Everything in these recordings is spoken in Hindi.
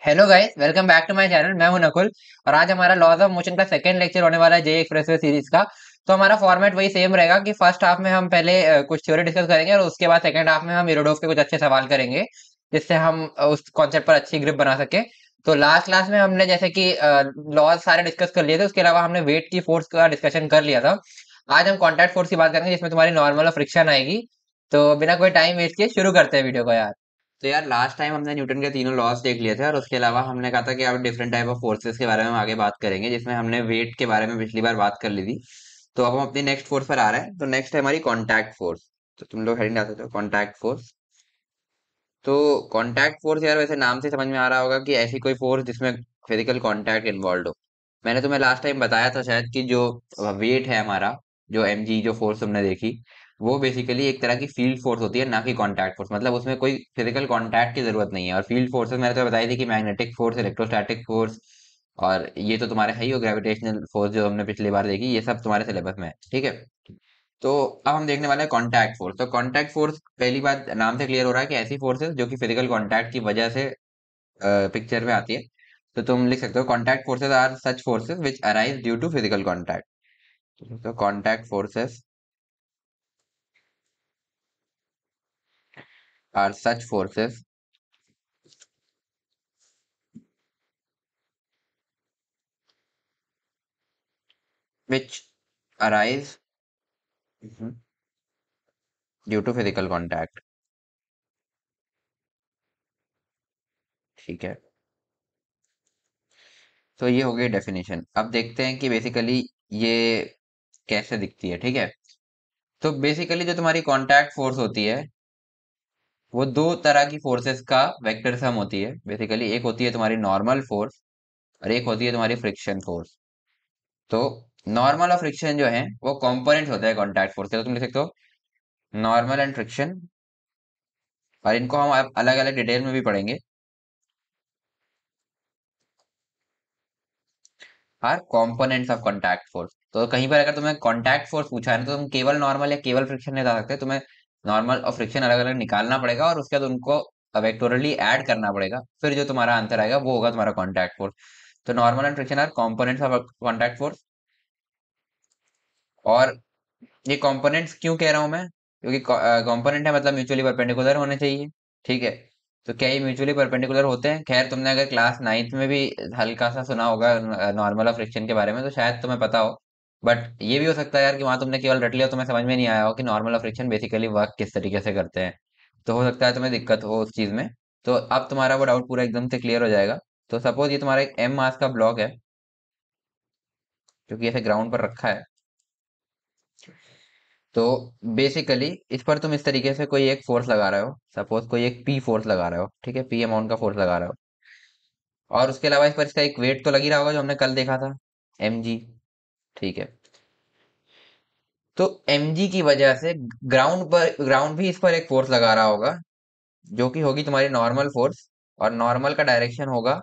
Hello guys, welcome back to my channel. मैं हूं नकुल और आज हमारा लॉज ऑफ मोशन का सेकंड लेक्चर होने वाला है जे एक्सप्रेसवे सीरीज का। तो हमारा फॉर्मेट वही सेम रहेगा कि फर्स्ट हाफ में हम पहले कुछ थ्योरी डिस्कस करेंगे और उसके बाद सेकंड हाफ में हम इरोडोव के कुछ अच्छे सवाल करेंगे जिससे हम उस कॉन्सेप्ट पर अच्छी ग्रिप बना सके। तो लास्ट क्लास में हमने जैसे कि लॉज सारे डिस्कस कर लिए थे, उसके अलावा हमने वेट की फोर्स का डिस्कशन कर लिया था। आज हम कॉन्टैक्ट फोर्स की बात करेंगे जिसमें तुम्हारी नॉर्मल और फ्रिक्शन आएगी। तो बिना कोई टाइम वेस्ट किए शुरू करते हैं वीडियो को यार। तो यार लास्ट टाइम हमने न्यूटन के तीनों लॉज देख लिए थे और उसके अलावा हमने कहा था कि अब डिफरेंट टाइप ऑफ फोर्सेस के बारे में हम आगे बात करेंगे, जिसमें हमने वेट के बारे में पिछली बार बात कर ली थी। तो अब हम अपनी नेक्स्ट फोर्स पर आ रहे हैं। तो नेक्स्ट है हमारी कांटेक्ट फोर्स। तो तुम लोग हेडिंग डाल सकते हो कांटेक्ट फोर्स। तो कांटेक्ट फोर्स यार वैसे नाम से समझ में आ रहा होगा कि ऐसी कोई फोर्स जिसमें फिजिकल कांटेक्ट इन्वॉल्व हो। मैंने तुम्हें लास्ट टाइम बताया था शायद कि जो वेट है हमारा, जो mg जो फोर्स तुमने देखी, वो बेसिकली एक तरह की फील्ड फोर्स होती है, ना कि कांटेक्ट फोर्स। मतलब उसमें कोई फिजिकल कांटेक्ट की जरूरत नहीं है। और फील्ड फोर्सेस मैंने तुम्हें बताई थी कि मैग्नेटिक फोर्स, इलेक्ट्रोस्टैटिक फोर्स, और ये तो तुम्हारे है ही, ग्रेविटेशनल फोर्स जो हमने पिछली बार देखी, ये सब तुम्हारे सिलेबस में है, ठीक है। तो अब हम देखने वाले हैं कांटेक्ट फोर्स। तो कांटेक्ट फोर्स पहली बात नाम से क्लियर हो रहा है कि ऐसी फोर्सेस जो कि फिजिकल कांटेक्ट की वजह से पिक्चर में आती है। तो तुम लिख सकते हो contact forces are such forces which arise due to physical contact. तो contact forces are such forces which arise due to physical contact. ठीक है। तो ये हो गई डेफिनेशन। अब देखते हैं कि बेसिकली ये कैसे दिखती है, ठीक है। तो बेसिकली जो तुम्हारी कांटेक्ट फोर्स होती है वो दो तरह की फोर्सेस का वेक्टर सम होती है। बेसिकली एक होती है तुम्हारी नॉर्मल फोर्स और एक होती है तुम्हारी फ्रिक्शन फोर्स। तो नॉर्मल और फ्रिक्शन जो है वो कंपोनेंट्स होते हैं कांटेक्ट फोर्स के। तो तुम लिख सकते हो नॉर्मल एंड फ्रिक्शन, और इनको हम अलग अलग डिटेल में भी पढ़ेंगे। Are components of contact force. तो कहीं पर अगर तुम्हें कांटेक्ट फोर्स पूछा है ना, तो तुम केवल नॉर्मल या केवल फ्रिक्शन नहीं बता सकते। तुम्हें नॉर्मल और फ्रिक्शन अलग अलग निकालना पड़ेगा और उसके बाद उनको वेक्टोरली ऐड करना पड़ेगा। फिर जो तुम्हारा आंसर आएगा वो होगा तुम्हारा कांटेक्ट फोर्स। तो normal and friction are components of contact force. और ये कंपोनेंट्स क्यों कह रहा हूं मैं, क्योंकि कंपोनेंट है मतलब म्यूचुअली परपेंडिकुलर होने चाहिए, ठीक है। तो क्या ये म्यूचुअली परपेंडिकुलर होते हैं? खैर तुमने अगर क्लास नाइन्थ में भी हल्का सा सुना होगा नॉर्मल ऑफ फ्रिक्शन के बारे में, तो शायद तुम्हें पता हो। बट ये भी हो सकता है यार कि वहां तुमने केवल रट लिया, तुम्हें समझ में नहीं आया हो कि normal of friction basically work किस तरीके से करते हैं। तो हो सकता है तुम्हें दिक्कत हो उस चीज में। तो अब तुम्हारा वो डाउट पूरा एकदम से क्लियर हो जाएगा। तो सपोज ये तुम्हारा एक एम मास का ब्लॉक है जो कि ऐसे ग्राउंड पर रखा है। तो बेसिकली इस पर तुम इस तरीके से कोई एक फोर्स लगा रहे हो, सपोज कोई एक पी फोर्स लगा रहे हो, ठीक है, पी अमाउंट का फोर्स लगा रहे हो। और उसके अलावा इस पर इसका एक वेट तो लग ही रहा होगा जो हमने कल देखा था, एम जी, ठीक है। तो एम जी की वजह से ग्राउंड भी इस पर एक फोर्स लगा रहा होगा जो कि होगी तुम्हारी नॉर्मल फोर्स। और नॉर्मल का डायरेक्शन होगा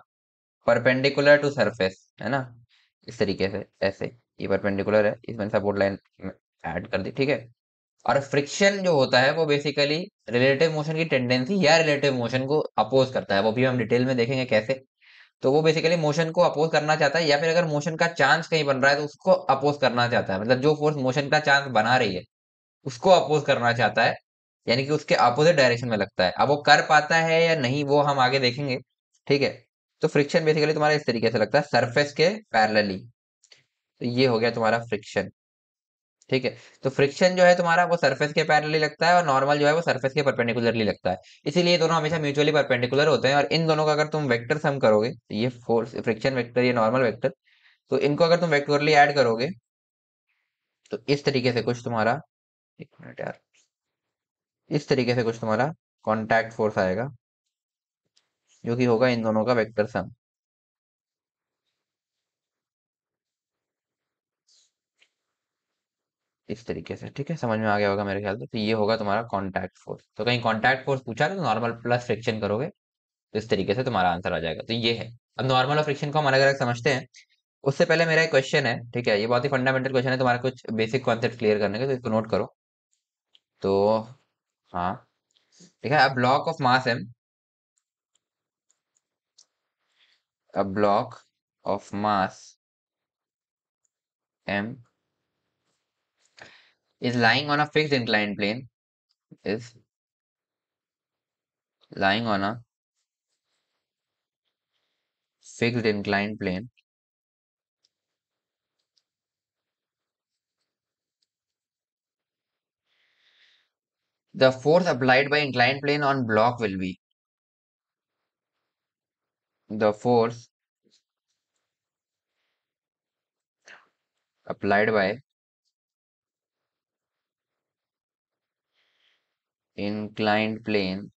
परपेंडिकुलर टू सरफेस, है ना, इस तरीके से ऐसे। ये परपेंडिकुलर है, इसमें सपोर्ट लाइन ऐड कर दी, ठीक है। और फ्रिक्शन जो होता है वो बेसिकली रिलेटिव मोशन की टेंडेंसी या रिलेटिव मोशन को अपोज करता है। वो भी हम डिटेल में देखेंगे कैसे। तो वो बेसिकली मोशन को अपोज करना चाहता है, या फिर अगर मोशन का चांस कहीं बन रहा है तो उसको अपोज करना चाहता है। मतलब जो फोर्स मोशन का चांस बना रही है उसको अपोज करना चाहता है, यानी कि उसके अपोजिट डायरेक्शन में लगता है। अब वो कर पाता है या नहीं वो हम आगे देखेंगे, ठीक है। तो फ्रिक्शन बेसिकली तुम्हारा इस तरीके से लगता है, सरफेस के पैरेलली। तो ये हो गया तुम्हारा फ्रिक्शन, ठीक है। तो फ्रिक्शन जो है तुम्हारा वो सरफेस के पैरेलली लगता है और नॉर्मल जो है वो सरफेस के परपेंडिकुलरली लगता है। इसीलिए ये दोनों हमेशा म्यूचुअली परपेंडिकुलर होते हैं। और इन दोनों का अगर तुम वेक्टर सम करोगे, तो ये फोर्स फ्रिक्शन वेक्टर, ये नॉर्मल वेक्टर, तो इनको अगर तुम वेक्टोरली ऐड करोगे तो इस तरीके से कुछ तुम्हारा, एक मिनट यार, इस तरीके से कुछ तुम्हारा कॉन्टैक्ट फोर्स आएगा जो कि होगा इन दोनों का वेक्टर सम, इस तरीके से, ठीक है। समझ में आ गया होगा मेरे ख्याल से। तो ये होगा तुम्हारा कॉन्टैक्ट फोर्स। तो कहीं कॉन्टैक्ट फोर्स पूछा तो नॉर्मल प्लस फ्रिक्शन करोगे तो इस तरीके से तुम्हारा आंसर आ जाएगा। तो ये है। अब नॉर्मल और फ्रिक्शन को हम अलग अलग समझते हैं। उससे पहले मेरा एक क्वेश्चन है, ठीक है। ये बहुत ही फंडामेंटल क्वेश्चन है, तुम्हारा कुछ बेसिक कॉन्सेप्ट क्लियर करने के, तो इसको नोट करो। तो हाँ, ठीक है। अब block of mass M a block of mass m is lying on a fixed inclined plane is lying on a fixed inclined plane. The force applied by inclined plane on block will be the force applied by inclined plane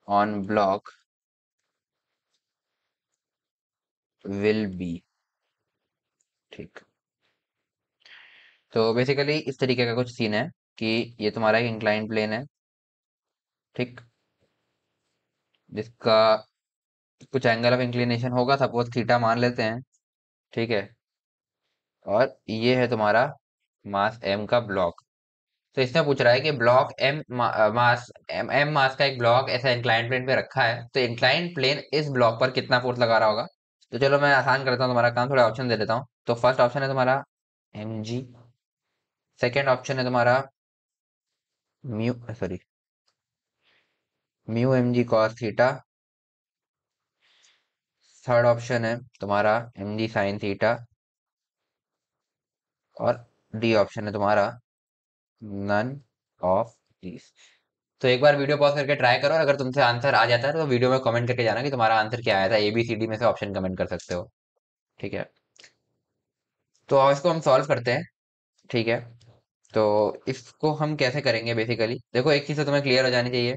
on block will be। ठीक। तो बेसिकली इस तरीके का कुछ सीन है कि ये तुम्हारा एक इंक्लाइन प्लेन है। ठीक। जिसका कुछ एंगल ऑफ इंक्लिनेशन होगा, सपोज थीटा मान लेते हैं। ठीक है। और ये है तुम्हारा मास एम का ब्लॉक। तो इसमें पूछ रहा है कि ब्लॉक एम मास एम मास का एक ब्लॉक ऐसा इंक्लाइन प्लेन पे रखा है, तो इंक्लाइन प्लेन इस ब्लॉक पर कितना फोर्स लगा रहा होगा। तो चलो मैं आसान करता हूँ तुम्हारा काम, थोड़ा ऑप्शन दे देता हूँ। तो फर्स्ट ऑप्शन है तुम्हारा एम जी। सेकेंड ऑप्शन है तुम्हारा mu, sorry, mu M G cos theta. Third option है तुम्हारा एम जी साइन थीटा। और डी ऑप्शन है तुम्हारा नन ऑफ दीज। तो एक बार वीडियो पॉज करके ट्राई करो, और अगर तुमसे आंसर आ जाता है तो वीडियो में कमेंट करके जाना कि तुम्हारा आंसर क्या आया था। ए बी सी डी में से ऑप्शन कमेंट कर सकते हो। ठीक है। तो अब इसको हम सॉल्व करते हैं। ठीक है। तो इसको हम कैसे करेंगे, बेसिकली देखो एक चीज तो तुम्हें क्लियर हो जानी चाहिए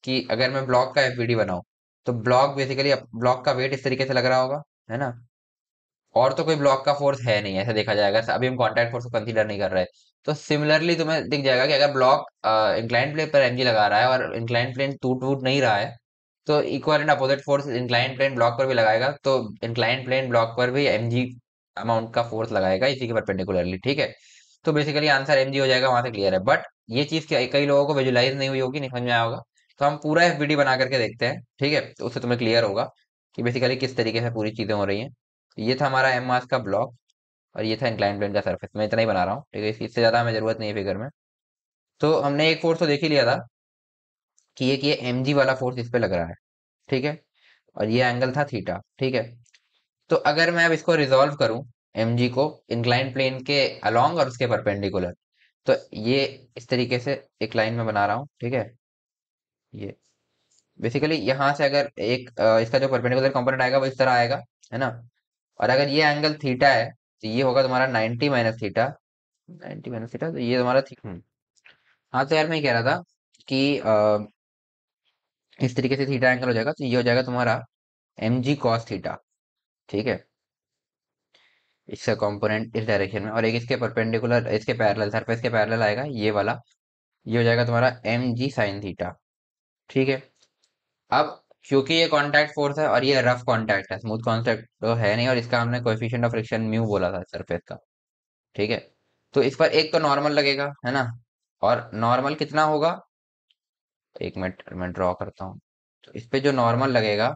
कि अगर मैं ब्लॉक का एफवीडी बनाऊं, तो ब्लॉक बेसिकली ब्लॉक का वेट इस तरीके से लग रहा होगा, है ना। और तो कोई ब्लॉक का फोर्स है नहीं, ऐसा देखा जाएगा, अभी हम कॉन्टैक्ट फोर्स को कंसीडर नहीं कर रहे। तो सिमिलरली तुम्हें दिख जाएगा कि अगर ब्लॉक इंक्लाइन प्लेन पर एमजी लगा रहा है और इंक्लाइन प्लेन टूट टूट नहीं रहा है, तो equal and opposite force incline plane block पर भी लगाएगा, तो इंक्लाइन प्लेन ब्लॉक पर भी एमजी अमाउंट का फोर्स लगाएगा इसी के परपेंडिकुलरली। ठीक है। तो बेसिकली आंसर एमजी हो जाएगा, वहां से क्लियर है। बट ये चीज कई लोगों को विजुलाइज नहीं हुई होगी, नहीं समझ में आया होगा। तो हम पूरा एफबीडी बना करके देखते हैं। ठीक है। तो उससे तुम्हें क्लियर होगा कि बेसिकली किस तरीके से पूरी चीजें हो रही हैं। ये था हमारा एम मास का ब्लॉक, और ये था इंक्लाइन प्लेन का सरफेस। मैं इतना ही बना रहा हूँ, ठीक है, इससे ज्यादा हमें जरूरत नहीं है फिगर में। तो हमने एक फोर्स तो देख ही लिया था कि ये एम जी वाला फोर्स इस पे लग रहा है। ठीक है। और ये एंगल था थीटा। ठीक है। तो अगर मैं अब इसको रिजॉल्व करूं, एम जी को इंक्लाइन प्लेन के अलोंग और उसके परपेंडिकुलर, तो ये इस तरीके से एक लाइन में बना रहा हूँ। ठीक है। ये बेसिकली यहाँ से अगर एक इसका जो परपेंडिकुलर कंपोनेंट आएगा वो इस तरह आएगा, है ना। और अगर ये एंगल थीटा है, तो ये होगा तुम्हारा 90 माइनस थीटा। 90 माइनस थीटा, तो ये तुम्हारा हाँ, तो यार मैं कह रहा था कि इस तरीके से थीटा एंगल हो जाएगा, तो ये हो जाएगा तुम्हारा एम जी कॉस थीटा। ठीक है। इसका कंपोनेंट इस डायरेक्शन में, और एक इसके परपेंडिकुलर, इसके पैरेलल, सरफेस के पैरेलल आएगा ये वाला। ये हो जाएगा तुम्हारा एम जी साइन थीटा। ठीक है। अब क्योंकि ये कांटेक्ट फोर्स है और ये रफ कांटेक्ट है, स्मूथ कांटेक्ट तो है नहीं, और इसका हमने कोएफिशिएंट ऑफ फ्रिक्शन म्यू बोला था सरफेस का। ठीक है। तो इस पर एक तो नॉर्मल लगेगा, है ना। और नॉर्मल कितना होगा, एक मिनट मैं ड्रॉ करता हूँ। तो इस पे जो नॉर्मल लगेगा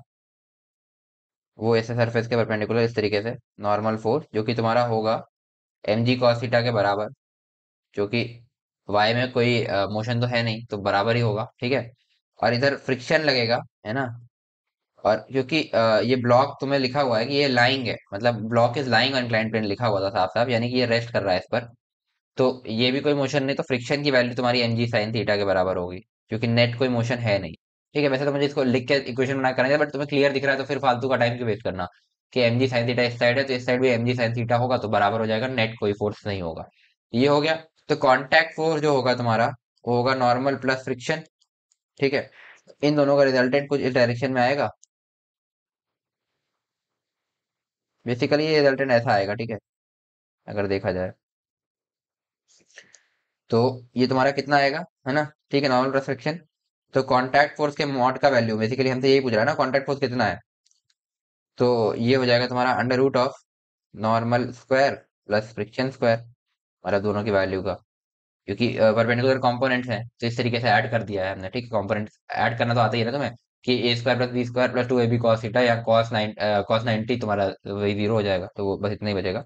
वो ऐसे सरफेस के परपेंडिकुलर इस तरीके से नॉर्मल फोर्स, जो कि तुम्हारा होगा एम जी कॉस थीटा के बराबर, जो कि वाई में कोई मोशन तो है नहीं, तो बराबर ही होगा। ठीक है। और इधर फ्रिक्शन लगेगा, है ना। और क्योंकि ये ब्लॉक तुम्हें लिखा हुआ है कि ये लाइंग है, मतलब block is lying on inclined plane लिखा हुआ था साफ साफ, यानी कि ये रेस्ट कर रहा है इस पर। तो ये भी कोई मोशन नहीं, तो फ्रिक्शन की वैल्यू तुम्हारी एम जी साइन थीटा के बराबर होगी, क्योंकि नेट कोई मोशन है नहीं। ठीक है। वैसे तो मुझे इसको लिख के इक्वेशन बना करना है, बट तुम्हें क्लियर दिख रहा है तो फिर फालतू का टाइम क्यों वेस्ट करना। कि एम जी साइन थीटा इस साइड है, तो इस साइड भी एम जी साइन थीटा होगा, तो बराबर हो जाएगा, नेट कोई फोर्स नहीं होगा। ये हो गया। तो कांटेक्ट फोर्स जो होगा तुम्हारा, वो होगा नॉर्मल प्लस फ्रिक्शन। ठीक है। इन दोनों का रिजल्टेंट कुछ इस डायरेक्शन में आएगा। बेसिकली ये रिजल्टेंट ऐसा आएगा। ठीक है। अगर देखा जाए तो ये तुम्हारा कितना आएगा, है ना। ठीक है, नॉर्मल प्लस फ्रिक्शन। तो कांटेक्ट फोर्स के मॉड का वैल्यू, बेसिकली हमसे यही पूछ रहा है ना, कांटेक्ट फोर्स कितना है। तो ये हो जाएगा तुम्हारा under root of normal square plus friction square, मतलब दोनों की वैल्यू का क्योंकि परपेंडिकुलर कंपोनेंट्स हैं, तो इस तरीके से ऐड कर दिया है हमने। ठीक है, कंपोनेंट ऐड करना तो आता ही है ना तुम्हें, कि A square plus B square plus 2ab cos theta, या कॉस 90 तुम्हारा वही 0 हो जाएगा, तो वो बस इतना ही बचेगा।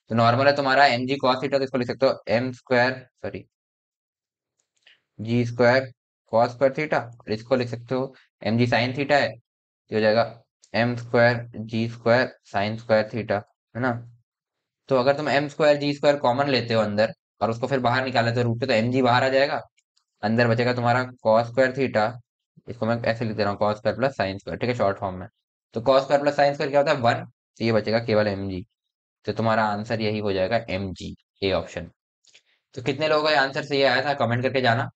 तो नॉर्मल है तुम्हारा एम जी कॉस थीटा, तो इसको लिख सकते हो एम स्क्वायर, सॉरी, जी स्क्वायर कॉस स्क्वायर थीटा, और इसको लिख सकते हो एम जी साइन थीटा है, ये हो जाएगा एम स्क्वायर जी स्क्वायर साइन स्क्वायर थीटा, है ना। तो अगर तुम एम स्क्वायर जी स्क्वायर कॉमन लेते हो अंदर, और उसको फिर बाहर निकाले तो रूट पे, तो एम जी बाहर आ जाएगा, अंदर बचेगा तुम्हारा कॉस स्क्वायर थीटा। इसको मैं ऐसे लिख दे रहा हूँ, cos square plus sine square, ठीक है, शॉर्ट फॉर्म में। तो cos square plus sine square क्या होता है, 1, तो ये बचेगा केवल एम जी। तो तुम्हारा आंसर यही हो जाएगा एम जी, ए ऑप्शन। तो कितने लोगों का ये आंसर सही आया था, कमेंट करके जाना।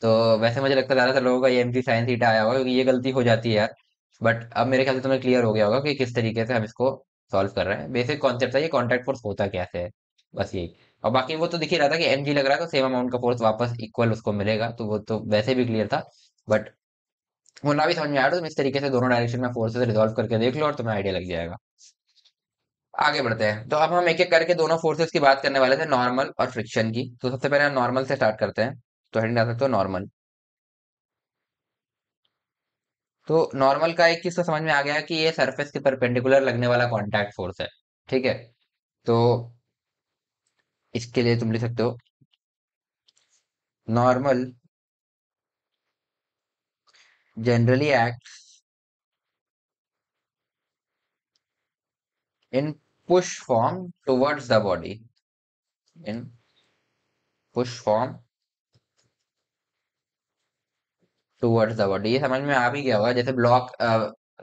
तो वैसे मुझे लगता है ज्यादातर लोगों का ये एम जी साइन थीटा आया होगा, क्योंकि ये गलती हो जाती है यार। बट अब मेरे ख्याल से तुम्हें क्लियर हो गया होगा कि किस तरीके से हम इसको सॉल्व कर रहे हैं। बेसिक कॉन्सेप्ट है ये, कॉन्टैक्ट फोर्स होता कैसे है, बस यही। और बाकी वो तो दिख ही रहा था कि एम जी लग रहा है, तो सेम अमाउंट का फोर्स वापस इक्वल उसको मिलेगा, तो वो तो वैसे भी क्लियर था। बट होना भी समझ में आया, तो तुम इस तरीके से दोनों डायरेक्शन में फोर्सेस रिजॉल्व करके देख लो, और तुम्हें आइडिया लग जाएगा। आगे बढ़ते हैं, तो अब हम एक एक करके दोनों फोर्सेस की बात करने वाले थे, नॉर्मल और फ्रिक्शन की। तो सबसे पहले हम नॉर्मल से स्टार्ट करते हैं। तो हेडिंग डाल सकते हो नॉर्मल। तो नॉर्मल का एक चीज तो समझ में आ गया कि ये सरफेस के परपेंडिकुलर लगने वाला कांटेक्ट फोर्स है। ठीक है, तो इसके लिए तुम लिख सकते हो normal generally act in push form towards the body, in push form towards the body. ये समझ में आ भी गया होगा, जैसे ब्लॉक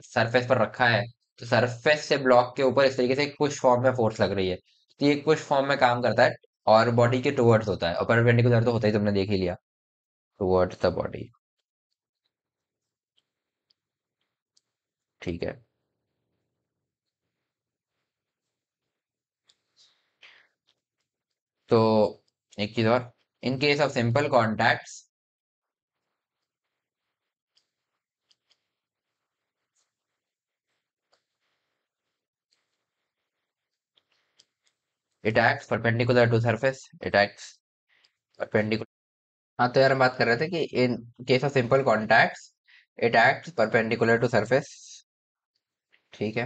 सरफेस पर रखा है, तो सरफेस से ब्लॉक के ऊपर इस तरीके से एक पुश फॉर्म में फोर्स लग रही है, तो ये एक पुश फॉर्म में काम करता है, और बॉडी के टुवर्ड्स होता है, और परपेंडिकुलर तो होता ही, तुमने देख ही लिया, टुवर्ड्स द बॉडी। ठीक है, तो एक चीज और, in case of simple contacts, it acts perpendicular to surface, it acts perpendicular. हाँ, तो यार हम बात कर रहे थे कि in case of simple contacts it acts perpendicular to surface. ठीक है,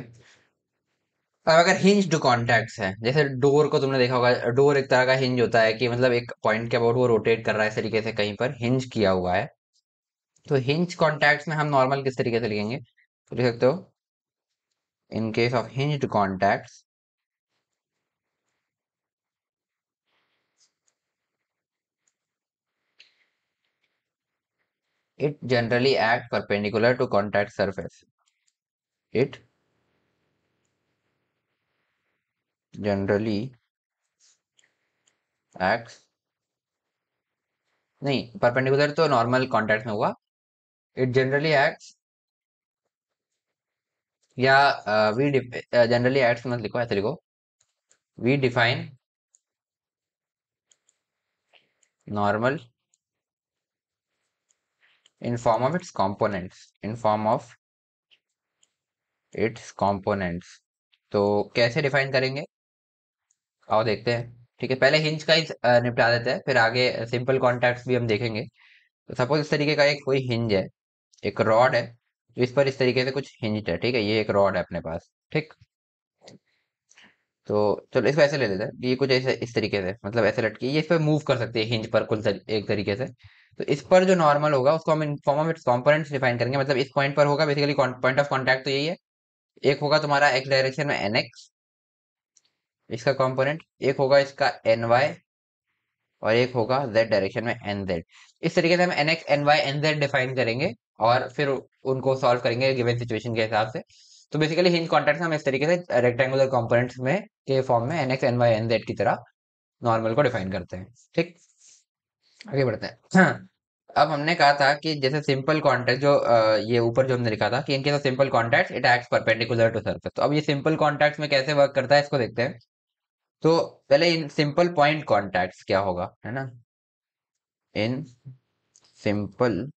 अब अगर हिंज्ड कॉन्टैक्ट्स हैं, जैसे डोर को तुमने देखा होगा, डोर एक तरह का हिंज होता है, कि मतलब एक पॉइंट के अबाउट वो रोटेट कर रहा है इस तरीके से, कहीं पर हिंज किया हुआ है। तो हिंज कॉन्टैक्ट्स में हम नॉर्मल किस तरीके से लिखेंगे, तो लिख सकते हो in case of hinged contacts it generally act perpendicular to contact surface, it generally acts, नहीं, परपेंडिकुलर तो नॉर्मल कांटेक्ट में हुआ, इट जनरली एक्ट्स, या वी जनरली एक्ट्स मत लिखो, ऐसे लिखो, we define normal in form of its components, in form of its components. तो कैसे डिफाइन करेंगे, आओ देखते हैं। ठीक है, पहले हिंज का ही निपटा देते हैं, फिर आगे सिंपल कॉन्टैक्ट्स भी हम देखेंगे। तो सपोज इस तरीके का एक कोई हिंज है, एक रॉड है, जो इस पर इस तरीके से कुछ हिंज है, ठीक है, ये एक रॉड है अपने पास, ठीक। तो चलो इसको ऐसे ले लेते हैं, ये कुछ ऐसे इस तरीके से, मतलब ऐसे लटकी, ये इस पर मूव कर सकती है हिंज पर एक तरीके से। तो इस पर जो नॉर्मल होगा उसको हम इन form of its components define करेंगे, मतलब इस पॉइंट पर होगा बेसिकली, पॉइंट ऑफ कांटेक्ट तो यही है। एक होगा तुम्हारा एक्स डायरेक्शन में एन एक्स, इसका कंपोनेंट, एक होगा इसका एन वाई, और एक होगा जेड डायरेक्शन में एन जेड। इस तरीके से हम N X N Y N Z define करेंगे, और फिर उनको सॉल्व करेंगे गिवन सिचुएशन के हिसाब से। तो बेसिकली हिंज कॉन्टैक्ट्स हम इस तरीके से रेक्टेंगुलर कंपोनेंट्स में के फॉर्म में N X N Y N Z की तरह नॉर्मल को डिफाइन करते हैं। ठीक, आगे बढ़ते हैं। हाँ, अब हमने कहा था कि जैसे सिंपल कॉन्टैक्ट जो ये ऊपर जो हमने लिखा था कि इनके simple contact it acts perpendicular to surface, तो अब ये सिंपल कॉन्टैक्ट्स में कैसे वर्क करता है इसको देखते हैं। तो पहले इन सिंपल पॉइंट कॉन्टैक्ट्स क्या होगा, है ना, इन सिंपल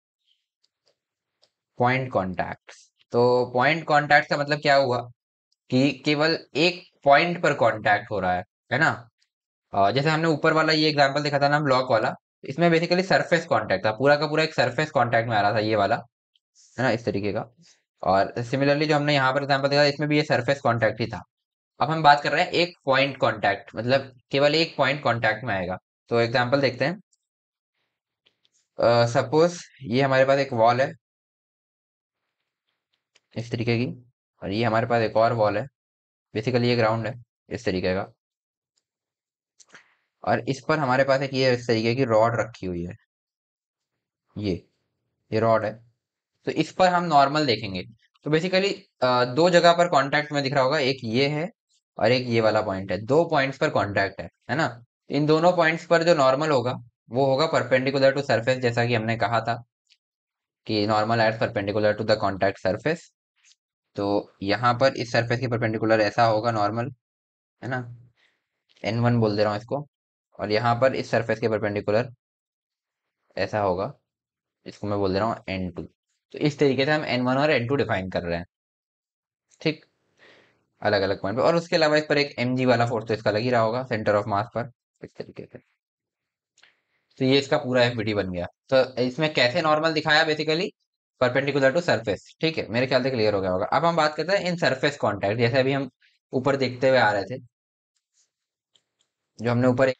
पॉइंट कॉन्टैक्ट्स। तो पॉइंट कॉन्टैक्ट का मतलब क्या हुआ, कि केवल एक पॉइंट पर कांटेक्ट हो रहा है ना। जैसे हमने ऊपर वाला ये एग्जांपल देखा था ना, ब्लॉक वाला, इसमें बेसिकली सरफेस कांटेक्ट था, पूरा का पूरा एक सरफेस कांटेक्ट में आ रहा था ये वाला, है ना, इस तरीके का। और सिमिलरली जो हमने यहाँ पर एग्जाम्पल देखा इसमें भी ये सरफेस कांटेक्ट ही था। अब हम बात कर रहे हैं एक पॉइंट कांटेक्ट, मतलब केवल एक पॉइंट कांटेक्ट में आएगा। तो एग्जाम्पल देखते हैं। सपोज ये हमारे पास एक वॉल है इस तरीके की, और ये हमारे पास एक और वॉल है, बेसिकली ये ग्राउंड है इस तरीके का। और इस पर हमारे पास एक ये इस तरीके की रॉड रखी हुई है, ये ये रॉड है। तो इस पर हम नॉर्मल देखेंगे। तो बेसिकली दो जगह पर कांटेक्ट में दिख रहा होगा, एक ये है और एक ये वाला पॉइंट है, दो पॉइंट्स पर कांटेक्ट है ना। इन दोनों पॉइंट्स पर जो नॉर्मल होगा वो होगा परपेंडिकुलर टू सरफेस, जैसा कि हमने कहा था कि normal at perpendicular to the contact surface. तो यहाँ पर इस सरफेस के परपेंडिकुलर ऐसा होगा नॉर्मल, है ना, N1 बोल दे रहा हूँ इसको। और यहाँ पर इस सरफेस के परपेंडिकुलर ऐसा होगा, इसको मैं बोल दे रहा हूँ N2। तो इस तरीके से हम N1 और N2 डिफाइन कर रहे हैं, ठीक, अलग अलग पॉइंट पे। और उसके अलावा इस पर एक mg वाला फोर्स तो इसका लग ही रहा होगा सेंटर ऑफ मास पर, इस तरीके से। तो ये इसका पूरा एफबीटी बन गया। तो इसमें कैसे नॉर्मल दिखाया, बेसिकली परपेंडिकुलर टू सरफेस, ठीक है, मेरे ख्याल से क्लियर हो गया होगा। अब हम बात करते हैं इन सरफेस कांटेक्ट, जैसे अभी हम ऊपर देखते हुए आ रहे थे, जो हमने ऊपर एक,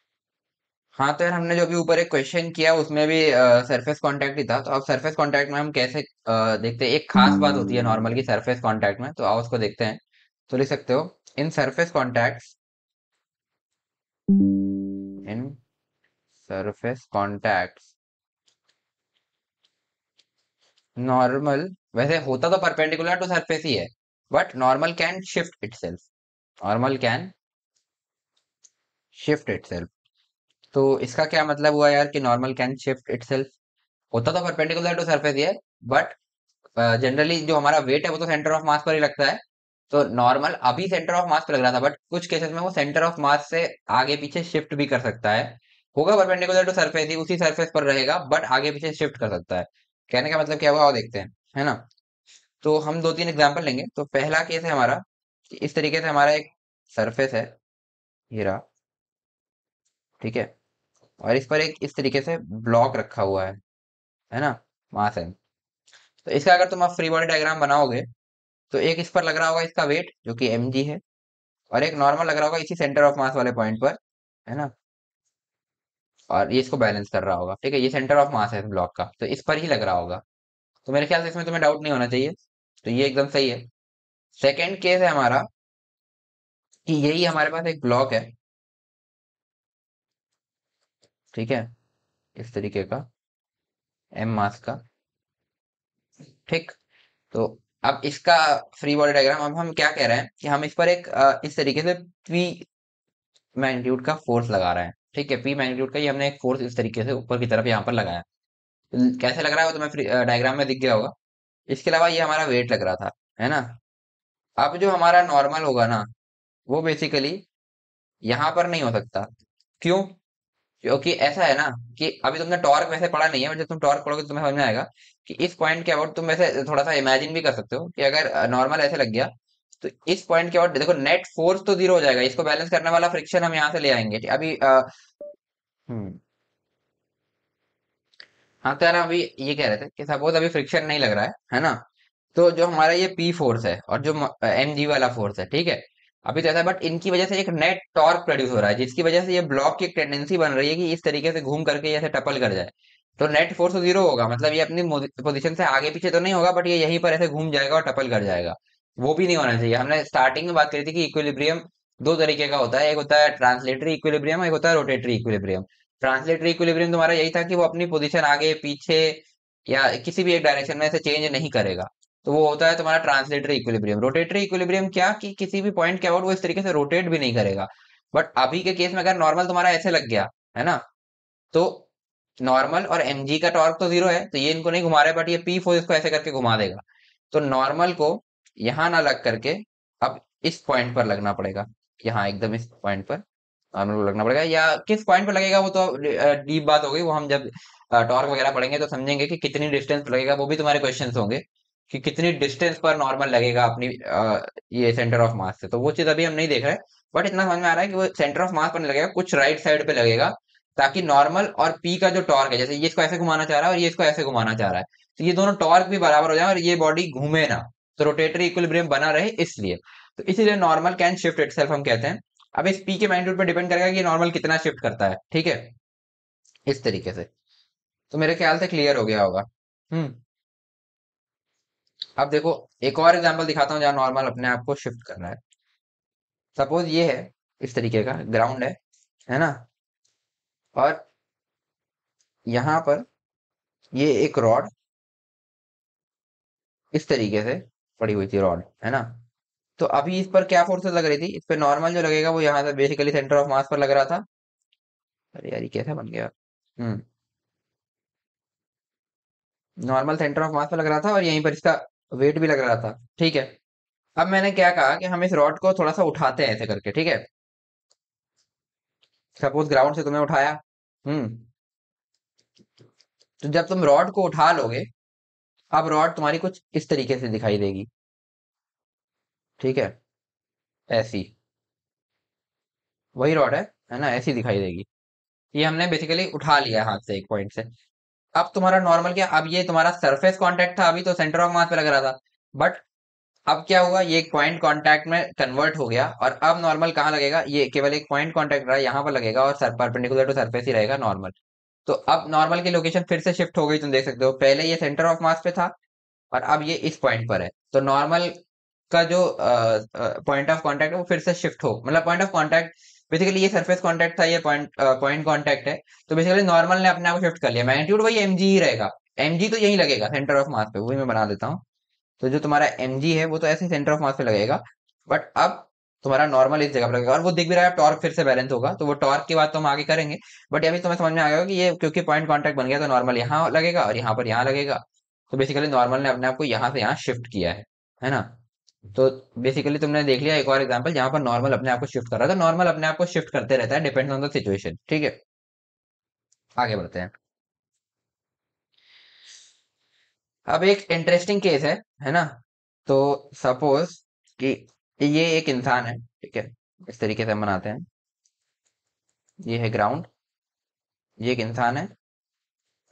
हाँ तो यार हमने जो अभी ऊपर एक क्वेश्चन किया उसमें भी सरफेस कांटेक्ट ही था। तो अब सरफेस कांटेक्ट में हम कैसे देखते हैं, एक खास बात होती है नॉर्मल की सरफेस कांटेक्ट में, तो आओ उसको देखते हैं। तो लिख सकते हो in surface contacts, in surface contacts normal, वैसे होता तो परपेंडिकुलर टू सरफेस ही है, but normal can shift itself, normal can shift itself. तो इसका क्या मतलब हुआ यार कि नॉर्मल कैन शिफ्ट इटसेल्फ, होता तो परपेंडिकुलर टू सरफेस ही है, बट जनरली जो हमारा वेट है वो तो सेंटर ऑफ मास पर ही लगता है। तो नॉर्मल अभी सेंटर ऑफ मास पर लग रहा था, बट कुछ केसेस में वो सेंटर ऑफ मास से आगे पीछे शिफ्ट भी कर सकता है, होगा परपेंडिकुलर टू सरफेस ही, उसी सरफेस पर रहेगा, बट आगे पीछे शिफ्ट कर सकता है। कहने का मतलब क्या हुआ, और देखते हैं, है ना। तो हम दो तीन एग्जांपल लेंगे। तो पहला केस है हमारा कि इस तरीके से हमारा एक सरफेस है, हीरा, ठीक है, और इस पर एक इस तरीके से ब्लॉक रखा हुआ है ना, मास है। तो इसका अगर तुम आप फ्री बॉडी डायग्राम बनाओगे, तो एक इस पर लग रहा होगा इसका वेट जो कि mg है, और एक नॉर्मल लग रहा होगा इसी सेंटर ऑफ मास वाले पॉइंट पर, है ना, और ये इसको बैलेंस कर रहा होगा, ठीक है, ये सेंटर ऑफ मास है इस ब्लॉक का, तो इस पर ही लग रहा होगा। तो मेरे ख्याल से इसमें तुम्हें डाउट नहीं होना चाहिए, तो ये एकदम सही है। सेकेंड केस है हमारा कि यही हमारे पास एक ब्लॉक है, ठीक है, इस तरीके का m मास का, ठीक। तो अब इसका फ्री बॉडी डायग्राम, अब हम क्या कह रहे हैं कि हम इस पर एक इस तरीके से p मैग्नीट्यूड का फोर्स लगा रहे हैं, ठीक है, p मैग्नीट्यूड का ये हमने एक फोर्स इस तरीके से ऊपर की तरफ यहाँ पर लगाया। कैसे लग रहा है वो तुम्हें फ्री डायग्राम में दिख गया होगा। इसके अलावा ये हमारा वेट लग रहा था, है ना। अब जो हमारा नॉर्मल होगा ना, वो बेसिकली यहाँ पर नहीं हो सकता। क्यों? क्योंकि ऐसा है ना कि अभी तुमने टॉर्क वैसे पढ़ा नहीं है, बट जब तुम टॉर्क पढ़ोगे तो तुम्हें समझ में आएगा कि इस पॉइंट के अबाउट तुम वैसे थोड़ा सा इमेजिन भी कर सकते हो कि अगर नॉर्मल ऐसे लग गया, तो इस पॉइंट के अबाउट देखो नेट फोर्स तो जीरो हो जाएगा, इसको बैलेंस करने वाला फ्रिक्शन हम यहाँ से ले आएंगे अभी हम्म हाँ तो यार अभी ये कह रहे थे कि सपोज अभी फ्रिक्शन नहीं लग रहा है ना, तो जो हमारा ये पी फोर्स है और जो एम जी वाला फोर्स है, ठीक है, अभी तो ऐसा है, बट इनकी वजह से एक नेट टॉर्क प्रोड्यूस हो रहा है, जिसकी वजह से ये ब्लॉक की एक टेंडेंसी बन रही है कि इस तरीके से घूम करके ऐसे टपल कर जाए। तो नेट फोर्स तो जीरो होगा, मतलब ये अपनी पोजीशन से आगे पीछे तो नहीं होगा, बट ये यहीं पर ऐसे घूम जाएगा और टपल कर जाएगा। वो भी नहीं होना चाहिए। हमने स्टार्टिंग में बात करी थी कि इक्विलिब्रियम दो तरीके का होता है, एक होता है ट्रांसलेटरी इक्विलिब्रियम, एक होता है रोटेटरी इक्विलिब्रियम। ट्रांसलेटरी इक्विलिब्रियम तुम्हारा यही था कि वो अपनी पोजीशन आगे पीछे या किसी भी एक डायरेक्शन में से चेंज नहीं करेगा, तो वो होता है तुम्हारा ट्रांसलेटरी इक्विलिब्रियम। रोटेटरी इक्विलिब्रियम क्या कि किसी भी पॉइंट के अबाउट वो इस तरीके से रोटेट भी नहीं करेगा। बट अभी के केस में अगर नॉर्मल तुम्हारा ऐसे लग गया, है ना, तो नॉर्मल और mg का टॉर्क तो जीरो है, तो ये इनको नहीं घुमा रहा है, बट ये पी फोर्स इसको ऐसे करके घुमा देगा। तो नॉर्मल को यहां ना लग करके अब इस पॉइंट पर लगना पड़ेगा, यहाँ एकदम इस पॉइंट पर नॉर्मल को लगना पड़ेगा। या किस पॉइंट पर लगेगा वो तो डीप बात हो गई, वो हम जब टॉर्क वगैरह पढ़ेंगे तो समझेंगे कि कितनी डिस्टेंस पर लगेगा, वो भी तुम्हारे क्वेश्चन होंगे कि कितनी डिस्टेंस पर नॉर्मल लगेगा अपनी ये सेंटर ऑफ मास से। तो वो चीज अभी हम नहीं देख रहे, बट इतना समझ में आ रहा है कि वो सेंटर ऑफ मास पर नहीं लगेगा, कुछ राइट साइड पे लगेगा, ताकि नॉर्मल और पी का जो टॉर्क है, जैसे ये इसको ऐसे घुमाना चाह रहा है और ये इसको ऐसे घुमाना चाह रहा है, तो ये दोनों टॉर्क भी बराबर हो जाए और ये बॉडी घूमे ना, तो रोटेटरी इक्विलिब्रियम बना रहे इसलिए। तो इसीलिए नॉर्मल कैन शिफ्ट इटसेल्फ हम कहते हैं। अब इस पी के मैग्नीट्यूड पर डिपेंड करेगा कि नॉर्मल कितना शिफ्ट करता है, ठीक है, इस तरीके से। तो मेरे ख्याल से क्लियर हो गया होगा। हम्म। अब देखो, एक और एग्जांपल दिखाता हूँ जहाँ नॉर्मल अपने आप को शिफ्ट कर रहा है। सपोज ये है, इस तरीके का ग्राउंड है ना, और यहाँ पर ये एक रॉड इस तरीके से पड़ी हुई थी, रॉड है ना। तो अभी इस पर क्या फोर्सेस लग रही थी, इस पे नॉर्मल जो लगेगा वो यहाँ से बेसिकली सेंटर ऑफ मास पर लग रहा था। अरे यार ये कैसा बन गया। हम्म। नॉर्मल सेंटर ऑफ मास पर लग रहा था और यहीं पर इसका वेट भी लग रहा था, ठीक है। अब मैंने क्या कहा कि हम इस रॉड को थोड़ा सा उठाते हैं ऐसे करके, ठीक है। सपोज ग्राउंड से तुम्हें उठाया। हम्म। तो जब तुम रॉड को उठा लोगे, अब रॉड तुम्हारी कुछ इस तरीके से दिखाई देगी, ठीक है, ऐसी। वही रॉड है ना, ऐसी दिखाई देगी। ये हमने बेसिकली उठा लिया हाथ से एक पॉइंट से। अब तुम्हारा नॉर्मल क्या, अब ये तुम्हारा सरफेस कांटेक्ट था, अभी तो सेंटर ऑफ मास पे लग रहा था। बट अब क्या हुआ, ये एक पॉइंट कांटेक्ट में कन्वर्ट हो गया और अब नॉर्मल कहाँ लगेगा, ये केवल एक पॉइंट कांटेक्ट रहा, यहाँ पर लगेगा और सर परपेंडिकुलर टू सरफेस ही रहेगा नॉर्मल। तो अब नॉर्मल की लोकेशन फिर से शिफ्ट हो गई, तुम देख सकते हो, पहले ये सेंटर ऑफ मास पे था और अब ये इस पॉइंट पर है। तो नॉर्मल का जो पॉइंट ऑफ कांटेक्ट है वो फिर से शिफ्ट हो, मतलब पॉइंट ऑफ कांटेक्ट, बेसिकली ये सरफेस कांटेक्ट था, ये पॉइंट कांटेक्ट है। तो बेसिकली नॉर्मल ने अपने आप को शिफ्ट कर लिया, मैग्नीट्यूड वही एमजी ही रहेगा। एमजी तो यही लगेगा सेंटर ऑफ मास पे, वही मैं बना देता हूँ। तो जो तुम्हारा एमजी है वो तो ऐसे सेंटर ऑफ मास पे लगेगा। बट अब तुम्हारा नॉर्मल इस जगह पर लगेगा और वो दिख भी रहा है, टॉर्क फिर से बैलेंस होगा, तो वो टॉर्क की बात तो हम आगे करेंगे। बट अभी तुम्हें समझ में आ गया कि ये क्योंकि पॉइंट कांटेक्ट बन गया तो नॉर्मल यहाँ लगेगा और यहाँ पर यहाँ लगेगा। तो बेसिकली नॉर्मल ने अपने आप को यहाँ से यहाँ शिफ्ट किया है ना। तो बेसिकली तुमने देख लिया एक और एग्जांपल जहां पर नॉर्मल अपने आप को शिफ्ट कर रहा है। तो नॉर्मल अपने आप को शिफ्ट करते रहता है, डिपेंड्स ऑन द सिचुएशन, ठीक है। आगे बढ़ते हैं। अब एक इंटरेस्टिंग केस है ना। तो सपोज कि ये एक इंसान है, ठीक है, इस तरीके से हम बनाते हैं। ये है ग्राउंड, ये एक इंसान है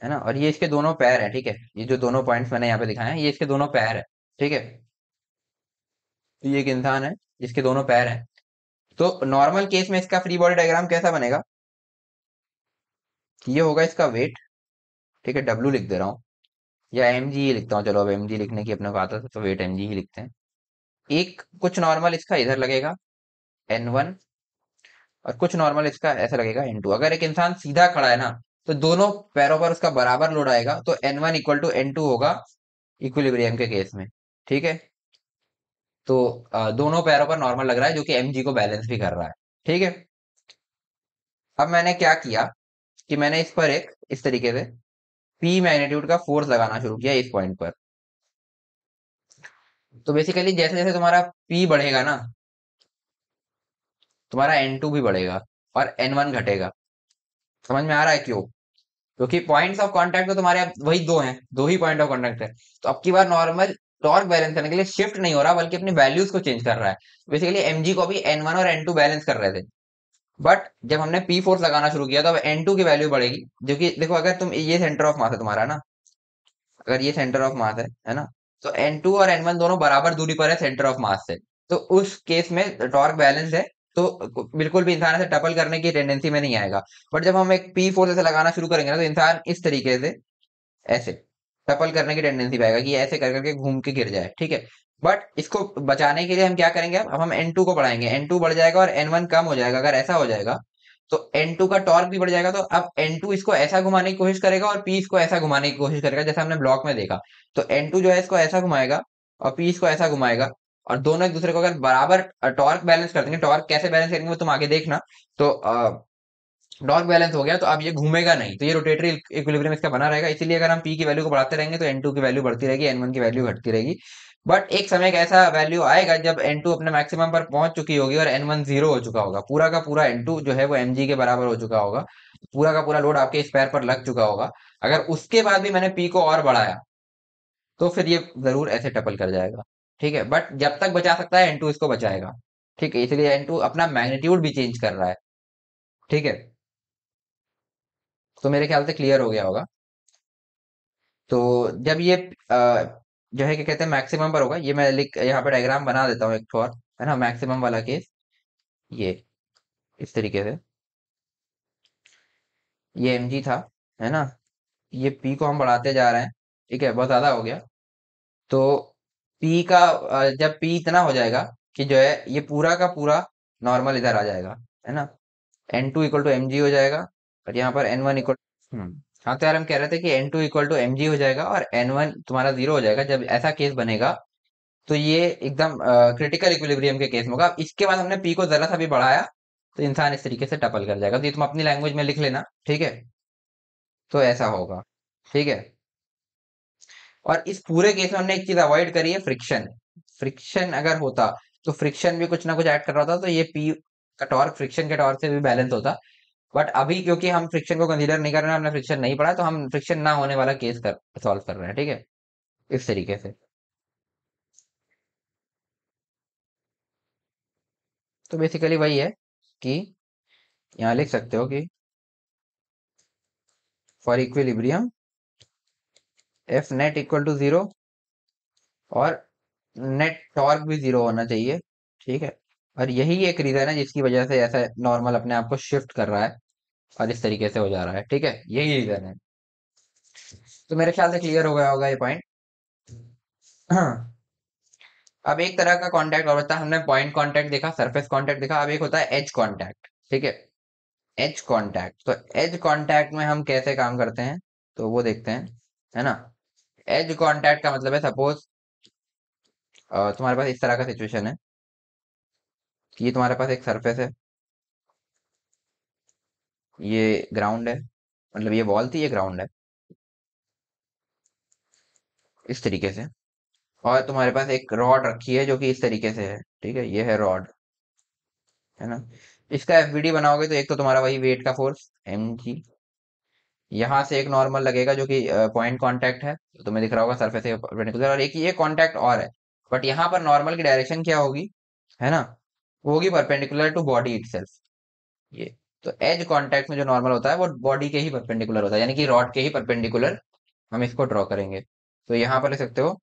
ना, और ये इसके दोनों पैर है, ठीक है। ये जो दोनों पॉइंट्स मैंने यहाँ पे दिखाए हैं ये इसके दोनों पैर है, ठीक है। तो ये एक इंसान है जिसके दोनों पैर हैं। तो नॉर्मल केस में इसका फ्री बॉडी डायग्राम कैसा बनेगा, ये होगा इसका वेट, ठीक है, डब्ल्यू लिख दे रहा हूँ, या एम जी ही लिखता हूँ, चलो अब एम जी लिखने की अपने को आदत है तो वेट एम जी ही लिखते हैं। एक कुछ नॉर्मल इसका इधर लगेगा, N1, और कुछ नॉर्मल इसका ऐसा लगेगा N2। अगर एक इंसान सीधा खड़ा है ना, तो दोनों पैरों पर उसका बराबर लोड आएगा, तो N1 इक्वल टू N2 होगा इक्विलिब्रियम के केस में, ठीक है। तो दोनों पैरों पर नॉर्मल लग रहा है जो कि mg को बैलेंस भी कर रहा है, ठीक है। अब मैंने क्या किया कि मैंने इस पर एक इस तरीके से p मैग्नीट्यूड का फोर्स लगाना शुरू किया इस पॉइंट पर। तो बेसिकली जैसे जैसे तुम्हारा p बढ़ेगा ना, तुम्हारा N2 भी बढ़ेगा और N1 घटेगा। समझ में आ रहा है क्यों? क्योंकि पॉइंट्स ऑफ कांटेक्ट तो तुम्हारे अब वही दो हैं, दो ही पॉइंट ऑफ कांटेक्ट है। तो अब की बार नॉर्मल टॉर्क बैलेंस करने के लिए शिफ्ट नहीं हो रहा बल्कि अपनी वैल्यूज को चेंज कर रहा है। बेसिकली एमजी को भी N1 और N2 बैलेंस कर रहे थे। बट जब हमने पी फोर्स लगाना शुरू किया तो अब N2 की वैल्यू बढ़ेगी, जो कि देखो, अगर तुम ये सेंटर ऑफ मास है तुम्हारा ना, अगर ये सेंटर ऑफ मास है ना, तो N2 और N1 दोनों बराबर दूरी पर है सेंटर ऑफ मास से। तो उस केस में टॉर्क बैलेंस है, तो बिल्कुल भी इंसान ऐसे टपल करने की टेंडेंसी में नहीं आएगा। बट जब हम एक पी फोर्स ऐसे लगाना शुरू करेंगे ना, तो इंसान इस तरीके से ऐसे टपल करने की टेंडेंसी पाएगा कि ये ऐसे कर करके घूम के गिर जाए, ठीक है। बट इसको बचाने के लिए हम क्या करेंगे, अब हम N2 को बढ़ाएंगे, N2 बढ़ जाएगा और N1 कम हो जाएगा। अगर ऐसा हो जाएगा तो N2 का टॉर्क भी बढ़ जाएगा। तो अब N2 इसको ऐसा घुमाने की कोशिश करेगा और P इसको ऐसा घुमाने की कोशिश करेगा, जैसे हमने ब्लॉक में देखा। तो N2 जो है इसको ऐसा घुमाएगा और P इसको ऐसा घुमाएगा, और दोनों एक दूसरे को अगर बराबर टॉर्क बैलेंस कर देंगे, टॉर्क कैसे बैलेंस करेंगे वो तुम आगे देखना। तो डॉट बैलेंस हो गया तो अब ये घूमेगा नहीं, तो ये रोटेटरी इक्विलिब्रियम इसका बना रहेगा। इसीलिए अगर हम पी की वैल्यू को बढ़ाते रहेंगे तो N2 की वैल्यू बढ़ती रहेगी, N1 की वैल्यू घटती रहेगी। बट एक समय एक ऐसा वैल्यू आएगा जब N2 अपने मैक्सिमम पर पहुंच चुकी होगी और N1 जीरो हो चुका होगा, पूरा का पूरा N2 जो है वो mg के बराबर हो चुका होगा, पूरा का पूरा लोड आपके इस पैर पर लग चुका होगा। अगर उसके बाद भी मैंने पी को और बढ़ाया तो फिर ये जरूर ऐसे टपल कर जाएगा, ठीक है। बट जब तक बचा सकता है N2 इसको बचाएगा, ठीक है। इसलिए N2 अपना मैग्नीट्यूड भी चेंज कर रहा है, ठीक है। तो मेरे ख्याल से क्लियर हो गया होगा। तो जब ये जो है क्या कहते हैं मैक्सिमम पर होगा, ये मैं लिख यहाँ पे डायग्राम बना देता हूँ एक और, है ना, मैक्सिमम वाला केस। ये इस तरीके से, ये mg था, है ना, ये p को हम बढ़ाते जा रहे हैं, ठीक है, बहुत ज्यादा हो गया। तो p का जब p इतना हो जाएगा कि जो है ये पूरा का पूरा नॉर्मल इधर आ जाएगा, है ना, n2 इक्वल टू एम जी हो जाएगा, और यहाँ पर n1 इक्वल, हाँ, तो यार हम कह रहे थे कि n2 इक्वल टू एम जी हो जाएगा और n1 तुम्हारा जीरो हो जाएगा। जब ऐसा केस बनेगा तो ये एकदम क्रिटिकल इक्विलिब्रियम के केस में होगा। अब इसके बाद हमने पी को जरा सा भी बढ़ाया तो इंसान इस तरीके से टपल कर जाएगा। तो ये तुम अपनी लैंग्वेज में लिख लेना, ठीक है। तो ऐसा होगा, ठीक है। और इस पूरे केस में हमने एक चीज अवॉइड करी है, फ्रिक्शन। फ्रिक्शन अगर होता तो फ्रिक्शन भी कुछ ना कुछ ऐड कर रहा होता, तो ये पी का टॉर्क फ्रिक्शन के टॉर्क से भी बैलेंस होता। बट अभी क्योंकि हम फ्रिक्शन को कंसीडर नहीं कर रहे हैं, हमने फ्रिक्शन नहीं पढ़ा, तो हम फ्रिक्शन ना होने वाला केस कर सॉल्व कर रहे हैं, ठीक है, इस तरीके से। तो बेसिकली वही है कि यहाँ लिख सकते हो कि for equilibrium F net equal to zero, और नेट टॉर्क भी जीरो होना चाहिए, ठीक है। और यही एक रीजन है जिसकी वजह से ऐसा नॉर्मल अपने आप को शिफ्ट कर रहा है और इस तरीके से हो जा रहा है, ठीक है, यही रीजन है। तो मेरे ख्याल से क्लियर हो गया होगा ये पॉइंट। अब एक तरह का कांटेक्ट और होता है, हमने पॉइंट कांटेक्ट देखा, सरफेस कांटेक्ट देखा, अब एक होता है एज कांटेक्ट, ठीक है। एज कांटेक्ट, तो एज कांटेक्ट में हम कैसे काम करते हैं, तो वो देखते हैं, है ना। एज कांटेक्ट का मतलब है, सपोज तुम्हारे पास इस तरह का सिचुएशन है कि ये तुम्हारे पास एक सरफेस है, ये ग्राउंड है, मतलब ये वॉल थी, ये ग्राउंड है, इस तरीके से। और तुम्हारे पास एक रॉड रखी है जो कि इस तरीके से है, ठीक है, ये है रॉड, है ना। इसका एफबीडी बनाओगे तो एक तो तुम्हारा वही वेट का फोर्स एम जी, यहाँ से एक नॉर्मल लगेगा जो कि पॉइंट कांटेक्ट है, तो तुम्हें दिख रहा होगा सरफेस के परपेंडिकुलर, और एक ये कांटेक्ट और है। बट यहाँ पर नॉर्मल की डायरेक्शन क्या होगी, है ना, वो होगी परपेंडिकुलर टू बॉडी इटसेल्फ, ये। तो एज कांटेक्ट में जो नॉर्मल होता है वो बॉडी के ही परपेंडिकुलर होता है, यानी कि रॉड के ही परपेंडिकुलर हम इसको ड्रॉ करेंगे। तो यहाँ पर लिख सकते हो,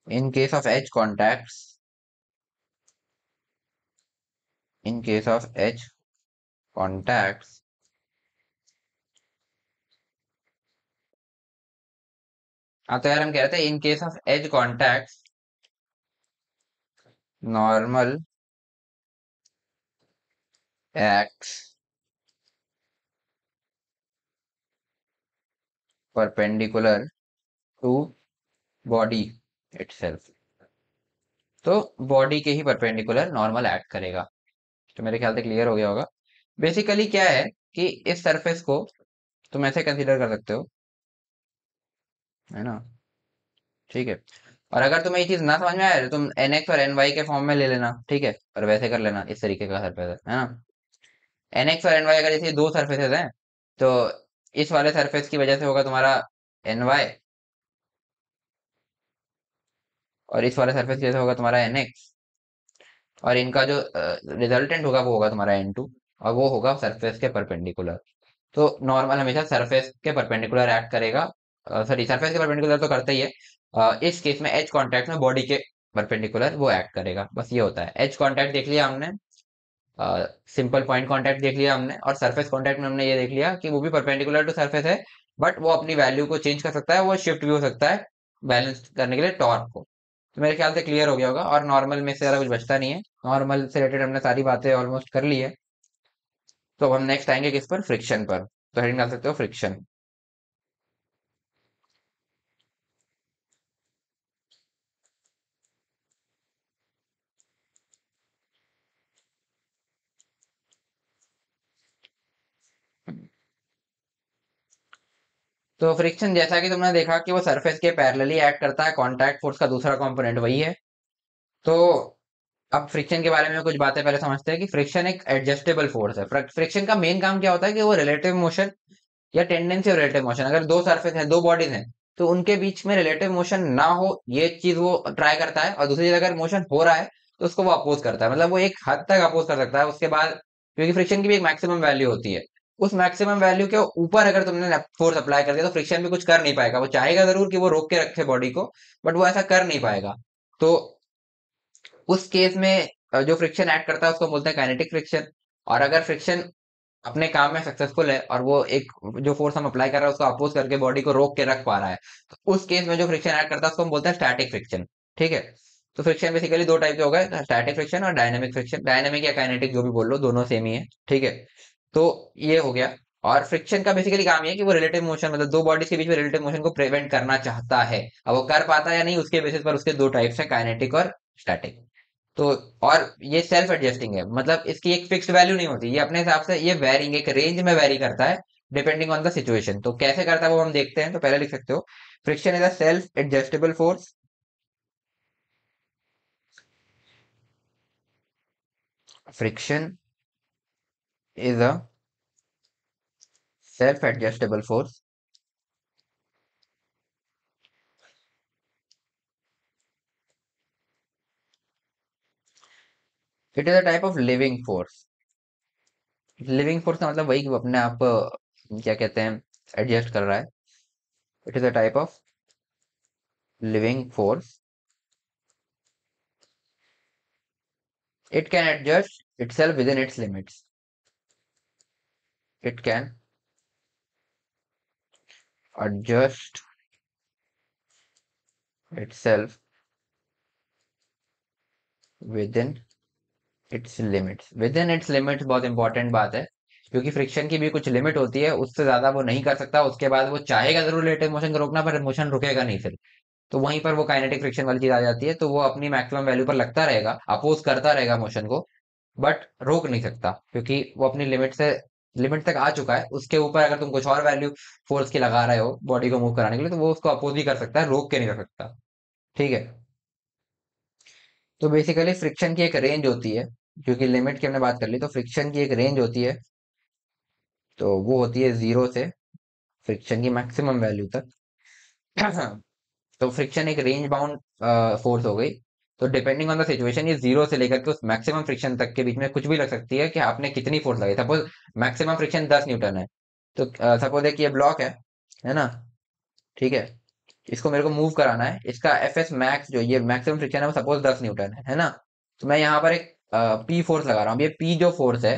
in case of edge contacts, in case of edge contacts, हाँ, तो यार हम कह रहे थे in case of edge contacts normal acts perpendicular to body itself. तो बॉडी के ही परपेंडिकुलर नॉर्मल एक्ट करेगा। तो मेरे ख्याल से क्लियर हो गया होगा। बेसिकली क्या है कि इस सरफेस को तुम ऐसे कंसीडर कर सकते हो, है ना, ठीक है। और अगर तुम्हें ये चीज ना समझ में आए तो तुम एन एक्स और एन वाई के फॉर्म में ले लेना, ठीक है, और वैसे कर लेना, इस तरीके का सरफेस है ना। एन एक्स और एन वाई अगर जैसे दो सरफेसेस हैं, तो इस वाले सरफेस की वजह से होगा तुम्हारा एन वाई, और इस वाले सरफेस की वजह से होगा तुम्हारा एन एक्स, और इनका जो रिजल्टेंट होगा वो होगा तुम्हारा एन टू, और वो होगा सरफेस के परपेंडिकुलर। तो नॉर्मल हमेशा सरफेस के परपेंडिकुलर एक्ट करेगा, सॉरी, सरफेस के परपेंडिकुलर तो करता ही है। इस केस में एज कांटेक्ट में बॉडी के परपेंडिकुलर वो एक्ट करेगा, बस ये होता है। एज कांटेक्ट देख लिया हमने, सिंपल पॉइंट कांटेक्ट देख लिया हमने, और सरफेस कांटेक्ट में हमने ये देख लिया कि वो भी परपेंडिकुलर टू सरफेस है, बट वो अपनी वैल्यू को चेंज कर सकता है, वो शिफ्ट भी हो सकता है बैलेंस करने के लिए टॉर्क को। तो मेरे ख्याल से क्लियर हो गया होगा, और नॉर्मल में से ज़्यादा कुछ बचता नहीं है, नॉर्मल से रिलेटेड हमने सारी बातें ऑलमोस्ट कर ली है। तो अब हम नेक्स्ट आएंगे किस पर, फ्रिक्शन पर। तो हेडिंग डाल सकते हो फ्रिक्शन। तो फ्रिक्शन जैसा कि तुमने देखा कि वो सरफेस के पैरेलली एक्ट करता है, कांटेक्ट फोर्स का दूसरा कंपोनेंट वही है। तो अब फ्रिक्शन के बारे में कुछ बातें पहले समझते हैं कि फ्रिक्शन एक एडजस्टेबल फोर्स है। फ्रिक्शन का मेन काम क्या होता है कि वो रिलेटिव मोशन या टेंडेंसी ऑफ रिलेटिव मोशन, अगर दो सरफेस है, दो बॉडीज हैं, तो उनके बीच में रिलेटिव मोशन ना हो, ये चीज वो ट्राई करता है। और दूसरी चीज, अगर मोशन हो रहा है तो उसको वो अपोज करता है, मतलब वो एक हद तक अपोज कर सकता है, उसके बाद क्योंकि फ्रिक्शन की भी एक मैक्सिमम वैल्यू होती है। उस मैक्सिमम वैल्यू के ऊपर अगर तुमने फोर्स अप्लाई कर दिया तो फ्रिक्शन भी कुछ कर नहीं पाएगा। वो चाहेगा जरूर कि वो रोक के रखे बॉडी को, बट वो ऐसा कर नहीं पाएगा। तो उस केस में जो फ्रिक्शन एक्ट करता है उसको बोलते हैं काइनेटिक फ्रिक्शन। और अगर फ्रिक्शन अपने काम में सक्सेसफुल है और वो एक जो फोर्स हम अप्लाई कर रहे हैं उसको अपोज करके बॉडी को रोक के रख पा रहा है, तो उस केस में जो फ्रिक्शन एक्ट करता है उसको हम बोलते हैं स्टैटिक फ्रिक्शन। ठीक है। तो फ्रिक्शन बेसिकली दो टाइप के हो गए, स्टैटिक फ्रिक्शन और डायनेमिक फ्रिक्शन। डायनेमिक या काइनेटिक जो भी बोल लो, दोनों सेम ही है। ठीक है। तो ये हो गया। और फ्रिक्शन का बेसिकली काम ये है कि वो रिलेटिव मोशन, मतलब दो बॉडीज के बीच में रिलेटिव मोशन को प्रिवेंट करना चाहता है। अब वो कर पाता है या नहीं उसके बेसिस पर उसके दो टाइप्स है, काइनेटिक और स्टैटिक। तो और ये सेल्फ एडजस्टिंग है, मतलब इसकी एक फिक्स्ड वैल्यू नहीं होती, ये अपने हिसाब से ये वेरिंग एक रेंज में वेरी करता है डिपेंडिंग ऑन द सिचुएशन। तो कैसे करता है वो हम देखते हैं। तो पहले लिख सकते हो, friction is a self adjustable force. Friction is a self adjustable force. It is a type of living force. Living force का मतलब वही कि वो अपने आप क्या कहते हैं, एडजस्ट कर रहा है। It is a type of living force. It can adjust itself within its limits. It can adjust itself within its limits. Within its limits बहुत इंपॉर्टेंट बात है, क्योंकि फ्रिक्शन की भी कुछ लिमिट होती है, उससे ज्यादा वो नहीं कर सकता। उसके बाद वो चाहेगा जरूर रिलेटिव मोशन को रोकना, पर मोशन रुकेगा नहीं फिर। तो वहीं पर वो काइनेटिक फ्रिक्शन वाली चीज आ जाती है। तो वो अपनी मैक्सिमम वैल्यू पर लगता रहेगा, अपोज करता रहेगा मोशन को, बट रोक नहीं सकता, क्योंकि वो अपनी लिमिट तक आ चुका है। उसके ऊपर अगर तुम कुछ और वैल्यू फोर्स की लगा रहे हो बॉडी को मूव कराने के लिए, तो वो उसको अपोज भी कर सकता है, रोक के नहीं रख सकता। ठीक है। तो बेसिकली फ्रिक्शन की एक रेंज होती है, क्योंकि लिमिट की हमने बात कर ली, तो फ्रिक्शन की एक रेंज होती है। तो वो होती है 0 से फ्रिक्शन की मैक्सिमम वैल्यू तक। तो फ्रिक्शन एक रेंज बाउंड फोर्स हो गई। तो डिपेंडिंग ऑन द सिचुएशन ये 0 से लेकर के उस मैक्सिमम फ्रिक्शन तक के बीच में कुछ भी लग सकती है कि आपने कितनी फोर्स लगाई। सपोज मैक्सिमम फ्रिक्शन 10 न्यूटन है, तो सपोज एक ये ब्लॉक है ना। ठीक है। इसको मेरे को मूव कराना है, इसका एफ एस मैक्स जो ये मैक्सिमम फ्रिक्शन है वो सपोज 10 न्यूटन है ना। तो मैं यहाँ पर एक पी फोर्स लगा रहा हूँ। ये पी जो फोर्स है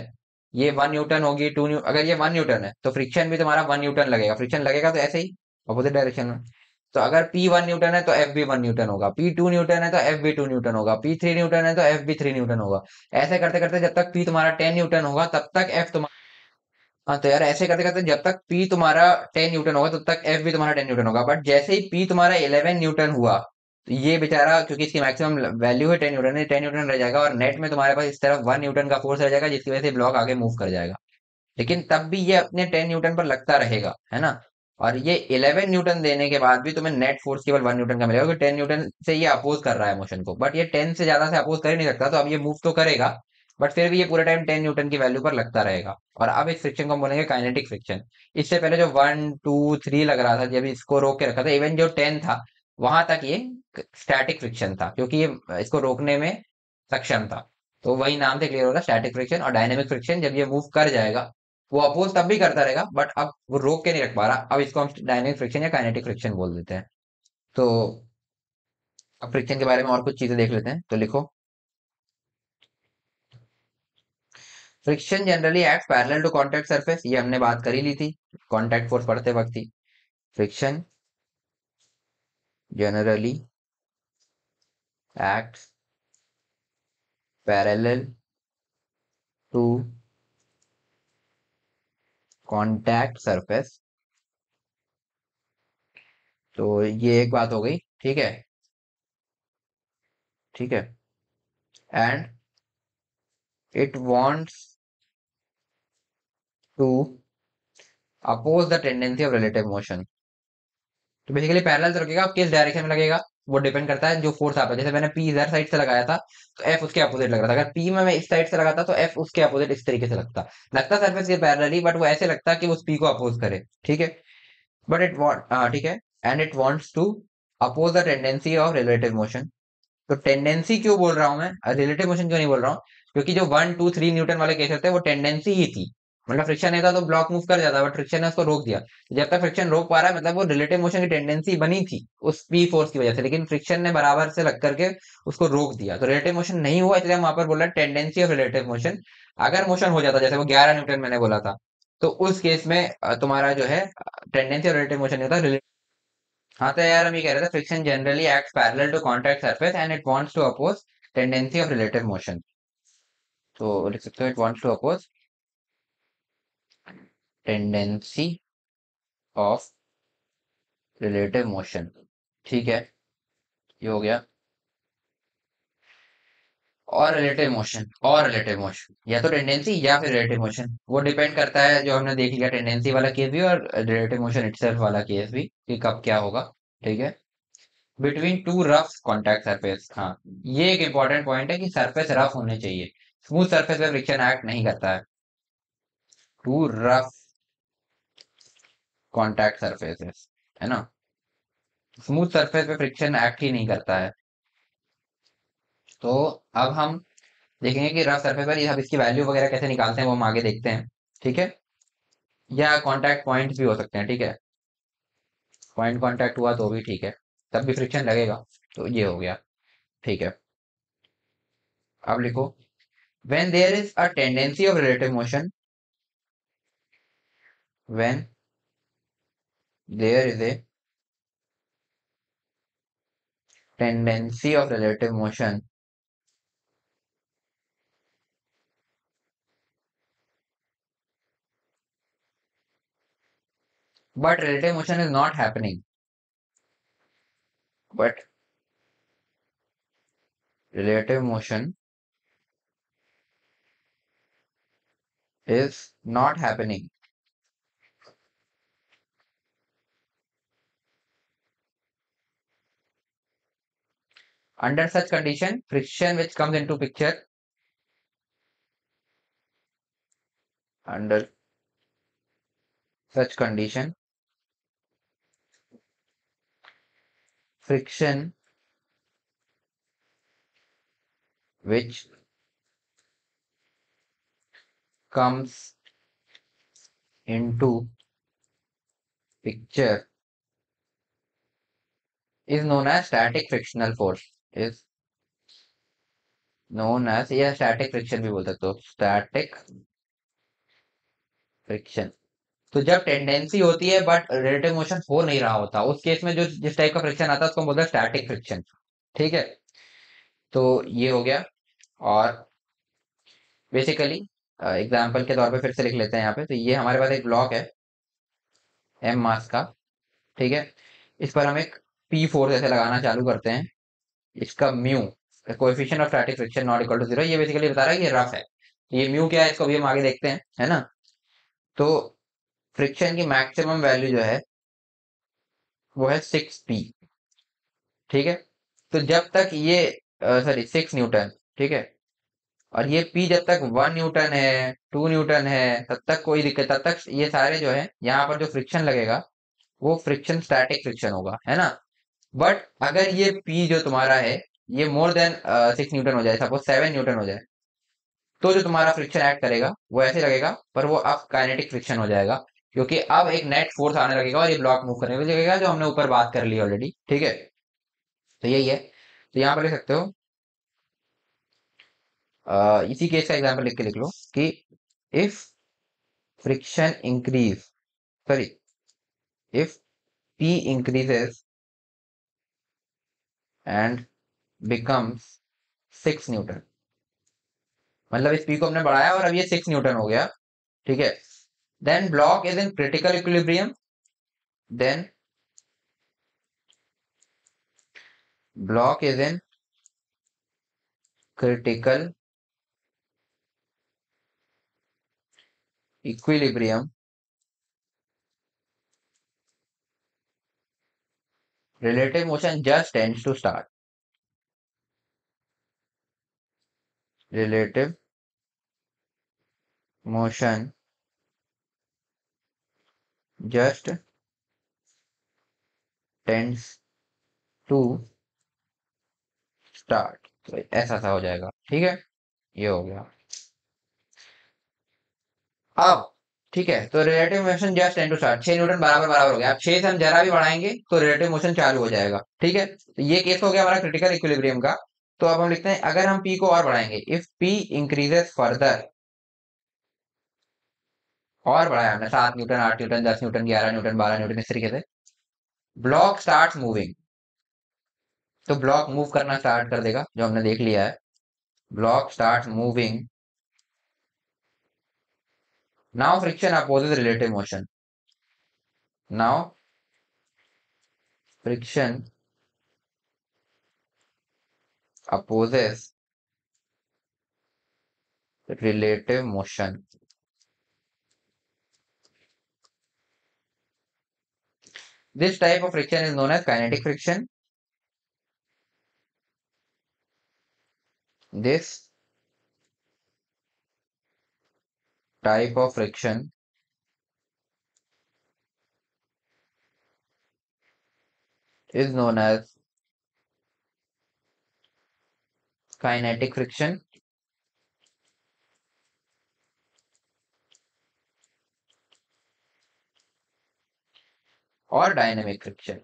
ये 1 न्यूटन होगी, अगर ये 1 न्यूटन है तो फ्रिक्शन भी तुम्हारा 1 न्यूटन लगेगा। फ्रिक्शन लगेगा तो ऐसे ही अपोजिट डायरेक्शन में। तो अगर पी 1 न्यूटन है तो एफ भी 1 न्यूटन होगा, पी 2 न्यूटन है तो एफ भी 2 न्यूटन होगा, पी 3 न्यूटन है तो एफ भी 3 न्यूटन होगा। ऐसे करते करते जब तक पी तुम्हारा 10 न्यूटन होगा तब तक एफ तुम्हारा, हाँ तो यार ऐसे करते करते जब तक पी तुम्हारा 10 न्यूटन होगा तब तक एफ भी तुम्हारा 10 न्यूटन होगा। बट जैसे ही पी तुम्हारा 11 न्यूटन हुआ, तो ये बेचारा, क्योंकि इसकी मैक्सिमम वैल्यू है 10 न्यूटन, 10 न्यूटन रह जाएगा और नेट में तुम्हारे पास इस तरफ 1 न्यूटन का फोर्स रह जाएगा, जिसकी वजह से ब्लॉक आगे मूव कर जाएगा। लेकिन तब भी ये अपने 10 न्यूटन पर लगता रहेगा, है ना। और ये 11 न्यूटन देने के बाद भी तुम्हें नेट फोर्स केवल 1 न्यूटन का मिलेगा, क्योंकि 10 न्यूटन से ये अपोज कर रहा है मोशन को। बट ये 10 से ज्यादा से अपोज कर ही नहीं सकता, तो अब ये मूव तो करेगा, बट फिर भी ये पूरे टाइम 10 न्यूटन की वैल्यू पर लगता रहेगा। और अब इस फ्रिक्शन को हम बोलेंगे काइनेटिक फ्रिक्शन। इससे पहले जो 1 2 3 लग रहा था, जब इसको रोक के रखा था, इवन जो 10 था वहां तक ये स्टैटिक फ्रिक्शन था, क्योंकि ये इसको रोकने में सक्षम था। तो वही नाम से क्लियर होगा, स्टैटिक फ्रिक्शन। और डायनेमिक फ्रिक्शन, जब ये मूव कर जाएगा वो अपोज तब भी करता रहेगा, बट अब वो रोक के नहीं रख पा रहा। अब इसको हम डायनेमिक फ्रिक्शन या काइनेटिक फ्रिक्शन बोल देते हैं। तो अब फ्रिक्शन के बारे में और कुछ चीजें देख लेते हैं। तो लिखो, friction generally act parallel to contact surface. ये हमने बात कर ही ली थी कांटेक्ट फोर्स पढ़ते वक्त ही। Friction generally act parallel to contact surface. तो ये एक बात हो गई। ठीक है। ठीक है। And it wants to oppose the tendency of relative motion. तो बेसिकली पैरेलल से रखेगा, अब किस डायरेक्शन में लगेगा वो डिपेंड करता है जो फोर्स आता है। जैसे मैंने पी इधर साइड से लगाया था तो एफ उसके अपोजिट लग रहा था। अगर पी में मैं इस साइड से लगाता तो एफ उसके अपोजिट इस तरीके से लगता सरफेस के पैरेलली, बट वो ऐसे लगता कि वो उस पी को अपोज करे। ठीक है। बट इट वांट, हाँ ठीक है, and it wants to oppose the tendency of relative motion. तो टेंडेंसी क्यों बोल रहा हूं मैं, रिलेटिव मोशन क्यों नहीं बोल रहा हूँ, क्योंकि जो 1 2 3 न्यूटन वाले केसेस थे वो टेंडेंसी ही थी, मतलब फ्रिक्शन नहीं था तो ब्लॉक मूव कर जाता, बट फ्रिक्शन ने उसको रोक दिया। जब तक फ्रिक्शन रोक पा रहा है मतलब वो रिलेटिव मोशन की टेंडेंसी बनी थी उस पी फोर्स की वजह से, लेकिन फ्रिक्शन ने बराबर से लग करके उसको रोक दिया, तो रिलेटिव मोशन नहीं हुआ, इसलिए हम वहां पर बोल रहे हैं टेंडेंसी ऑफ रिलेटिव मोशन। अगर मोशन हो जाता जैसे वो 11 न्यूटन मैंने बोला था, तो उस केस में तुम्हारा जो है टेंडेंसी और रिलेटिव मोशन नहीं होता। हाँ तो यार हम ये कह रहे थे friction generally acts parallel to contact surface and it wants to oppose tendency of relative motion. तो लिख सकते हो it wants to oppose tendency of relative motion. ठीक है, ये हो गया। और रिलेटिव मोशन या तो टेंडेंसी या फिर रिलेटिव मोशन, वो डिपेंड करता है, जो हमने देख लिया टेंडेंसी वाला केस भी और रिलेटिव मोशन इटसेल्फ वाला केस भी, कि कब क्या होगा। ठीक है, between two rough contact surface. हाँ, ये एक इंपॉर्टेंट पॉइंट है कि सरफेस रफ होने चाहिए, स्मूथ सरफेस पे फ्रिक्शन एक्ट नहीं करता है। टू रफ कॉन्टैक्ट सरफेसेस, है ना, स्मूथ सरफेस पे फ्रिक्शन एक्ट ही नहीं करता है। तो अब हम देखेंगे कि रफ सरफेस पर ये हम इसकी वैल्यू वगैरह कैसे निकालते हैं, वो हम आगे देखते हैं। ठीक है, या कॉन्टैक्ट पॉइंट्स भी हो सकते हैं। ठीक है, पॉइंट कॉन्टैक्ट हुआ तो भी ठीक है, तब भी फ्रिक्शन लगेगा। तो ये हो गया। ठीक है, अब लिखो, when there is a tendency of relative motion, when there is a tendency of relative motion, but relative motion is not happening, but relative motion is not happening. Under such condition, friction which comes into picture, under such condition, friction which comes into picture is known as static frictional force, is known as, या static friction भी बोल सकते हो, static friction। तो जब टेंडेंसी होती है बट रिलेटिव मोशन हो नहीं रहा होता, उस केस में जो जिस टाइप का फ्रिक्शन आता है उसको हम बोलते हैं स्टैटिक फ्रिक्शन। ठीक है, तो ये हो गया। और बेसिकली एग्जांपल के तौर पे फिर से लिख लेते हैं यहाँ पे, तो ये हमारे पास एक ब्लॉक है एम मास का। ठीक है, इस पर हम एक पी फोर्स ऐसे लगाना चालू करते हैं, इसका mu, coefficient of static friction not equal to zero, ये बेसिकली बता रहा है कि ये रफ है। ये म्यू क्या है इसको भी हम आगे देखते हैं, है ना। तो फ्रिक्शन की मैक्सिमम वैल्यू जो है वो है 6 पी। ठीक है, तो जब तक ये सॉरी 6 न्यूटन, ठीक है, और ये पी जब तक 1 न्यूटन है 2 न्यूटन है, तब तक कोई दिक्कत, तब तक ये सारे जो है यहाँ पर जो फ्रिक्शन लगेगा वो फ्रिक्शन स्टैटिक फ्रिक्शन होगा, है ना। बट अगर ये पी जो तुम्हारा है ये मोर देन 6 न्यूटन हो जाए, सपोज 7 न्यूटन हो जाए, तो जो तुम्हारा फ्रिक्शन एक्ट करेगा वो ऐसे लगेगा, पर वो अब काइनेटिक फ्रिक्शन हो जाएगा, क्योंकि अब एक नेट फोर्स आने लगेगा और ये ब्लॉक मूव करने लगेगा, जो हमने ऊपर बात कर ली ऑलरेडी। ठीक है, तो यही है। तो यहाँ पर लिख सकते हो, इसी केस का एग्जांपल लिख के लिख लो कि if friction increase, sorry, if P increases and becomes 6 Newton, मतलब इस पी को हमने बढ़ाया और अब ये 6 न्यूटन हो गया। ठीक है, then block is in critical equilibrium, then block is in critical equilibrium, relative motion just tends to start, relative motion just tends to start, तो ऐसा सा हो जाएगा। ठीक है, ये हो गया। अब ठीक है, तो relative motion just tend to start, 6 newton बराबर बराबर हो गया। अब 6 से हम जरा भी बढ़ाएंगे तो रिलेटिव मोशन चालू हो जाएगा। ठीक है, तो ये केस हो गया हमारा क्रिटिकल इक्विलिब्रियम का। तो अब हम लिखते हैं अगर हम पी को और बढ़ाएंगे, इफ पी इंक्रीजेस फर्दर, और बढ़ाया हमने 7 Newton, 8 Newton, 10 Newton, 11 Newton, 12 Newton, इस तरीके से ब्लॉक स्टार्ट मूविंग। तो ब्लॉक मूव करना स्टार्ट कर देगा, जो हमने देख लिया है। Block start moving, now friction opposes relative motion. Now friction opposes relative motion. This type of friction is known as kinetic friction. This type of friction is known as kinetic friction और डायनेमिक फ्रिक्शन।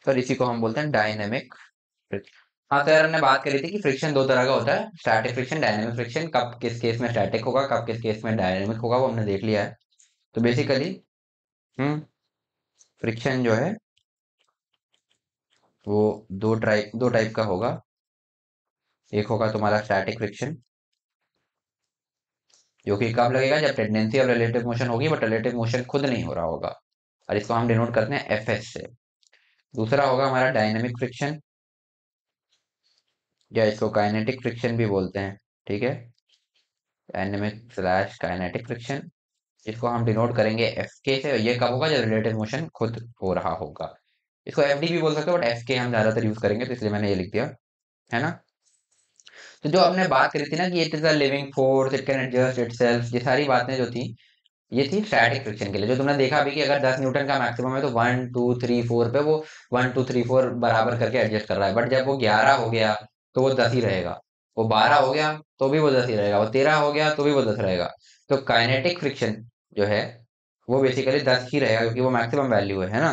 सर इसी को हम बोलते हैं डायनेमिक फ्रिक्शन। हाँ, तो यार हमने बात करी थी कि फ्रिक्शन दो तरह का होता है, स्टैटिक फ्रिक्शन, डायनेमिक फ्रिक्शन। कब किस केस में स्टैटिक होगा, कब किस केस में डायनेमिक होगा, वो हमने देख लिया है। तो बेसिकली हम्म फ्रिक्शन जो है वो दो टाइप का होगा। एक होगा तुम्हारा स्टैटिक फ्रिक्शन, जो कि कब लगेगा, जब टेंडेंसी ऑफ रिलेटिव मोशन होगी बट रिलेटिव मोशन खुद नहीं हो रहा होगा, और इसको हम डिनोट करते हैं एफ एस से। दूसरा होगा हमारा डायनेमिक फ्रिक्शन, या इसको काइनेटिक फ्रिक्शन भी बोलते हैं। ठीक है, डायनेमिक स्लैश काइनेटिक फ्रिक्शन, इसको हम डिनोट करेंगे एफ के से। ये कब होगा, जब रिलेटिव मोशन खुद हो रहा होगा। इसको एफ डी भी बोल सकते हो, बट एफ के हम ज्यादातर यूज करेंगे, तो इसलिए मैंने ये लिख दिया, है ना। तो जो हमने बात करी थी ना कि it is a living force, it can adjust itself, ये सारी बातें जो थी, ये थी स्टैटिक फ्रिक्शन के लिए। जो तुमने देखा भी कि अगर 10 न्यूटन का मैक्सिमम है तो 1 2 3 4 पे वो 1 2 3 4 बराबर करके एडजस्ट कर रहा है, बट जब वो 11 हो गया तो वो 10 ही रहेगा। वो 12 हो गया तो भी वो 10 ही रहेगा, वो 13 हो गया तो भी वो 10 रहेगा। तो काइनेटिक फ्रिक्शन जो है वो बेसिकली 10 ही रहेगा, क्योंकि वो मैक्सिमम वैल्यू है ना।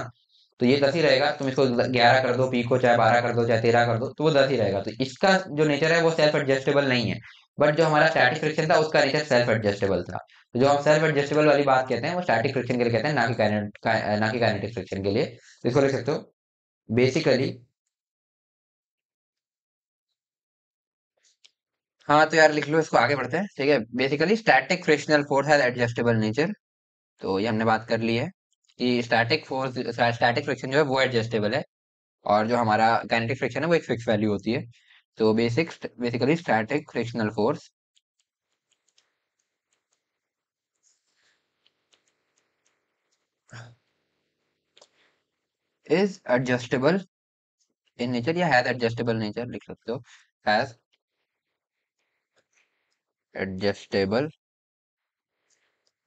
तो ये 10 ही रहेगा, तुम इसको 11 कर दो, पी को चाहे 12 कर दो, चाहे 13 कर दो, तो वो 10 ही रहेगा। तो इसका जो नेचर है वो सेल्फ एडजस्टेबल नहीं है। बट जो हमारा स्टैटिक फ्रिक्शन था उसका नेचर सेल्फ एडजस्टेबल था। तो जो हम सेल्फ एडजस्टेबल वाली बात कहते हैं वो स्टैटिक फ्रिक्शन के लिए कहते हैं, ना कि काइनेटिक फ्रिक्शन के लिए। तो इसको लिख सकते हो बेसिकली। हाँ, तो यार लिख लो, इसको आगे बढ़ते हैं। ठीक है, basically static frictional force has adjustable nature. तो ये हमने बात कर ली है कि स्टैटिक फ्रिक्शन जो है वो एडजस्टेबल है, और जो हमारा काइनेटिक फ्रिक्शन है वो एक फिक्स वैल्यू होती है। तो basically static frictional force is adjustable in nature, या हैज एडजस्टेबल नेचर लिख सकते हो, has adjustable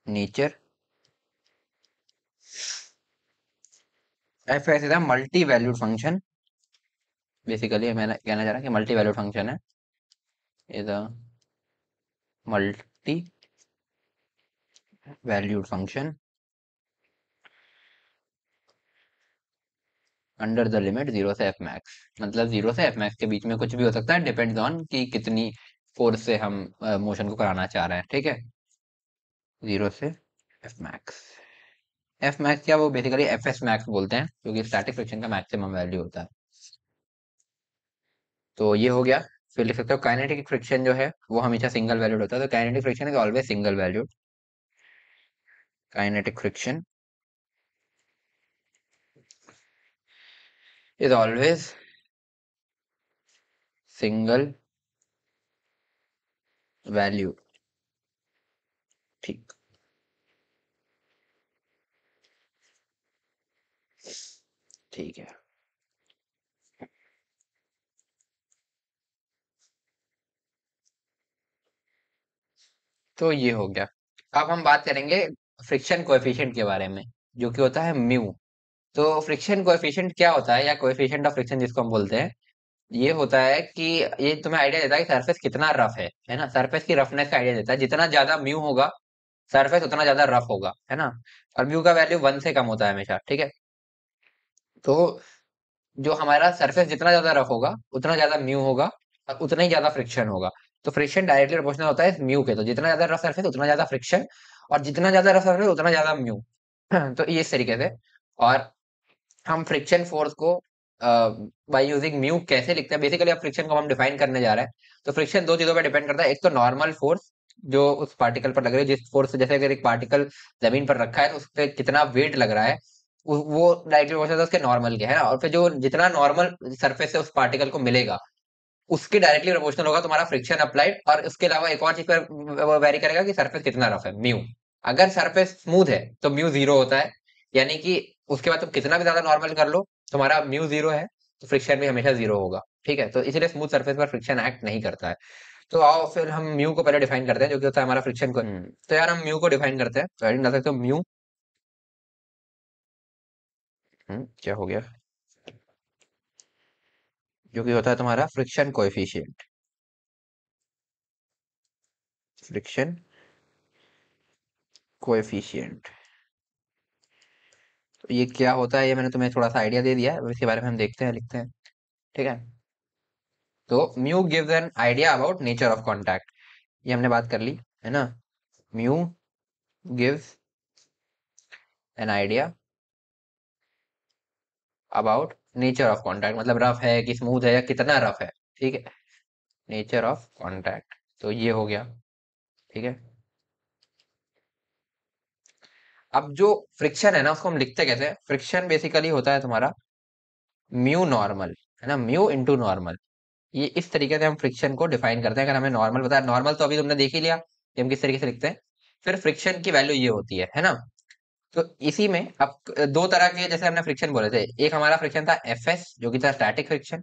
nature. F is a multi valued function. Basically मैं कहना चाह रहा हूँ कि मल्टी वैल्यूड फंक्शन है, is a multi valued function under the limit 0 से f मैक्स। मतलब 0 से f मैक्स के बीच में कुछ भी हो सकता है, डिपेंड्स ऑन कि कितनी फोर्स से हम मोशन को कराना चाह रहे हैं। ठीक है, 0 से f मैक्स। एफ मैक्स क्या, वो बेसिकली एफ एस मैक्स बोलते हैं, क्योंकि स्टैटिक फ्रिक्शन का मैक्सिमम वैल्यू होता है। तो ये हो गया। फिर लिख सकते हो काइनेटिक फ्रिक्शन जो है वो हमेशा सिंगल वैल्यूड होता है। तो kinetic friction is always single valued. Kinetic friction is always single value. ठीक, ठीक है। तो ये हो गया। अब हम बात करेंगे फ्रिक्शन कोएफिशिएंट के बारे में, जो कि होता है म्यू। तो फ्रिक्शन कोएफिशिएंट क्या होता है, या कोएफिशिएंट ऑफ फ्रिक्शन जिसको हम बोलते हैं, ये होता है कि ये तुम्हें आइडिया देता है कि सरफेस कितना रफ है ना, सरफेस की रफनेस का आइडिया देता है। जितना ज्यादा म्यू होगा सरफेस उतना ज्यादा रफ होगा, है ना। और म्यू का वैल्यू 1 से कम होता है हमेशा, ठीक है। तो जो हमारा सरफेस जितना ज्यादा रफ होगा उतना ज्यादा म्यू होगा और उतना ही ज्यादा फ्रिक्शन होगा। तो फ्रिक्शन डायरेक्टली प्रोपोर्शनल होता है म्यू के, तो जितना ज्यादा रफ सरफेस उतना ज्यादा फ्रिक्शन, और जितना ज्यादा रफ सरफेस उतना ज्यादा म्यू। तो ये इस तरीके से। और हम फ्रिक्शन फोर्स को बाय यूजिंग म्यू कैसे लिखते हैं, बेसिकली अब फ्रिक्शन को हम डिफाइन करने जा रहे हैं। तो फ्रिक्शन दो चीजों पर डिपेंड करता है, एक तो नॉर्मल फोर्स जो उस पार्टिकल पर लग रही है, जिस फोर्स से, जैसे अगर एक पार्टिकल जमीन पर रखा है तो उस पर कितना वेट लग रहा है, वो डायरेक्टली प्रोपोर्शनल उसके नॉर्मल के, है ना। और फिर जो जितना नॉर्मल सरफेस से उस पार्टिकल को मिलेगा उसके डायरेक्टली प्रोपोर्शनल होगा तुम्हारा फ्रिक्शन अप्लाइड। और उसके अलावा एक और चीज पर वेरी करेगा कि सरफेस कितना रफ है, म्यू। अगर सरफेस स्मूथ है तो म्यू जीरो होता है, यानी कि उसके बाद तुम कितना भी ज्यादा नॉर्मल कर लो तुम्हारा म्यू जीरो है, तो फ्रिक्शन भी हमेशा जीरो होगा, ठीक है। तो इसीलिए स्मूथ सरफेस पर फ्रिक्शन एक्ट नहीं करता है। तो आओ फिर हम म्यू को पहले डिफाइन करते हैं, जो कि होता है हमारा फ्रिक्शन को। तो यार हम म्यू को डिफाइन करते हैं, तो हेडिंग डाल सकते हो म्यू। क्या हो गया, जो कि होता है तुम्हारा फ्रिक्शन कोएफिशिएंट। फ्रिक्शन कोएफिशिएंट, तो ये क्या होता है, ये मैंने तुम्हें थोड़ा सा आइडिया दे दिया है, अब इसके बारे में हम देखते हैं, लिखते हैं, ठीक है। तो mu gives an idea about nature of contact, ये हमने बात कर ली, है ना। Mu gives an idea about nature of contact, मतलब रफ है कि स्मूथ है या कितना रफ है, ठीक है। नेचर ऑफ कांटेक्ट, तो ये हो गया, ठीक है। अब जो फ्रिक्शन है ना उसको हम लिखते कैसे हैं, फ्रिक्शन बेसिकली होता है तुम्हारा म्यू नॉर्मल, है ना, म्यू इंटू नॉर्मल। ये इस तरीके से हम फ्रिक्शन को डिफाइन करते हैं। अगर हमें नॉर्मल पता है, नॉर्मल तो अभी तुमने देख ही लिया कि हम किस तरीके से लिखते हैं। फिर फ्रिक्शन की वैल्यू ये होती है ना। तो इसी में अब दो तरह के जैसे हमने फ्रिक्शन बोले थे, एक हमारा फ्रिक्शन था एफ एस जो कि था स्टैटिक फ्रिक्शन,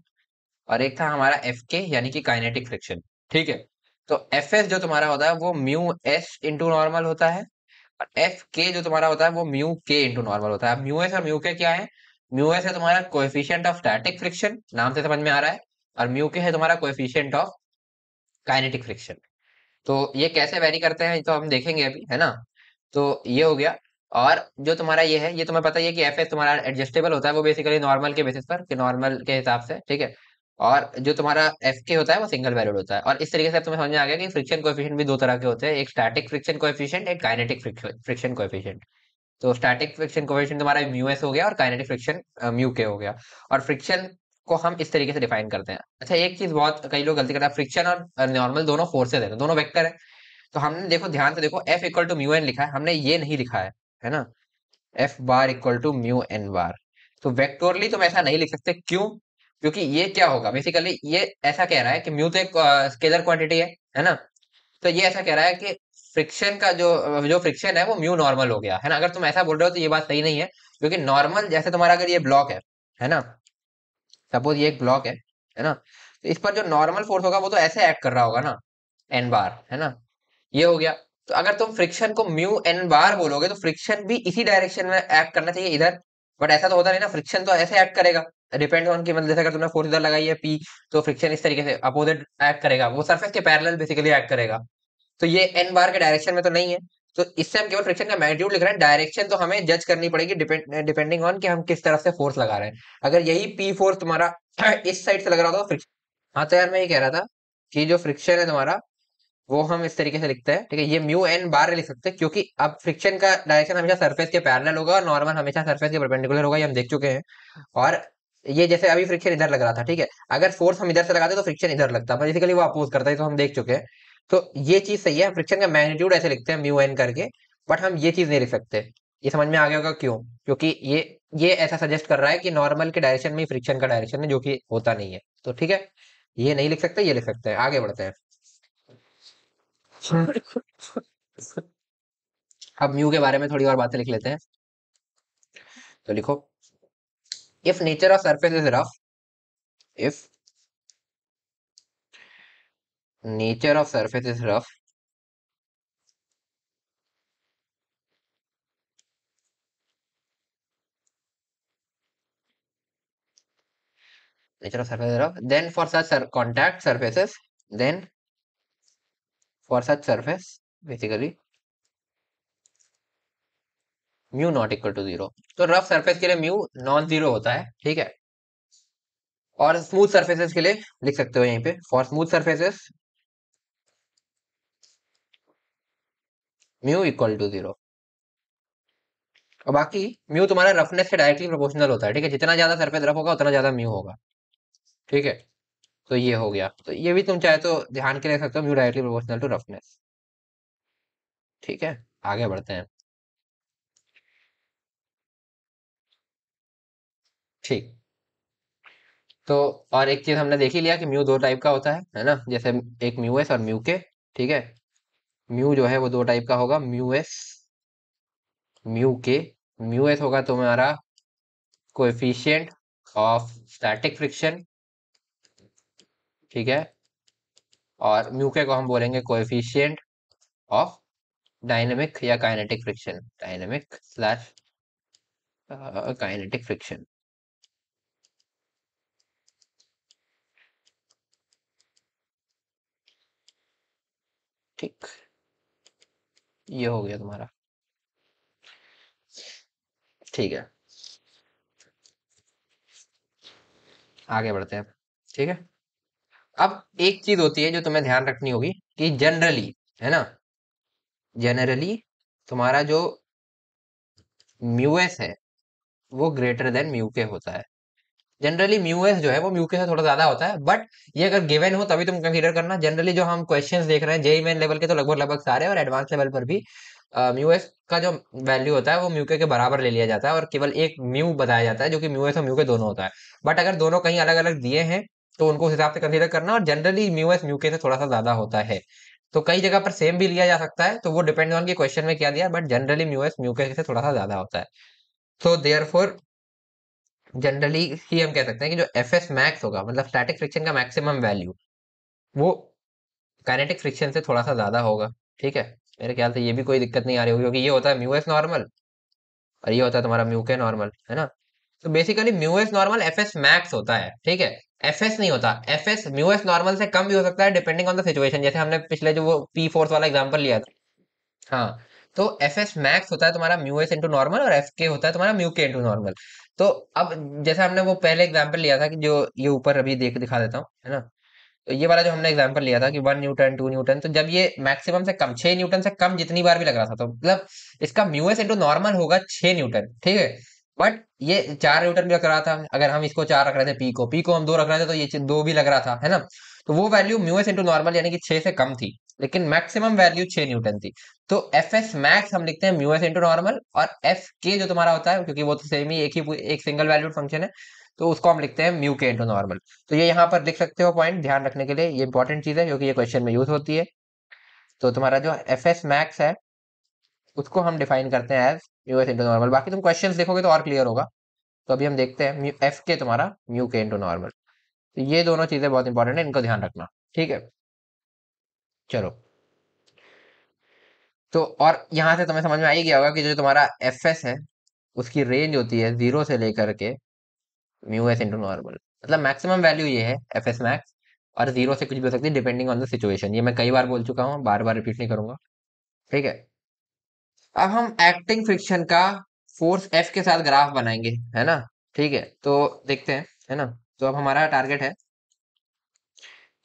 और एक था हमारा एफ के यानी कि काइनेटिक फ्रिक्शन, ठीक है। तो एफ एस जो तुम्हारा होता है वो म्यू एस इंटू नॉर्मल होता है, और एफ के जो तुम्हारा होता है वो म्यू के इंटू नॉर्मल होता है। म्यू एस और म्यू के क्या है, म्यू एस है तुम्हारा कोएफिशिएंट ऑफ स्टैटिक फ्रिक्शन, नाम से समझ में आ रहा है, और म्यू के है तुम्हारा कोएफिशिएंट ऑफ काइनेटिक फ्रिक्शन। तो ये कैसे वेरी करते हैं ये तो हम देखेंगे अभी, है ना। तो ये हो गया। और जो तुम्हारा ये है, ये तुम्हें पता ही है कि एफ एस तुम्हारा एडजस्टेबल होता है, वो बेसिकली नॉर्मल के बेसिस पर, कि नॉर्मल के हिसाब से, ठीक है। और जो तुम्हारा एफ के होता है वो सिंगल वैल्यूड होता है। और इस तरीके से अब तुम्हें समझ में आ गया कि फ्रिक्शन कोएफिशिएंट भी दो तरह के होते हैं, एक स्टैटिक फ्रिक्शन कोएफिशिएंट, एक काइनेटिक फ्रिक्शन कोएफिशिएंट। तो स्टैटिक फ्रिक्शन कोएफिशिएंट तुम्हारा म्यू एस हो गया और काइनेटिक फ्रिक्शन म्यू के हो गया। और फ्रिक्शन को हम इस तरीके से डिफाइन करते हैं। अच्छा, एक चीज बहुत कई लोग गलती करते हैं, फ्रिक्शन और नॉर्मल दोनों फोर्सेज है, दोनों वेक्टर है। तो हमने देखो ध्यान से देखो, F equal to mu N लिखा है, हमने ये नहीं लिखा है ना, F bar equal to mu N bar. तो वेक्टोरली तुम ऐसा नहीं लिख सकते, क्यों? क्योंकि ये क्या होगा, बेसिकली ये ऐसा कह रहा है कि म्यू तो एक स्केलर क्वांटिटी है ना। तो ये ऐसा कह रहा है कि फ्रिक्शन का जो जो फ्रिक्शन है वो म्यू नॉर्मल हो गया, है ना। अगर तुम ऐसा बोल रहे हो तो ये बात सही नहीं है, क्योंकि नॉर्मल जैसे तुम्हारा अगर ये ब्लॉक है ना, सपोज ये एक ब्लॉक है ना, तो इस पर जो नॉर्मल फोर्स होगा वो तो ऐसे एक्ट कर रहा होगा ना, एन बार, है ना। ये हो गया। तो अगर तुम फ्रिक्शन को म्यू एन बार बोलोगे तो फ्रिक्शन भी इसी डायरेक्शन में एक्ट करना चाहिए, इधर। बट ऐसा तो होता नहीं ना, फ्रिक्शन तो ऐसे एक्ट करेगा, डिपेंड ऑन की, मतलब जैसे अगर तुमने फोर्स इधर लगाई है पी, तो फ्रिक्शन इस तरीके से अपोजिट एक्ट करेगा, वो सरफेस के पैरेलल बेसिकली एक्ट करेगा। तो ये एन बार के डायरेक्शन में तो नहीं है। तो इससे हम केवल फ्रिक्शन का मैग्नीट्यूड लिख रहे हैं, डायरेक्शन तो हमें जज करनी पड़ेगी डिपेंडिंग ऑन कि हम किस तरफ से फोर्स लगा रहे हैं। अगर यही पी फोर्स तुम्हारा इस साइड से लग रहा होता तो फ्रिक्शन। हाँ, तो यार मैं ये कह रहा था कि जो फ्रिक्शन है तुम्हारा वो हम इस तरीके से लिखते हैं, ठीक है। ये म्यू एन बार लिख सकते हैं, क्योंकि अब फ्रिक्शन का डायरेक्शन हमेशा सरफेस के पैरेलल होगा और नॉर्मल हमेशा सरफेस के परपेंडिकुलर होगा, ये हम देख चुके हैं। और ये जैसे अभी फ्रिक्शन इधर लग रहा था, ठीक है, अगर फोर्स हम इधर से लगाते तो फ्रिक्शन इधर लगता, बेसिकली वो अपोज करता है, तो हम देख चुके हैं। तो ये चीज सही है, फ्रिक्शन का मैग्नीट्यूड ऐसे लिखते हैं म्यू एन करके, बट हम ये चीज नहीं लिख सकते। ये समझ में आ गया होगा क्यों, क्योंकि ये ऐसा सजेस्ट कर रहा है कि नॉर्मल के डायरेक्शन में फ्रिक्शन का डायरेक्शन है, जो कि होता नहीं है। तो ठीक है, ये नहीं लिख सकते, ये लिख सकते हैं, आगे बढ़ते हैं। अब म्यू के बारे में थोड़ी और बातें लिख लेते हैं। तो लिखो, if nature of surface is rough, if nature of surface is rough, nature of surface rough, then for such contact surfaces, then for such surface basically mu not equal to zero. तो रफ सरफेस के लिए म्यू नॉन जीरो होता है, ठीक है। और स्मूथ सरफेसेस के लिए लिख सकते हो यहीं पे, for smooth surfaces mu equal to zero. और बाकी म्यू तुम्हारा रफनेस से डायरेक्टली प्रोपोर्शनल होता है, ठीक है। जितना ज्यादा सरफेस रफ होगा उतना ज्यादा म्यू होगा, ठीक है। तो ये हो गया, तो ये भी तुम चाहे तो ध्यान के रख सकते हो, mu directly proportional to roughness, ठीक है। आगे बढ़ते हैं, ठीक। तो और एक चीज हमने देख ही लिया कि म्यू दो टाइप का होता है ना, जैसे एक म्यू एस और म्यू के, ठीक है। म्यू जो है वो दो टाइप का होगा, म्यू एस म्यू के। म्यू एस होगा तुम्हारा कोएफिशिएंट ऑफ स्टैटिक फ्रिक्शन, ठीक है। और म्यू के को हम बोलेंगे कोएफिशिएंट ऑफ डायनेमिक या kinetic friction, dynamic slash kinetic friction, ठीक। ये हो गया तुम्हारा, ठीक है। आगे बढ़ते हैं, ठीक है। अब एक चीज होती है जो तुम्हें ध्यान रखनी होगी कि जनरली, है ना, जनरली तुम्हारा जो म्यू एस है वो ग्रेटर देन म्यू के होता है। जनरली म्यू एस जो है वो म्यू के से थोड़ा ज्यादा होता है, बट ये अगर गिवन हो तभी तुम कंसीडर करना। जनरली जो हम क्वेश्चंस देख रहे हैं जेई मेन लेवल के, तो लगभग लगभग सारे और एडवांस लेवल पर भी म्यू एस का जो वैल्यू होता है वो म्यू के बराबर ले लिया जाता है, और केवल एक म्यू बताया जाता है जो कि म्यू एस और म्यू के दोनों होता है। बट अगर दोनों कहीं अलग अलग दिए हैं तो उनको उस हिसाब से कंसीडर करना, और जनरली म्यू एस म्यू के से थोड़ा सा ज्यादा होता है। तो कई जगह पर सेम भी लिया जा सकता है, तो वो डिपेंड ऑन की क्वेश्चन में क्या दिया, but generally mu S mu के से थोड़ा सा ज्यादा होता है। तो देयरफॉर जनरली ही हम कह सकते हैं कि जो एफ एस मैक्स होगा, मतलब स्टैटिक फ्रिक्शन का मैक्सिमम वैल्यू, वो काइनेटिक फ्रिक्शन से थोड़ा सा ज्यादा होगा, ठीक है। मेरे ख्याल से ये भी कोई दिक्कत नहीं आ रही होगी, क्योंकि ये होता है म्यू एस नॉर्मल और ये होता है तुम्हारा म्यू के नॉर्मल, है ना। तो basically mu S normal F S max होता है, ठीक है। एफ एस नहीं होता, F S mu S normal से कम भी हो सकता है डिपेंडिंग ऑन द सिचुएशन, जैसे हमने पिछले जो वो पी फोर्स वाला एग्जांपल लिया था। हाँ, तो एफ एस मैक्स होता है तुम्हारा म्यू एस इंटू नॉर्मल, और एफ के होता है तुम्हारा म्यू के इंटू नॉर्मल। तो अब जैसे हमने वो पहले एग्जांपल लिया था कि जो ये ऊपर अभी देख दिखा देता हूँ, है ना। तो ये वाला जो हमने एग्जांपल लिया था कि 1 न्यूटन 2 न्यूटन, तो जब ये मैक्सिमम से कम 6 न्यूटन से कम जितनी बार भी लग रहा था, तो मतलब इसका म्यू एस इंटू नॉर्मल होगा 6 न्यूटन, ठीक है। बट ये 4 न्यूटन भी लग रहा था, अगर हम इसको 4 रख रहे थे, पी को हम 2 रख रहे थे, तो ये 2 भी लग रहा था, है ना। तो वो value mu S into normal यानी कि 6 से कम थी, लेकिन मैक्सिमम वैल्यू 6 न्यूटन थी। तो एफ एस मैक्स हम लिखते हैं म्यू एस इंटू नॉर्मल, और एफ के जो तुम्हारा होता है, क्योंकि वो तो सेम ही एक सिंगल वैल्यूड फंक्शन है, तो उसको हम लिखते हैं म्यू के इंटू नॉर्मल। तो ये यहाँ पर लिख सकते हो पॉइंट ध्यान रखने के लिए, ये इंपॉर्टेंट चीज है क्योंकि ये क्वेश्चन में यूज होती है। तो तुम्हारा जो एफ एस मैक्स है उसको हम डिफाइन करते हैं as mu S into normal. बाकी तुम क्वेश्चंस देखोगे तो और क्लियर होगा। तो अभी हम देखते हैं एफ के तुम्हारा म्यू के इंटू नॉर्मल। तो ये दोनों चीजें बहुत इंपॉर्टेंट है, इनको ध्यान रखना, ठीक है। चलो, तो और यहाँ से तुम्हें समझ में आ ही गया होगा कि जो तुम्हारा एफ एस है उसकी रेंज होती है 0 से लेकर के म्यू एस इंटू नॉर्मल, मतलब मैक्सिमम वैल्यू ये है एफ एस मैक्स, और 0 से कुछ भी हो सकती है डिपेंडिंग ऑन द सिचुएशन। ये मैं कई बार बोल चुका हूँ, बार बार रिपीट नहीं करूंगा, ठीक है। अब हम एक्टिंग फ्रिक्शन का फोर्स एफ के साथ ग्राफ बनाएंगे, है ना। ठीक है, तो देखते हैं, है ना। तो अब हमारा टारगेट है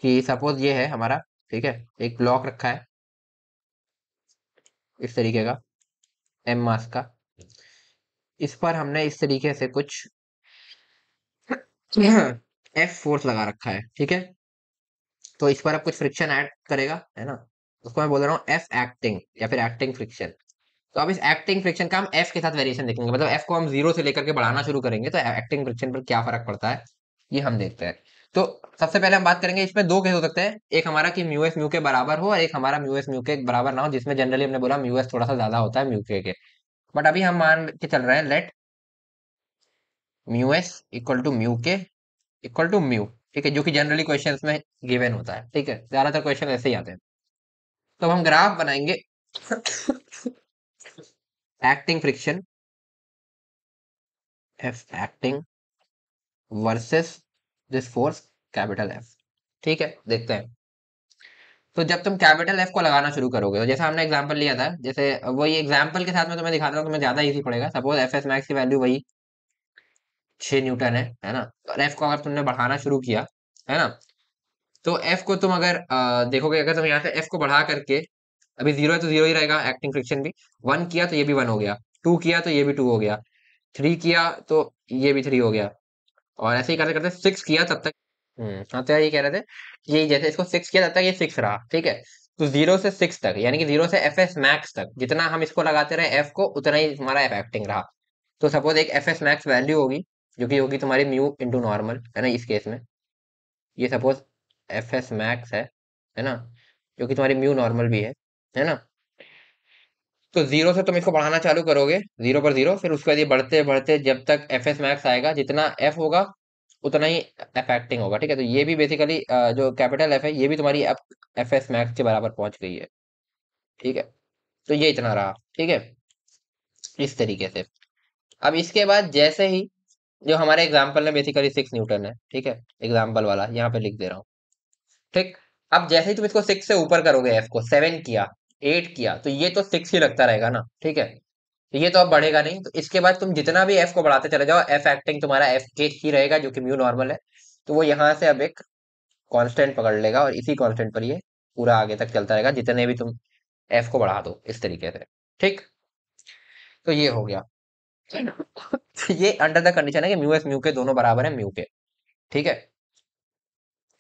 कि सपोज ये है हमारा, ठीक है, एक ब्लॉक रखा है इस तरीके का, एम मास का। इस पर हमने इस तरीके से कुछ एफ फोर्स लगा रखा है, ठीक है। तो इस पर अब कुछ फ्रिक्शन ऐड करेगा, है ना। उसको मैं बोल रहा हूँ एफ एक्टिंग या फिर एक्टिंग फ्रिक्शन। तो अब इस एक्टिंग फ्रिक्शन का हम एफ के साथ वेरिएशन देखेंगे, मतलब एफ को हम 0 से लेकर के बढ़ाना शुरू करेंगे तो एक्टिंग फ्रिक्शन पर क्या फर्क पड़ता है ये हम देखते हैं। तो सबसे पहले हम बात करेंगे, इसमें दो केस हो सकते हैं, एक हमारा कि म्यू एस म्यू के बराबर हो, और एक हमारा म्यू एस म्यू के बराबर ना हो, जिसमें जनरली हमने बोला म्यू एस थोड़ा सा ज्यादा होता है म्यू के। बट अभी हम मान के चल रहे हैं, let mu S equal to mu K equal to mu, ठीक है, जो कि जनरली क्वेश्चंस में गिवन होता है, ठीक है, ज्यादातर क्वेश्चन ऐसे ही आते हैं। तो अब हम ग्राफ बनाएंगे acting friction F acting versus this force capital F. ठीक है, देखते हैं। तो जब तुम कैपिटल एफ को लगाना शुरू करोगे, तो जैसा हमने एग्जांपल लिया था, जैसे वही एग्जांपल के साथ में तुम्हें दिखाता हूँ, तुम्हें ज्यादा इजी पड़ेगा। सपोज एफ एस मैक्स की वैल्यू वही 6 न्यूटन है ना। और एफ को अगर तुमने बढ़ाना शुरू किया, है ना, तो एफ को तुम अगर देखोगे, अगर तुम यहाँ से एफ को बढ़ा करके, अभी जीरो है तो जीरो ही रहेगा एक्टिंग फ्रिक्शन भी, वन किया तो ये भी वन हो गया, टू किया तो ये भी टू हो गया, थ्री किया तो ये भी थ्री हो गया, और ऐसे ही करते करते सिक्स किया तब तक। हाँ, तो यार ये कह रहे थे कि ये जैसे इसको सिक्स किया तब तक ये सिक्स रहा, ठीक है। तो जीरो से सिक्स तक, यानी कि जीरो से एफ एस मैक्स तक जितना हम इसको लगाते रहे एफ को, उतना ही हमारा एफ एक्टिंग रहा। तो सपोज एक एफ एस मैक्स वैल्यू होगी, जो कि होगी तुम्हारी म्यू इंटू नॉर्मल, है ना, इस केस में। ये सपोज एफ एस मैक्स है ना, जो कि तुम्हारी म्यू नॉर्मल भी है ना। तो जीरो से तुम इसको बढ़ाना चालू करोगे, जीरो पर जीरो, फिर उसके बाद ये बढ़ते बढ़ते जब तक एफ एस मैक्स आएगा, जितना एफ होगा उतना ही एफ एक्टिंग होगा, ठीक है। तो ये भी बेसिकली जो कैपिटल एफ है, ये भी तुम्हारी एफ एस मैक्स के बराबर पहुंच गई है, ठीक है। तो ये इतना रहा, ठीक है, इस तरीके से। अब इसके बाद जैसे ही, जो हमारे एग्जाम्पल में बेसिकली 6 न्यूटन है, ठीक है, एग्जाम्पल वाला यहाँ पे लिख दे रहा हूँ, ठीक। अब जैसे ही तुम इसको सिक्स से ऊपर करोगे, एफ को सेवन किया, एट किया, तो ये तो सिक्स ही लगता रहेगा ना, ठीक है। तो ये तो अब बढ़ेगा नहीं, तो इसके बाद तुम जितना भी एफ को बढ़ाते चले जाओ, एफ एक्टिंग तुम्हारा एफ के ही रहेगा, जो कि म्यू नॉर्मल है। तो वो यहाँ से अब एक कांस्टेंट पकड़ लेगा, और इसी कांस्टेंट पर ये पूरा आगे तक चलता रहेगा, जितने भी तुम एफ को बढ़ा दो इस तरीके से, ठीक। तो ये हो गया। तो ये अंडर द कंडीशन है कि म्यू एस म्यू के दोनों बराबर है म्यू के, ठीक है।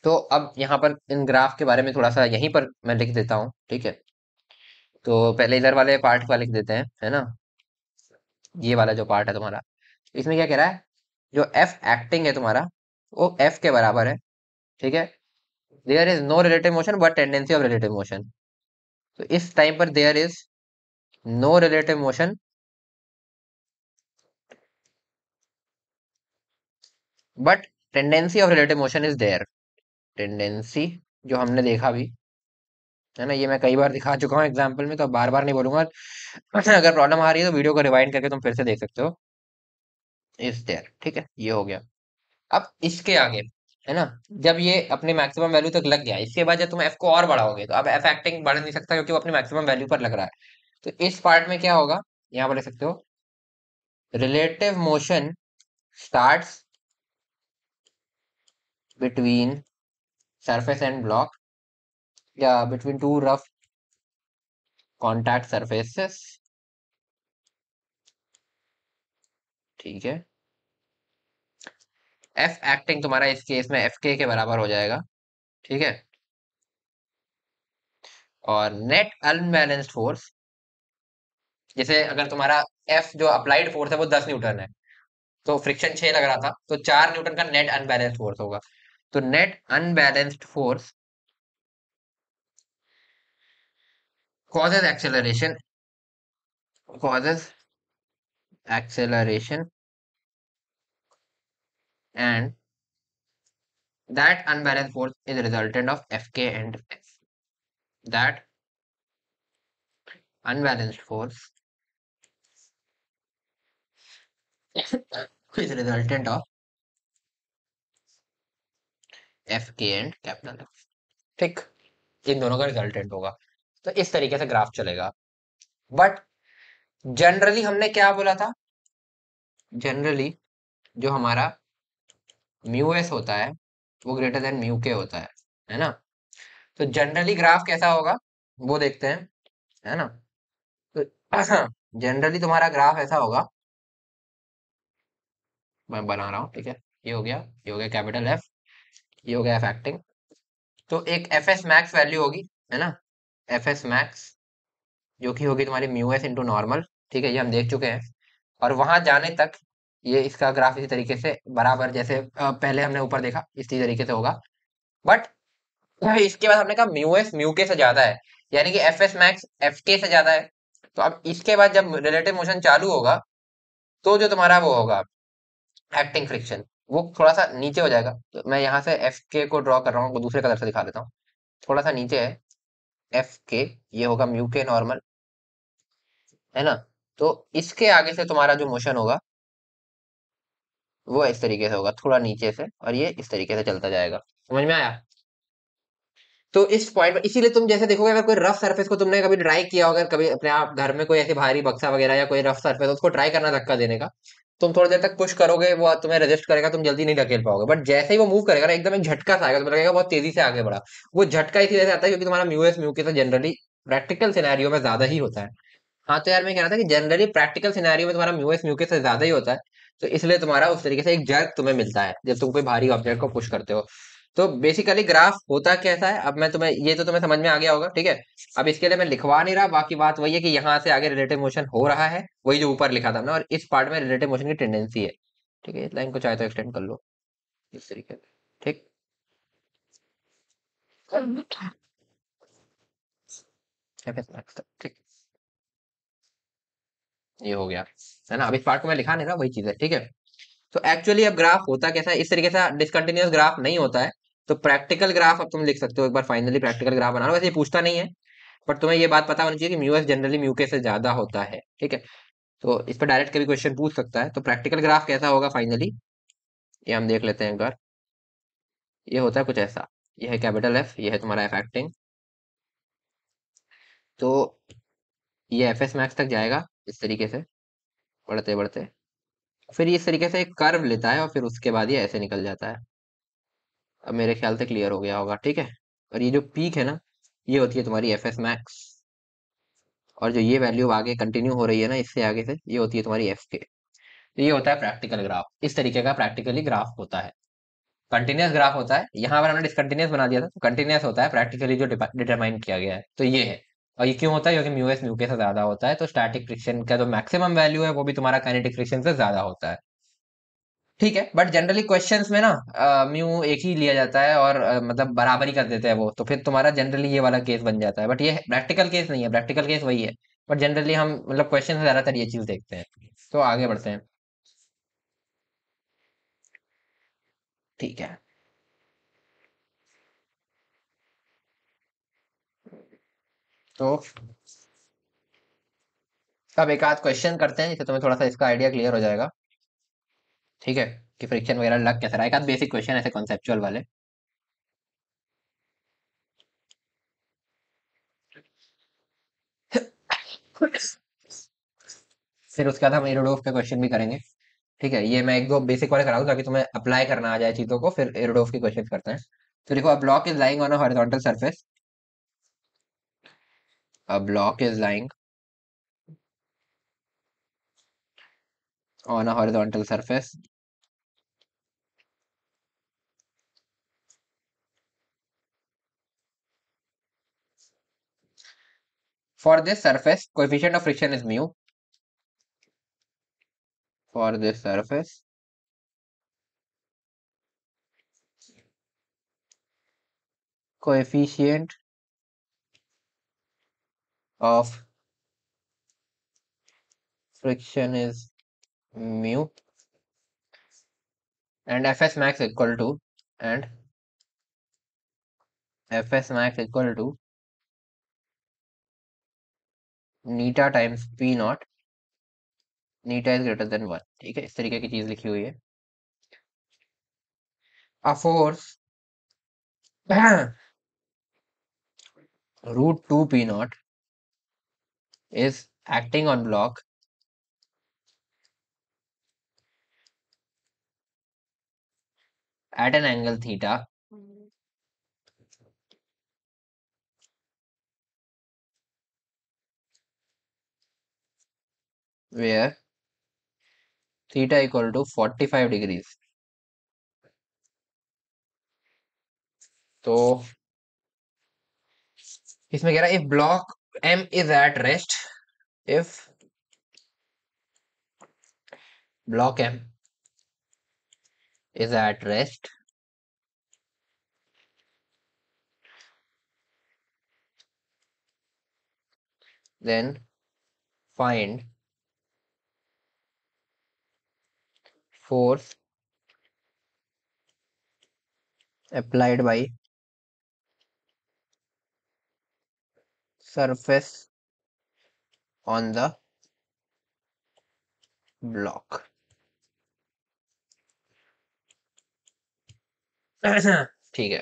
तो अब यहाँ पर इन ग्राफ के बारे में थोड़ा सा यहीं पर मैं लिख देता हूँ, ठीक है। तो पहले इधर वाले पार्ट का लिख देते हैं, है ना। ये वाला जो पार्ट है तुम्हारा, इसमें क्या कह रहा है, जो एफ एक्टिंग है तुम्हारा, वो एफ के बराबर है, ठीक है। There is no relative motion but tendency of relative motion. तो इस टाइम पर there is no relative motion but tendency of relative motion is there. Tendency, जो हमने देखा भी, है ना, ये मैं कई बार दिखा चुका हूँ एग्जाम्पल में, तो बार बार नहीं बोलूंगा। अगर प्रॉब्लम आ रही है तो वीडियो को रिवाइंड करके तुम फिर से देख सकते हो। इज देयर, ठीक है, ये हो गया। अब इसके आगे, है ना, जब ये अपने मैक्सिमम वैल्यू तक लग गया, इसके बाद जब तुम एफ को और बढ़ाओगे, तो अब एफ एक्टिंग बढ़ नहीं सकता, क्योंकि वो अपनी मैक्सिमम वैल्यू पर लग रहा है। तो इस पार्ट में क्या होगा, यहाँ पर लिख सकते हो, relative motion starts between surface and block, या between two rough contact surfaces, ठीक है। एफ एक्टिंग तुम्हारा इस केस में एफ के बराबर हो जाएगा, ठीक है। और नेट अनबैलेंस्ड फोर्स, जैसे अगर तुम्हारा एफ जो अप्लाइड फोर्स है वो 10 न्यूटन है, तो फ्रिक्शन 6 लग रहा था, तो 4 न्यूटन का नेट अनबैलेंस्ड फोर्स होगा। तो net unbalanced force causes acceleration, causes acceleration, and that unbalanced force is a resultant of Fk and F. That unbalanced force is a resultant of Fk and capital F, ठीक। इन दोनों का रिजल्टेंट होगा। तो इस तरीके से ग्राफ चलेगा। बट जनरली हमने क्या बोला था, जनरली जो हमारा म्यू एस होता है, वो ग्रेटर देन म्यू के होता है ना। तो जनरली ग्राफ कैसा होगा, वो देखते हैं, है ना। तो जनरली तुम्हारा ग्राफ ऐसा होगा, मैं बना रहा हूँ, ठीक है। ये हो गया, ये हो गया कैपिटल एफ, ये हो गया एफ एक्टिंग। तो एक एफ एस मैक्स वैल्यू होगी, है ना, एफ एस मैक्स, जो कि होगी तुम्हारी म्यू एस इंटू नॉर्मल, ठीक है, ये हम देख चुके हैं। और वहां जाने तक ये इसका ग्राफ इसी तरीके से बराबर, जैसे पहले हमने ऊपर देखा, इसी तरीके से होगा। बट इसके बाद हमने कहा म्यू एस म्यू के से ज्यादा है, यानी कि एफ एस मैक्स एफ के से ज्यादा है। तो अब इसके बाद जब रिलेटिव मोशन चालू होगा, तो जो तुम्हारा वो होगा एक्टिंग फ्रिक्शन, वो थोड़ा सा नीचे हो जाएगा। तो मैं यहाँ से एफ के को ड्रॉ कर रहा हूँ, वो दूसरे कलर से दिखा देता हूँ, थोड़ा सा नीचे है एफ के, ये होगा म्यू के नॉर्मल, है ना। तो इसके आगे से तुम्हारा जो मोशन होगा, वो इस तरीके से होगा, थोड़ा नीचे से, और ये इस तरीके से चलता जाएगा। समझ में आया? तो इस पॉइंट पर इसीलिए तुम जैसे देखोगे, अगर कोई रफ सरफेस को तुमने कभी ट्राई किया होगा, कभी अपने आप घर में कोई ऐसी भारी बक्सा वगैरह या कोई रफ सरफेस, उसको ट्राई करना धक्का देने का, तुम थोड़ी देर तक पुश करोगे, वो तुम्हें रेजिस्ट करेगा, तुम जल्दी नहीं धकेल पाओगे, बट जैसे ही वो मूव करेगा ना, एकदम एक झटका सा आएगा, तुम्हें लगेगा बहुत तेजी से आगे बढ़ा। वो झटका इसी वजह से आता है क्योंकि तुम्हारा म्यूएस म्यू के साथ जनरली प्रैक्टिकल सिनेरियो में ज्यादा ही होता है। हाँ, तो यार मैं कह रहा था कि जनरली प्रैक्टिकल सिनेरियो में तुम्हारा म्यूएस म्यू के साथ ज्यादा ही होता है, तो इसलिए तुम्हारा उस तरीके से एक जर्क तुम्हें मिलता है जब तुम कोई भारी ऑब्जेक्ट को पुश करते हो। तो बेसिकली ग्राफ होता कैसा है, अब मैं तुम्हें, ये तो तुम्हें समझ में आ गया होगा, ठीक है। अब इसके लिए मैं लिखवा नहीं रहा, बाकी बात वही है कि यहाँ से आगे रिलेटिव मोशन हो रहा है, वही जो ऊपर लिखा था हमने, और इस पार्ट में रिलेटिव मोशन की टेंडेंसी है। ठीक है, इस लाइन को चाहे तो एक्सटेंड कर लो इस तरीके से। ठीक, FS max तक, ठीक। ये हो गया, है ना। अब इस पार्ट को मैं लिखा नहीं रहा, वही चीज है, ठीक है। तो एक्चुअली अब ग्राफ होता कैसा है, इस तरीके से डिसकंटिन्यूअस ग्राफ नहीं होता है। तो प्रैक्टिकल ग्राफ अब तुम लिख सकते हो, एक बार फाइनली प्रैक्टिकल ग्राफ बना लो, वैसे ये पूछता नहीं है, बट तुम्हें ये बात पता होनी चाहिए कि म्यूएस जनरली म्यू के से ज्यादा होता है, ठीक है। तो इस पर डायरेक्ट कभी क्वेश्चन पूछ सकता है। तो प्रैक्टिकल ग्राफ कैसा होगा फाइनली, ये हम देख लेते हैं एक बार। ये होता है कुछ ऐसा, ये है कैपिटल एफ, ये है तुम्हारा एफ एक्टिंग। तो ये एफ एस मैक्स तक जाएगा इस तरीके से, बढ़ते बढ़ते, फिर ये इस तरीके से एक कर्व लेता है, और फिर उसके बाद ये ऐसे निकल जाता है। अब मेरे ख्याल से क्लियर हो गया होगा, ठीक है। और ये जो पीक है ना, ये होती है तुम्हारी एफ एस मैक्स, और जो ये वैल्यू आगे कंटिन्यू हो रही है ना, इससे आगे से, ये होती है तुम्हारी एफ के। तो ये होता है प्रैक्टिकल ग्राफ, इस तरीके का प्रैक्टिकली ग्राफ होता है। कंटिन्यूअस ग्राफ होता है, यहाँ पर हमने डिसकंटिन्यूअस बना दिया था, तो कंटिन्यूअस होता है प्रैक्टिकली जो डिटरमाइन किया गया है, तो ये है। और ये क्यों होता है, क्योंकि म्यू एस म्यू के से ज्यादा होता है, तो स्टैटिक फ्रिक्शन का जो मैक्सिमम वैल्यू है वो भी तुम्हारा काइनेटिक फ्रिक्शन से ज्यादा होता है। ठीक है, बट जनरली क्वेश्चंस में ना म्यू एक ही लिया जाता है, और मतलब बराबरी कर देते हैं वो, तो फिर तुम्हारा जनरली ये वाला केस बन जाता है, बट ये प्रैक्टिकल केस नहीं है, प्रैक्टिकल केस वही है। बट जनरली हम मतलब क्वेश्चन में ज्यादातर ये चीज देखते हैं। तो आगे बढ़ते हैं, ठीक है। तो अब एक आध क्वेश्चन करते हैं जिससे तुम्हें थोड़ा सा इसका आइडिया क्लियर हो जाएगा, ठीक है, कि फ्रिक्शन वगैरह लग कैसा रहा है। एक आध बेसिक क्वेश्चन ऐसे कॉन्सेप्चुअल वाले। फिर उसके बाद हम एरोडोफ के क्वेश्चन भी करेंगे, ठीक है। ये मैं एक दो बेसिक वाले कराऊँ ताकि तुम्हें अप्लाई करना आ जाए चीजों को, फिर एरोडोफ के क्वेश्चन करते हैं। तो देखो, a block is lying on a horizontal surface. A block is lying on a horizontal surface. For this surface, coefficient of friction is mu. For this surface, coefficient of friction is mu, and Fs max equal to, and Fs max equal to neta times p naught. Neta is greater than 1, ठीक है, इस तरीके की चीज लिखी हुई है। A force root 2 p naught is acting on block at an angle theta, where theta equal to 45 degrees. तो इसमें कह रहा है if block M is at rest, if block M is at rest, then find force applied by surface on the block. ठीक है,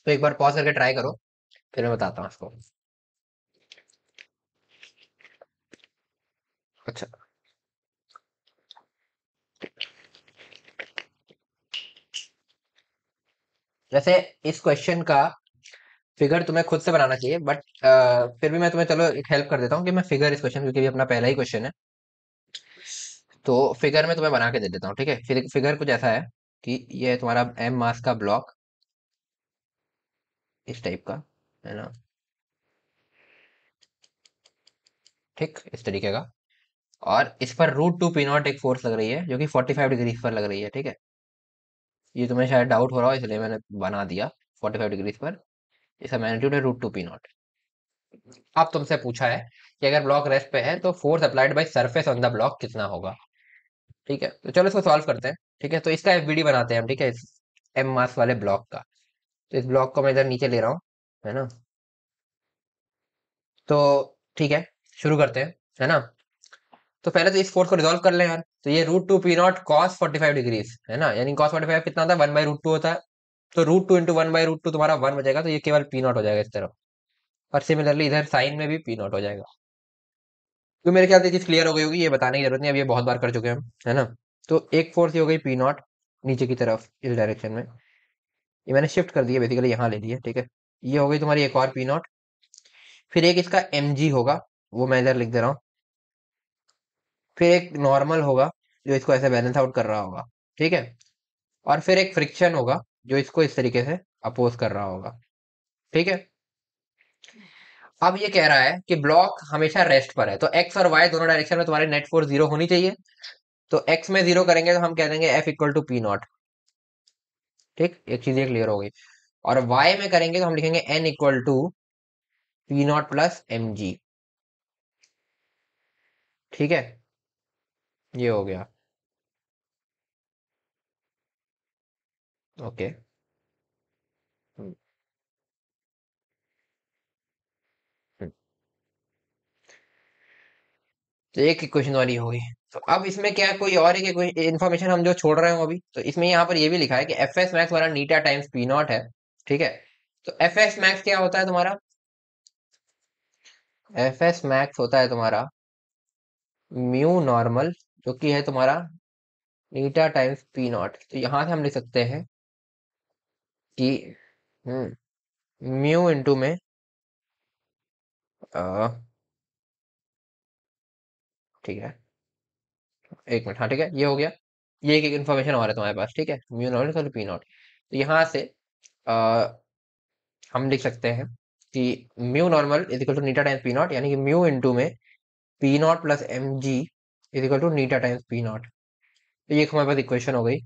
तो एक बार पॉज करके ट्राई करो, फिर मैं बताता हूँ आपको। अच्छा, जैसे इस क्वेश्चन का फिगर तुम्हें खुद से बनाना चाहिए, बट फिर भी मैं तुम्हें चलो एक हेल्प कर देता हूँ कि मैं फिगर इस क्वेश्चन, क्योंकि ये अपना पहला ही क्वेश्चन है, तो फिगर में तुम्हें बना के दे देता हूँ। ठीक है, फिर फिगर कुछ ऐसा है कि ये है तुम्हारा एम मास का ब्लॉक, इस टाइप का, है ना, ठीक इस तरीके का। और इस पर रूट 2 पी नॉट एक फोर्स लग रही है, जो कि 45 डिग्री पर लग रही है। ठीक है, ये तुम्हें शायद डाउट हो रहा हो, इसलिए मैंने बना दिया 45 डिग्री पर। इसका मैग्नीट्यूड है रूट 2 पी नॉट। अब तुमसे पूछा है कि अगर ब्लॉक रेस्ट पे है तो force applied by surface on the block कितना होगा। ठीक है, तो चलो इसको सॉल्व करते हैं। ठीक है, तो इसका एफबीडी बनाते हैं हम। ठीक है, इस एम मास वाले ब्लॉक का। तो इस ब्लॉक को मैं इधर नीचे ले रहा हूँ, है ना। तो ठीक है, शुरू करते हैं, है ना। तो पहले तो इस फोर्स को रिजॉल्व कर लें यार। तो ये root 2 P nought cos 45 degrees, है ना, यानी कॉस 45 कितना होता है, 1/√2 होता है। तो रूट 2 इंटू 1/√2 तुम्हारा 1 बचेगा, तो ये केवल पी नॉट हो जाएगा इस तरफ। और सिमिलरली इधर साइन में भी पी नॉट हो जाएगा। तो मेरे ख्याल से चीज क्लियर हो गई होगी, ये बताने की जरूरत नहीं, अब ये बहुत बार कर चुके हैं हम, है ना। तो एक फोर्स ये हो गई पी नॉट, नीचे की तरफ इस डायरेक्शन में। ये मैंने शिफ्ट कर दिया, बेसिकली यहाँ ले लिया। ठीक है, ये हो गई तुम्हारी एक और पी नॉट। फिर एक इसका एम जी होगा, वो मैं इधर लिख दे रहा हूँ। फिर एक नॉर्मल होगा, जो इसको ऐसे बैलेंस आउट कर रहा होगा। ठीक है, और फिर एक फ्रिक्शन होगा, जो इसको इस तरीके से अपोज कर रहा होगा। ठीक है, अब ये कह रहा है कि ब्लॉक हमेशा रेस्ट पर है, तो एक्स और वाई दोनों डायरेक्शन में तुम्हारी नेट फोर्स जीरो होनी चाहिए। तो एक्स में जीरो करेंगे तो हम कह देंगे F equal to P nought. ठीक, एक चीज ये क्लियर हो गई। और वाई में करेंगे तो हम लिखेंगे N equal to P nought plus M G. ठीक है, ये हो गया। Okay, hmm, hmm. तो एक इक्वेशन वाली हो गई। तो अब इसमें क्या है, कोई और एक इन्फॉर्मेशन हम जो छोड़ रहे हो अभी, तो इसमें यहाँ पर ये भी लिखा है कि एफ एस मैक्स वाला नीटा टाइम्स पी नॉट है। ठीक है, तो एफ एस मैक्स क्या होता है तुम्हारा, एफ एस मैक्स होता है तुम्हारा म्यू नॉर्मल, जो कि है तुम्हारा नीटा टाइम्स पी नॉट। तो यहाँ से हम लिख सकते हैं कि म्यू इंटू में अ, ठीक है, एक मिनट, हाँ ठीक है, ये हो गया। ये एक इन्फॉर्मेशन और है तुम्हारे पास। ठीक है, mu not equal P nought. तो यहाँ से आ, हम लिख सकते हैं कि mu normal is equal to नीटा टाइम्स पी नॉट, यानी कि म्यू इंटू में P nought plus M G is equal to नीटा टाइम्स पी नॉट। तो ये हमारे पास इक्वेशन हो गई।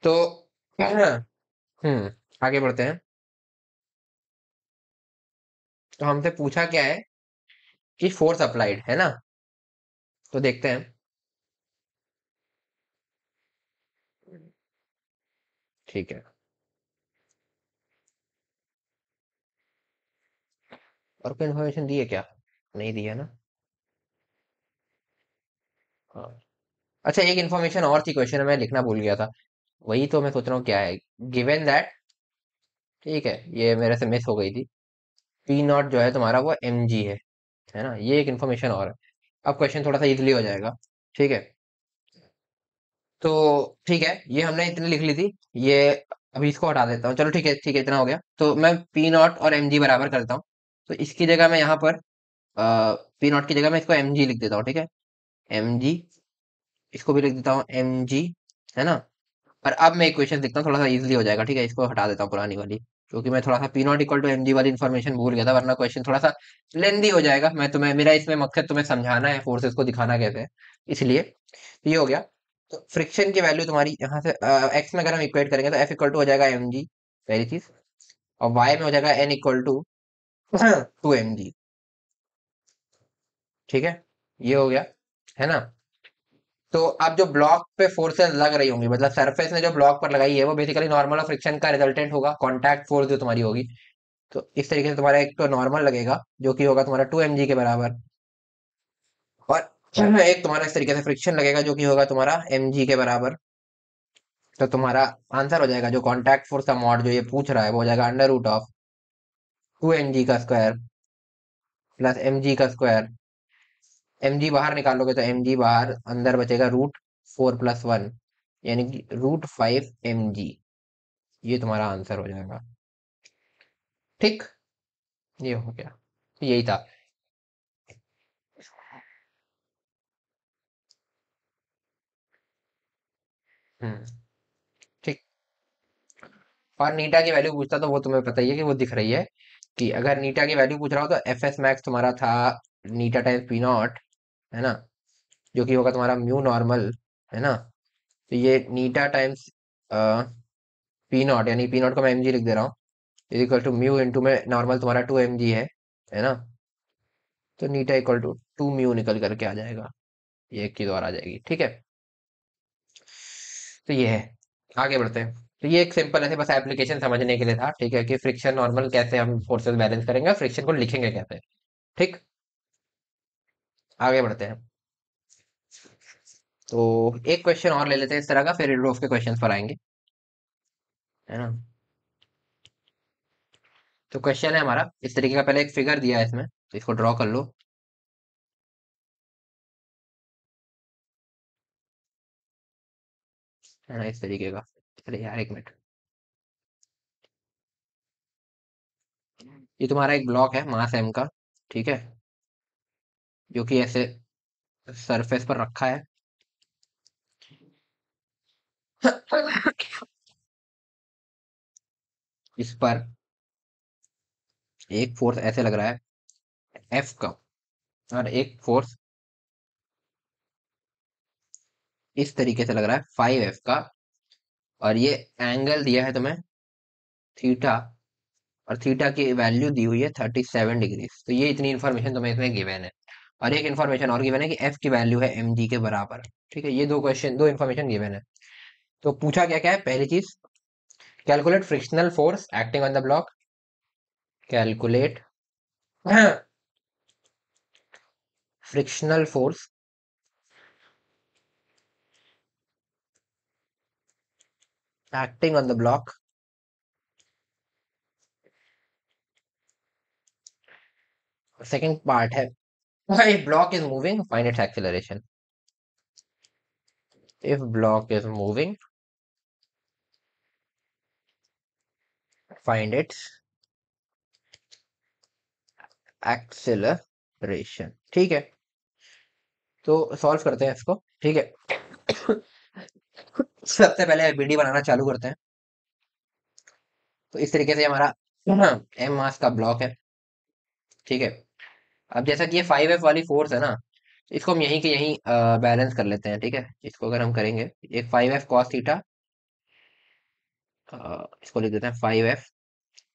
तो आगे बढ़ते हैं। तो हमसे पूछा क्या है कि फोर्स अप्लाइड, है ना। तो देखते हैं। ठीक है, और कोई इन्फॉर्मेशन दी है क्या, नहीं दी है ना। हाँ, अच्छा एक इन्फॉर्मेशन और थी, क्वेश्चन में लिखना भूल गया था। वही तो मैं सोच रहा हूँ क्या है। गिवन दैट, ठीक है, ये मेरे से मिस हो गई थी। पी नॉट जो है तुम्हारा वो एम जी है ना, ये एक इन्फॉर्मेशन और है। अब क्वेश्चन थोड़ा सा इजीली हो जाएगा। ठीक है, तो ठीक है, ये हमने इतनी लिख ली थी। ये अभी इसको हटा देता हूँ, चलो ठीक है, ठीक है, इतना हो गया। तो मैं पी नॉट और एम जी बराबर करता हूँ। तो इसकी जगह मैं यहाँ पर पी नॉट की जगह मैं इसको एम जी लिख देता हूँ। ठीक है, एम जी, इसको भी लिख देता हूँ एम जी, है ना। और अब मैं इक्वेशन लिखता हूँ, थोड़ा सा इजीली हो जाएगा। ठीक है, इसको हटा देता हूँ पुरानी वाली, क्योंकि मैं थोड़ा सा P nought equal to M G वाली इन्फॉर्मेशन भूल गया था, वरना क्वेश्चन थोड़ा सा लेंदी हो जाएगा। मैं तुम्हें, मेरा इसमें मकसद तुम्हें समझाना है, फोर्सेस को दिखाना कैसे है, इसलिए। तो ये हो गया। तो फ्रिक्शन की वैल्यू तुम्हारी यहाँ से एक्स में अगर हम इक्वेट करेंगे तो एफ इक्वल टू हो जाएगा एम जी, पहली चीज। और वाई में हो जाएगा एन इक्वल टू 2 mg। ठीक है, ये हो गया, है ना। तो अब जो ब्लॉक पे फोर्सेस लग रही होंगी, मतलब सरफेस ने जो ब्लॉक पर लगाई है, वो बेसिकली नॉर्मल और फ्रिक्शन का रिजल्टेंट होगा, कॉन्टैक्ट फोर्स जो तुम्हारी होगी। तो इस तरीके से तुम्हारा एक तो नॉर्मल लगेगा, जो कि होगा तुम्हारा 2 mg के बराबर। और एक तुम्हारा इस तरीके से फ्रिक्शन लगेगा, जो कि होगा तुम्हारा mg के बराबर। तो तुम्हारा आंसर हो जाएगा जो कॉन्टैक्ट फोर्स का मॉड जो ये पूछ रहा है, वो हो जाएगा अंडर रूट ऑफ 2 mg का स्क्वायर प्लस mg का स्क्वायर। mg बाहर निकालोगे तो mg बाहर, अंदर बचेगा √4 + 1, यानी कि √5 mg। ये तुम्हारा आंसर हो जाएगा। ठीक, ये हो गया, यही था। हम्म। ठीक। और नीटा की वैल्यू पूछता तो वो तुम्हें पता ही है कि वो दिख रही है, कि अगर नीटा की वैल्यू पूछ रहा हो तो एफ एस मैक्स तुम्हारा था नीटा टाइम्स पी नॉट, है ना, जो कि होगा तुम्हारा म्यू नॉर्मल, है ना। तो ये नीटा टाइम्स पी नॉट, यानी पी नॉट को मैं mg लिख दे रहा हूँ, is equal to mu into में नॉर्मल तुम्हारा 2 mg है ना। तो नीटा इक्वल टू 2 म्यू निकल करके आ जाएगा, ये एक चीज और आ जाएगी। ठीक है, तो ये है। आगे बढ़ते हैं। तो ये एक सिंपल ऐसे बस एप्लीकेशन समझने के लिए था, ठीक है, कि फ्रिक्शन नॉर्मल कैसे हम फोर्सेस बैलेंस करेंगे, फ्रिक्शन को लिखेंगे कैसे। ठीक, आगे बढ़ते हैं। तो एक क्वेश्चन और ले लेते हैं इस तरह का, फिर रूफ के क्वेश्चंस पर आएंगे, है ना। तो क्वेश्चन है हमारा इस तरीके का, पहले एक फिगर दिया है इसमें, तो इसको ड्रॉ कर लो, है ना, इस तरीके का। अरे यार एक मिनट, ये तुम्हारा एक ब्लॉक है मास एम का, ठीक है, जो कि ऐसे सरफेस पर रखा है। इस पर एक फोर्स ऐसे लग रहा है एफ का, और एक फोर्स इस तरीके से लग रहा है 5F का, और ये एंगल दिया है तुम्हें थीटा, और थीटा की वैल्यू दी हुई है 37 डिग्री। तो ये इतनी इन्फॉर्मेशन तुम्हें इसमें गिवन है, और एक इन्फॉर्मेशन और गिवन है कि एफ की वैल्यू है mg के बराबर। ठीक है, ये दो क्वेश्चन, दो इन्फॉर्मेशन गिवन है। तो पूछा क्या क्या है, पहली चीज, calculate frictional force acting on the block, calculate frictional force acting on the block. Second part है, if block is moving find its acceleration, if block is moving find its acceleration। ठीक है, तो सॉल्व करते हैं इसको। ठीक है, सबसे पहले बीडी बनाना चालू करते हैं। तो इस तरीके से हमारा एम मास का ब्लॉक है, ठीक है। अब जैसा कि ये 5F वाली फोर्स है ना, इसको हम यहीं के यहीं बैलेंस कर लेते हैं। ठीक है, इसको अगर हम करेंगे, एक 5F कॉस थीटा, इसको लिख देते हैं 5F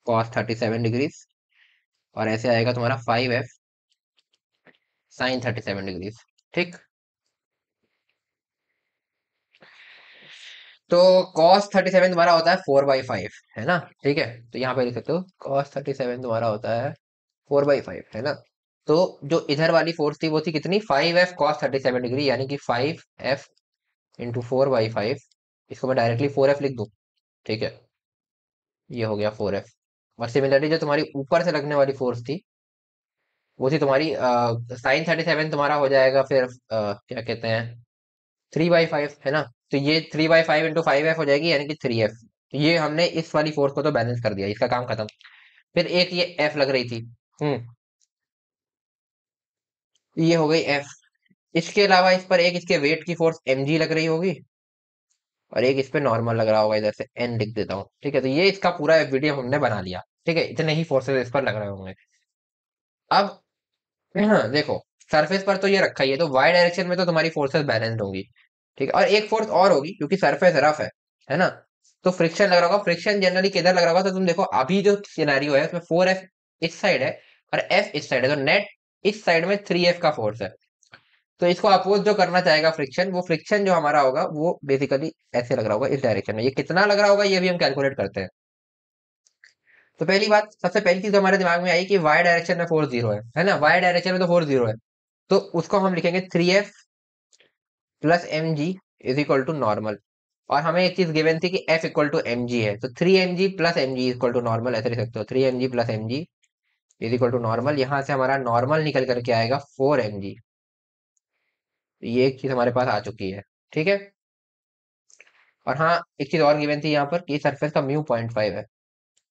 कॉस 37 डिग्रीज, और ऐसे आएगा तुम्हारा 5F साइन 37 डिग्रीज। ठीक, तो cos 37 तुम्हारा होता है 4/5, है ना। ठीक है, तो यहाँ पे लिख सकते हो cos 37 तुम्हारा होता है 4/5, है ना। तो जो इधर वाली फोर्स थी वो थी कितनी, 5F cos 37 डिग्री, यानी कि 5F इंटू 4/5। इसको मैं डायरेक्टली 4F लिख दूं, ठीक है, ये हो गया 4F। और सिमिलरली जो तुम्हारी ऊपर से लगने वाली फोर्स थी, वो थी तुम्हारी साइन 37, तुम्हारा हो जाएगा फिर क्या कहते हैं 3/5, है ना। तो ये 3/5 इंटू 5F हो जाएगी, यानी कि 3F। तो ये हमने इस वाली फोर्स को तो बैलेंस कर दिया, इसका काम खत्म। फिर एक ये F लग रही थी, ये हो गई F। इसके अलावा इस पर एक इसके वेट की फोर्स mg लग रही होगी, और एक इस पे नॉर्मल लग रहा होगा, इधर से n लिख देता हूँ। ठीक है, तो ये इसका पूरा वीडियो हमने बना लिया। ठीक है, इतने ही फोर्सेस इस पर लग रहे होंगे। अब हाँ देखो, सरफेस पर तो ये रखा ही है, तो वाई डायरेक्शन में तो तुम्हारी फोर्सेस बैलेंस्ड होंगी। ठीक है, और एक फोर्स और होगी क्योंकि सरफेस रफ है ना। तो फ्रिक्शन लग रहा होगा, फ्रिक्शन जनरली किधर लग रहा होगा, तो तुम देखो अभी जो सिनेरियो है उसमें 4F इस साइड है और F इस साइड है, तो नेट इस साइड में 3F का फोर्स है। तो इसको अपोज जो करना चाहेगा फ्रिक्शन, वो फ्रिक्शन जो हमारा होगा वो बेसिकली ऐसे लग रहा होगा इस डायरेक्शन में। ये कितना लग रहा होगा ये भी हम कैलकुलेट करते हैं। तो पहली बात, सबसे पहली चीज हमारे दिमाग में आई कि वाई डायरेक्शन में फोर्स जीरो है ना, वाई डायरेक्शन में तो फोर्स जीरो है। तो उसको हम लिखेंगे 3F plus mg is equal to normal. और हमें एक चीज गिवन थी कि F equal to M G है, तो 3 mg plus M G equal to normal, ऐसे लिख सकते हो 3 mg plus M G is equal to normal. यहाँ से हमारा नॉर्मल निकल करके आएगा 4 mg। ये एक चीज हमारे पास आ चुकी है, ठीक है। और हाँ, एक चीज और गिवन थी यहाँ पर कि सरफेस का म्यू 0.5 है,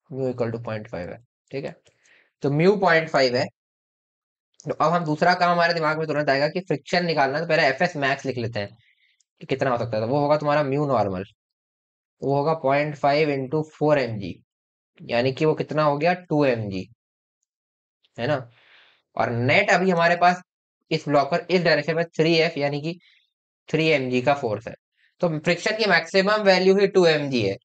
म्यू इक्वल टू 0.5 है, ठीक है। तो म्यू 0.5 है। तो अब हम दूसरा काम हमारे दिमाग में तुरंत आएगा कि फ्रिक्शन निकालना है, तो पहले एफ एस मैक्स लिख लेते हैं कि कितना हो सकता है। तो वो होगा तुम्हारा म्यू नॉर्मल, वो होगा 0.5 × 4 mg, यानी कि वो कितना हो गया 2 mg, है ना। और नेट अभी हमारे पास इस ब्लॉक पर इस डायरेक्शन में 3F यानी कि 3 mg का फोर्स है। तो फ्रिक्शन की मैक्सिमम वैल्यू ही 2 mg है।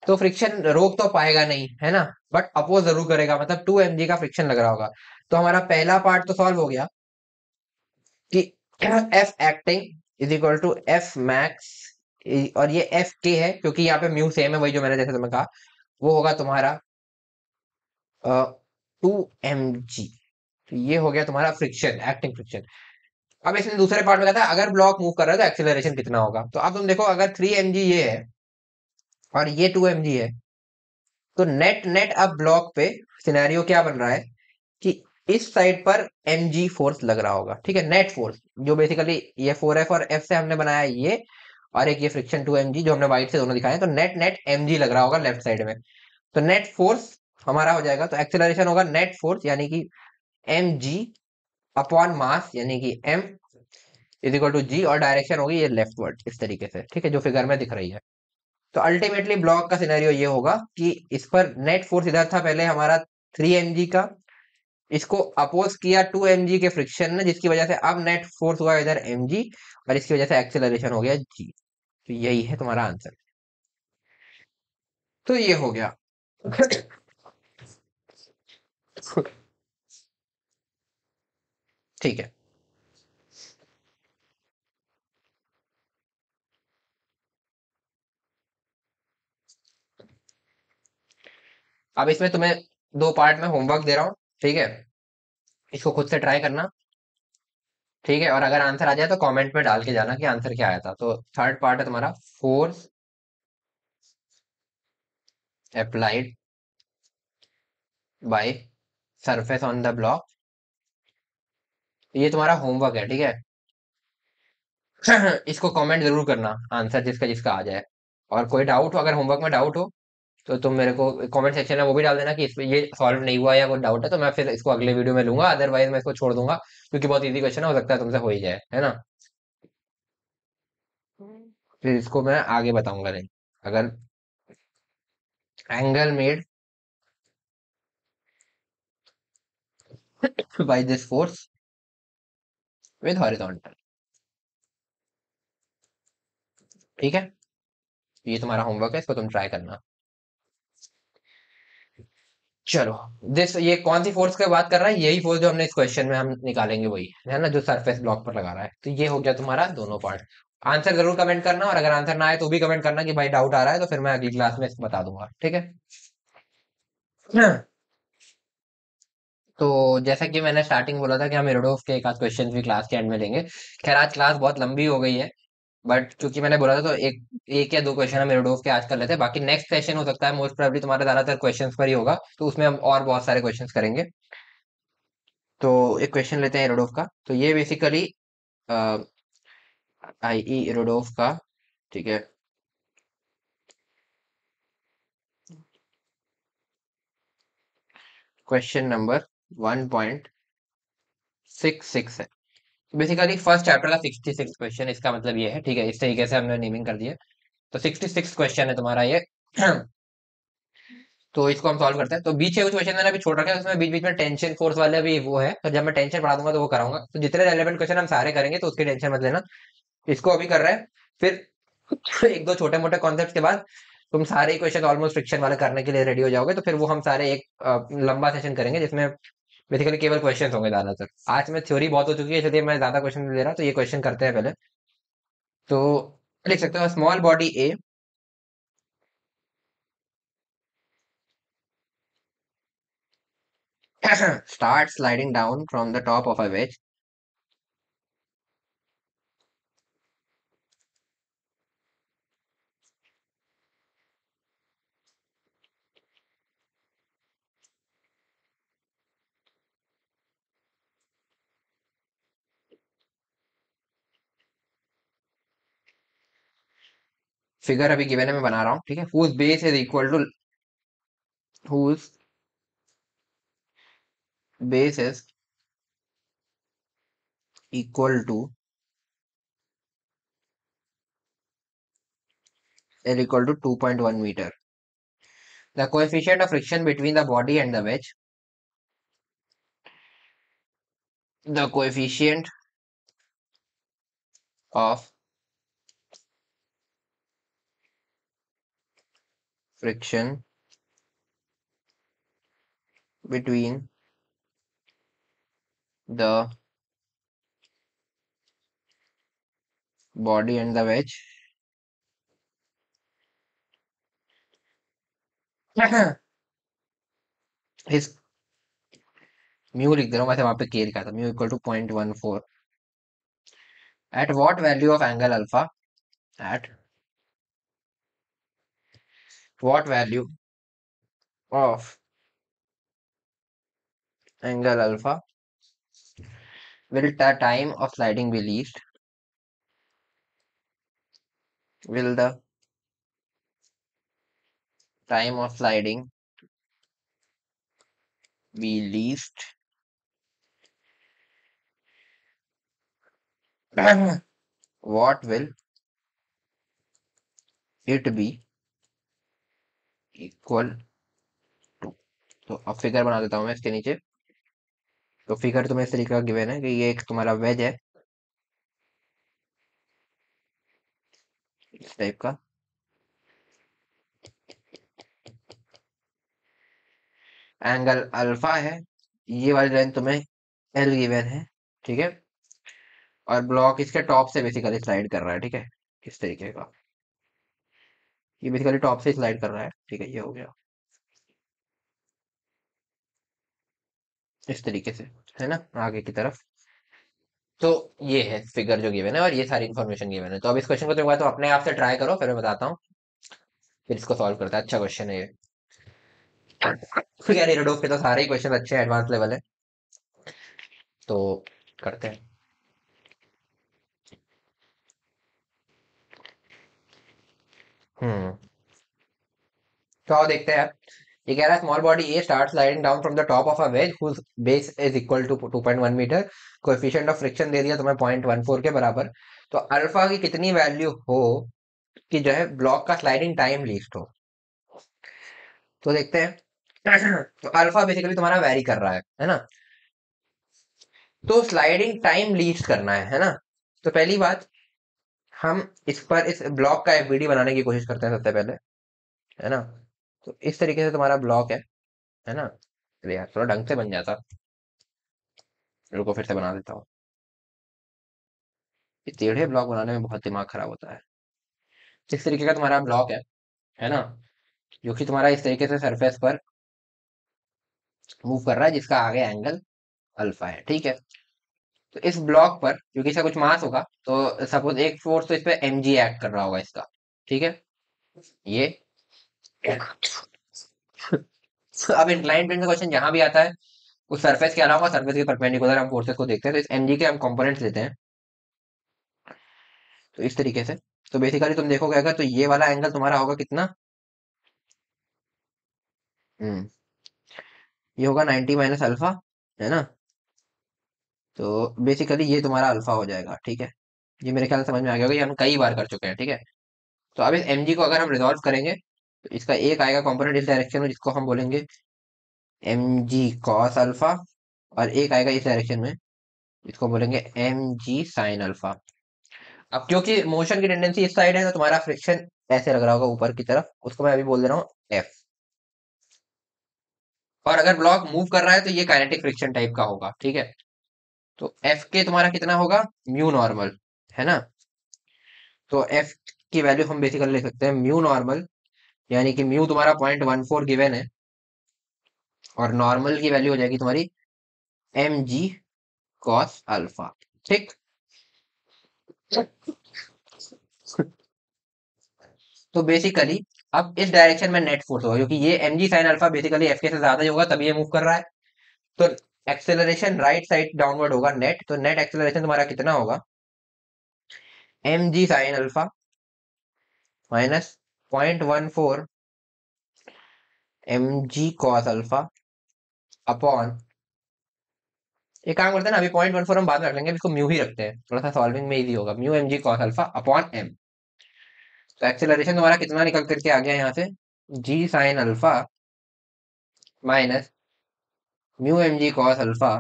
तो फ्रिक्शन रोक तो पाएगा नहीं, है ना, बट अपोज जरूर करेगा, मतलब 2 mg का फ्रिक्शन लग रहा होगा। तो हमारा पहला पार्ट तो सॉल्व हो गया कि F acting is equal to F max, और ये एफ के है क्योंकि यहाँ पे म्यू सेम है, वही जो मैंने जैसे तुम्हें कहा, वो होगा तुम्हारा 2 mg। तो ये हो गया तुम्हारा फ्रिक्शन, एक्टिंग फ्रिक्शन। अब इसने दूसरे पार्ट में कहा था अगर ब्लॉक मूव कर रहा है तो एक्सेलरेशन कितना होगा। तो अब तुम देखो, अगर 3 mg ये है और ये 2 mg है, तो नेट नेट अब ब्लॉक पे सिनेरियो क्या बन रहा है कि इस साइड पर mg फोर्स लग रहा होगा, ठीक है, नेट फोर्स, जो बेसिकली ये 4F और F से हमने बनाया है ये, और एक ये फ्रिक्शन 2 mg जो हमने वाइट से दोनों दिखाए हैं, तो नेट नेट mg लग रहा होगा लेफ्ट साइड में। तो नेट फोर्स हमारा हो जाएगा, तो एक्सेलरेशन होगा नेट फोर्स यानी कि mg अपॉन मास यानी कि m इज इक्वल टू जी, और डायरेक्शन होगी ये लेफ्टवर्ड इस तरीके से, ठीक है, जो फिगर में दिख रही है। तो अल्टीमेटली ब्लॉक का सिनेरियो ये होगा कि इस पर नेट फोर्स इधर था पहले हमारा 3 mg का, इसको अपोज किया 2 mg के फ्रिक्शन ने, जिसकी वजह से अब नेट फोर्स हुआ इधर mg, और इसकी वजह से एक्सेलरेशन हो गया g। तो यही है तुम्हारा आंसर। तो ये हो गया। ठीक है। अब इसमें तुम्हें दो पार्ट में होमवर्क दे रहा हूँ, ठीक है, इसको खुद से ट्राई करना, ठीक है। और अगर आंसर आ जाए तो कमेंट में डाल के जाना कि आंसर क्या आया था। तो थर्ड पार्ट है तुम्हारा, force applied by surface on the block. ये तुम्हारा होमवर्क है, ठीक है। इसको कमेंट जरूर करना, आंसर जिसका जिसका आ जाए। और कोई डाउट हो, अगर होमवर्क में डाउट हो तो तुम मेरे को कमेंट सेक्शन में वो भी डाल देना कि इसमें ये सॉल्व नहीं हुआ या कोई डाउट है, तो मैं फिर इसको अगले वीडियो में लूंगा, अदरवाइज मैं इसको छोड़ दूंगा, क्योंकि बहुत इजी क्वेश्चन है, हो सकता है तुमसे हो ही जाए, है ना। फिर इसको मैं आगे बताऊंगा नहीं। अगर angle made by this force with horizontal, ठीक है। ये तुम्हारा होमवर्क है, इसको तुम ट्राई करना। चलो, दिस ये कौन सी फोर्स की बात कर रहा है, यही फोर्स जो हमने इस क्वेश्चन में हम निकालेंगे वही है ना, जो सरफेस ब्लॉक पर लगा रहा है। तो ये हो गया तुम्हारा दोनों पार्ट। आंसर जरूर कमेंट करना, और अगर आंसर ना आए तो भी कमेंट करना कि भाई डाउट आ रहा है, तो फिर मैं अगली क्लास में इसको बता दूंगा, ठीक है। हाँ, तो जैसा कि मैंने स्टार्टिंग बोला था कि हम इरोडोव के एक आध क्वेश्चन भी क्लास के एंड में लेंगे। खैर आज क्लास बहुत लंबी हो गई है, बट क्योंकि मैंने बोला था तो एक एक या दो क्वेश्चन हम इरोडोव के आज कर लेते हैं। बाकी नेक्स्ट सेशन हो सकता है मोस्ट प्रोबेबली तुम्हारा ज्यादातर क्वेश्चंस पर ही होगा, तो उसमें हम और बहुत सारे क्वेश्चंस करेंगे। तो एक क्वेश्चन लेते हैं इरोडोव का। तो ये बेसिकली आईई इरोडोव का, ठीक है, क्वेश्चन नंबर 1.66 है। बेसिकली फर्स्ट चैप्टर का 66 क्वेश्चन, इसका मतलब ये है, ठीक है, इस तरीके से हमने नेमिंग कर दिया। तो 66 क्वेश्चन है तुम्हारा ये। तो इसको हम सॉल्व करते हैं। तो बीच के कुछ क्वेश्चन मैंने अभी छोड़ रखे हैं, उसमें बीच बीच में टेंशन फोर्स वाले भी वो है, तो जब मैं टेंशन पढ़ा दूंगा तो वो कराऊंगा। तो जितने रेलेवेंट क्वेश्चन हम सारे करेंगे, तो उसकी टेंशन मत लेना। इसको अभी कर रहे हैं, फिर एक दो छोटे मोटे कॉन्सेप्ट के बाद तुम सारे क्वेश्चन ऑलमोस्ट फ्रिक्शन वाले करने के लिए रेडी हो जाओगे। तो फिर वो हम सारे एक लंबा सेशन करेंगे, जिसमें बेसिकली केवल क्वेश्चन होंगे ज्यादातर। आज में थ्योरी बहुत हो चुकी है, इसलिए मैं ज्यादा क्वेश्चन नहीं ले रहा। तो ये क्वेश्चन करते हैं पहले। तो लिख सकते हो, small body A start sliding down from the top of a wedge figure अभी गिवन है, मैं बना रहा हूँ, ठीक है। Whose base is equal to, whose base is equal to is equal to 2.1 meter. The coefficient of friction between the body and the wedge. The coefficient of friction between the body and the wedge is mu लिख दे रहा हूँ, वैसे वहां पे के लिखा था, mu equal to 0.14 at what value of angle alpha, at what value of angle alpha will the time of sliding be least, will the time of sliding be least, what will it be equal to. तो अब फिगर बना देता हूँ मैं इसके नीचे। तो फिगर तुम्हें इस तरीके का गिवन है कि ये एक तुम्हारा वेज है इस टाइप का, एंगल अल्फा है, ये वाली लाइन तुम्हें एल गिवन है, ठीक है। और ब्लॉक इसके टॉप से बेसिकली स्लाइड कर रहा है, ठीक है, इस तरीके का, ये बेसिकली टॉप से स्लाइड कर रहा है, ठीक है, ये हो गया इस तरीके से, है ना, आगे की तरफ। तो ये है फिगर जो गिवन है और ये सारी इन्फॉर्मेशन गिवन है। तो अब इस क्वेश्चन को तुम तो अपने आप से ट्राई करो, फिर मैं बताता हूँ, फिर इसको सॉल्व करता है। अच्छा क्वेश्चन है ये। तो यार एरोडोफ के तो सारे ही क्वेश्चन अच्छे एडवांस लेवल है, तो करते हैं। हम्म तो आओ देखते हैं। ये कह रहा है small body A start sliding down from the top of a wedge whose base is equal to 2.1 metre. Coefficient of friction दे दिया तुम्हें 0.14 के बराबर। तो अल्फा की कितनी वैल्यू हो कि जो है ब्लॉक का स्लाइडिंग टाइम लीस्ट हो। तो देखते हैं। तो अल्फा बेसिकली तुम्हारा वैरी कर रहा है ना। तो स्लाइडिंग टाइम लीस्ट करना है ना। तो पहली बात, हम इस पर इस ब्लॉक का एफबीडी बनाने की कोशिश करते हैं सबसे पहले, है ना। तो इस तरीके से तुम्हारा ब्लॉक है ना। चलिए यार थोड़ा ढंग से बन जाता, रुको फिर से बना देता हूँ। ये टेढ़े ब्लॉक बनाने में बहुत दिमाग खराब होता है। इस तरीके का तुम्हारा ब्लॉक है ना, जो कि तुम्हारा इस तरीके से सरफेस पर मूव कर रहा है, जिसका आगे एंगल अल्फा है, ठीक है। तो इस ब्लॉक पर क्योंकि इसका कुछ मास होगा, तो सपोज एक फोर्स तो इस पे एम जी एक्ट कर रहा होगा इसका, ठीक है, ये। अब इंक्लाइन प्लेन का क्वेश्चन जहां भी आता है, उस सरफेस के अलावा सरफेस के परपेंडिकुलर हम फोर्सेस को देखते हैं। तो इस एम जी के हम कंपोनेंट्स लेते हैं, तो इस तरीके से। तो बेसिकली तुम देखोगे अगर, तो ये वाला एंगल तुम्हारा होगा कितना, हम्म ये होगा 90 माइनस अल्फा, है ना। तो बेसिकली ये तुम्हारा अल्फा हो जाएगा, ठीक है। ये मेरे ख्याल से समझ में आ गया होगा, ये हम कई बार कर चुके हैं, ठीक है। तो अब इस एम जी को अगर हम रिजॉल्व करेंगे, तो इसका एक आएगा कंपोनेंट इस डायरेक्शन में, जिसको हम बोलेंगे एम जी कॉस अल्फा, और एक आएगा इस डायरेक्शन में, इसको बोलेंगे एम जी साइन अल्फा। अब क्योंकि मोशन की टेंडेंसी इस साइड है, तो तुम्हारा फ्रिक्शन ऐसे लग रहा होगा ऊपर की तरफ, उसको मैं अभी बोल दे रहा हूँ एफ। और अगर ब्लॉक मूव कर रहा है, तो ये काइनेटिक फ्रिक्शन टाइप का होगा, ठीक है। तो एफ के तुम्हारा कितना होगा, म्यू नॉर्मल, है ना। तो एफ की वैल्यू हम बेसिकली ले सकते हैं म्यू नॉर्मल, यानी कि म्यू तुम्हारा 0.14 गिवन है, और नॉर्मल की वैल्यू हो जाएगी तुम्हारी एम जी कॉस अल्फा, ठीक। तो बेसिकली अब इस डायरेक्शन में नेट फोर्स होगा, क्योंकि ये M G sine alpha basically F के से ज्यादा ही होगा, तभी ये मूव कर रहा है। तो एक्सेलरेशन राइट साइड डाउनवर्ड होगा नेट, तो नेट एक्सेलरेशन तुम्हारा कितना होगा, M G sine alpha, minus 0.14 mg cos alpha upon, एक काम करते हैं ना, अभी 0.14 हम बाद में रख लेंगे, इसको म्यू ही रखते हैं, थोड़ा सा सॉल्विंग में इजी होगा। Mu mg cos alpha upon m। तो एक्सेलरेशन तुम्हारा कितना निकल करके आ गया यहाँ से, g sin alpha minus mu mg cos alpha,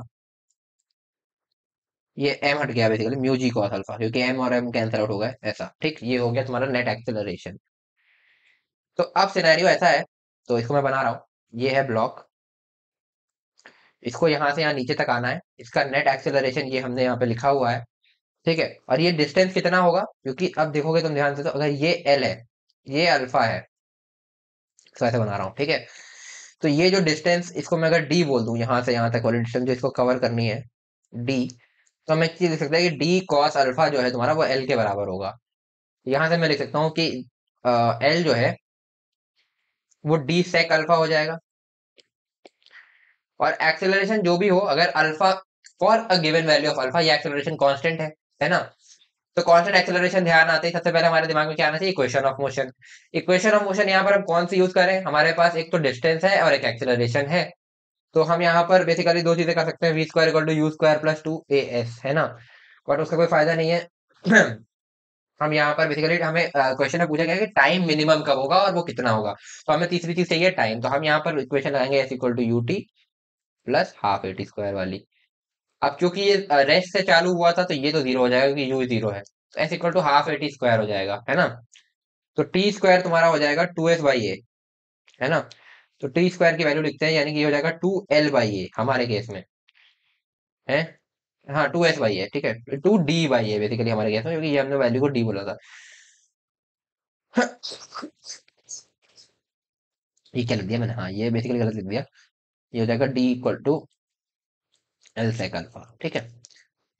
ये m हट गया basically, mu G cos alpha, क्योंकि m और m कैंसिल आउट हो गए ऐसा, ठीक। ये हो गया तुम्हारा नेट एक्सेलरेशन। तो अब सिनेरियो ऐसा है, तो इसको मैं बना रहा हूँ, ये है ब्लॉक, इसको यहाँ से यहाँ नीचे तक आना है, इसका नेट एक्सेलरेशन ये हमने यहाँ पे लिखा हुआ है, ठीक है। और ये डिस्टेंस कितना होगा, क्योंकि अब देखोगे तुम ध्यान से, तो अगर ये एल है, ये अल्फा है, तो ऐसे बना रहा हूँ, ठीक है। तो ये जो डिस्टेंस, इसको मैं अगर डी बोल दूं, यहाँ से यहाँ तक वाली डिस्टेंस जो इसको कवर करनी है, डी, तो हम एक चीज लिख सकते हैं कि डी कॉस अल्फा जो है तुम्हारा, वो एल के बराबर होगा। यहाँ से मैं लिख सकता हूँ कि एल जो है वो डी सेक अल्फा हो जाएगा, और एक्सेलरेशन जो भी हो, अगर alpha for a given value of alpha, ये एक्सेलरेशन कांस्टेंट है ना। तो कांस्टेंट एक्सेलरेशन ध्यान आते ही सबसे पहले हमारे दिमाग में क्या आना चाहिए, equation of motion. Equation of motion यहाँ पर हम कौन सी यूज करें, हमारे पास एक तो डिस्टेंस है और एक एक्सेलरेशन है। तो हम यहाँ पर बेसिकली दो चीजें कर सकते हैं, V square equal to U square plus 2 as, है ना। बट उसका कोई फायदा नहीं है। हम यहाँ पर बेसिकली हमें क्वेश्चन में पूछा गया है कि टाइम मिनिमम कब होगा और वो कितना होगा, तो हमें तीसरी चीज चाहिए टाइम। तो हम यहाँ पर इक्वेशन लगाएंगे S equal to U T plus half A T square वाली। अब क्योंकि ये रेस्ट से चालू हुआ था, तो ये तो जीरो हो जाएगा क्योंकि यू जीरो है, तो S equal to half A T square हो जाएगा, है ना। तो टी स्क्वायर तुम्हारा हो जाएगा 2s/a, है ना। तो टी स्क्वायर की वैल्यू लिखते हैं, यानी कि ये हो जाएगा 2l/a हमारे केस में, है। हाँ 2s/a, ठीक है, 2d/a बेसिकली हमारे केस में, क्योंकि ये हमने वैल्यू को डी बोला था। ये क्या लिख दिया मैंने, हाँ ये बेसिकली गलत लिख दिया। ये हो जाएगा D equal to L sec alpha, ठीक है।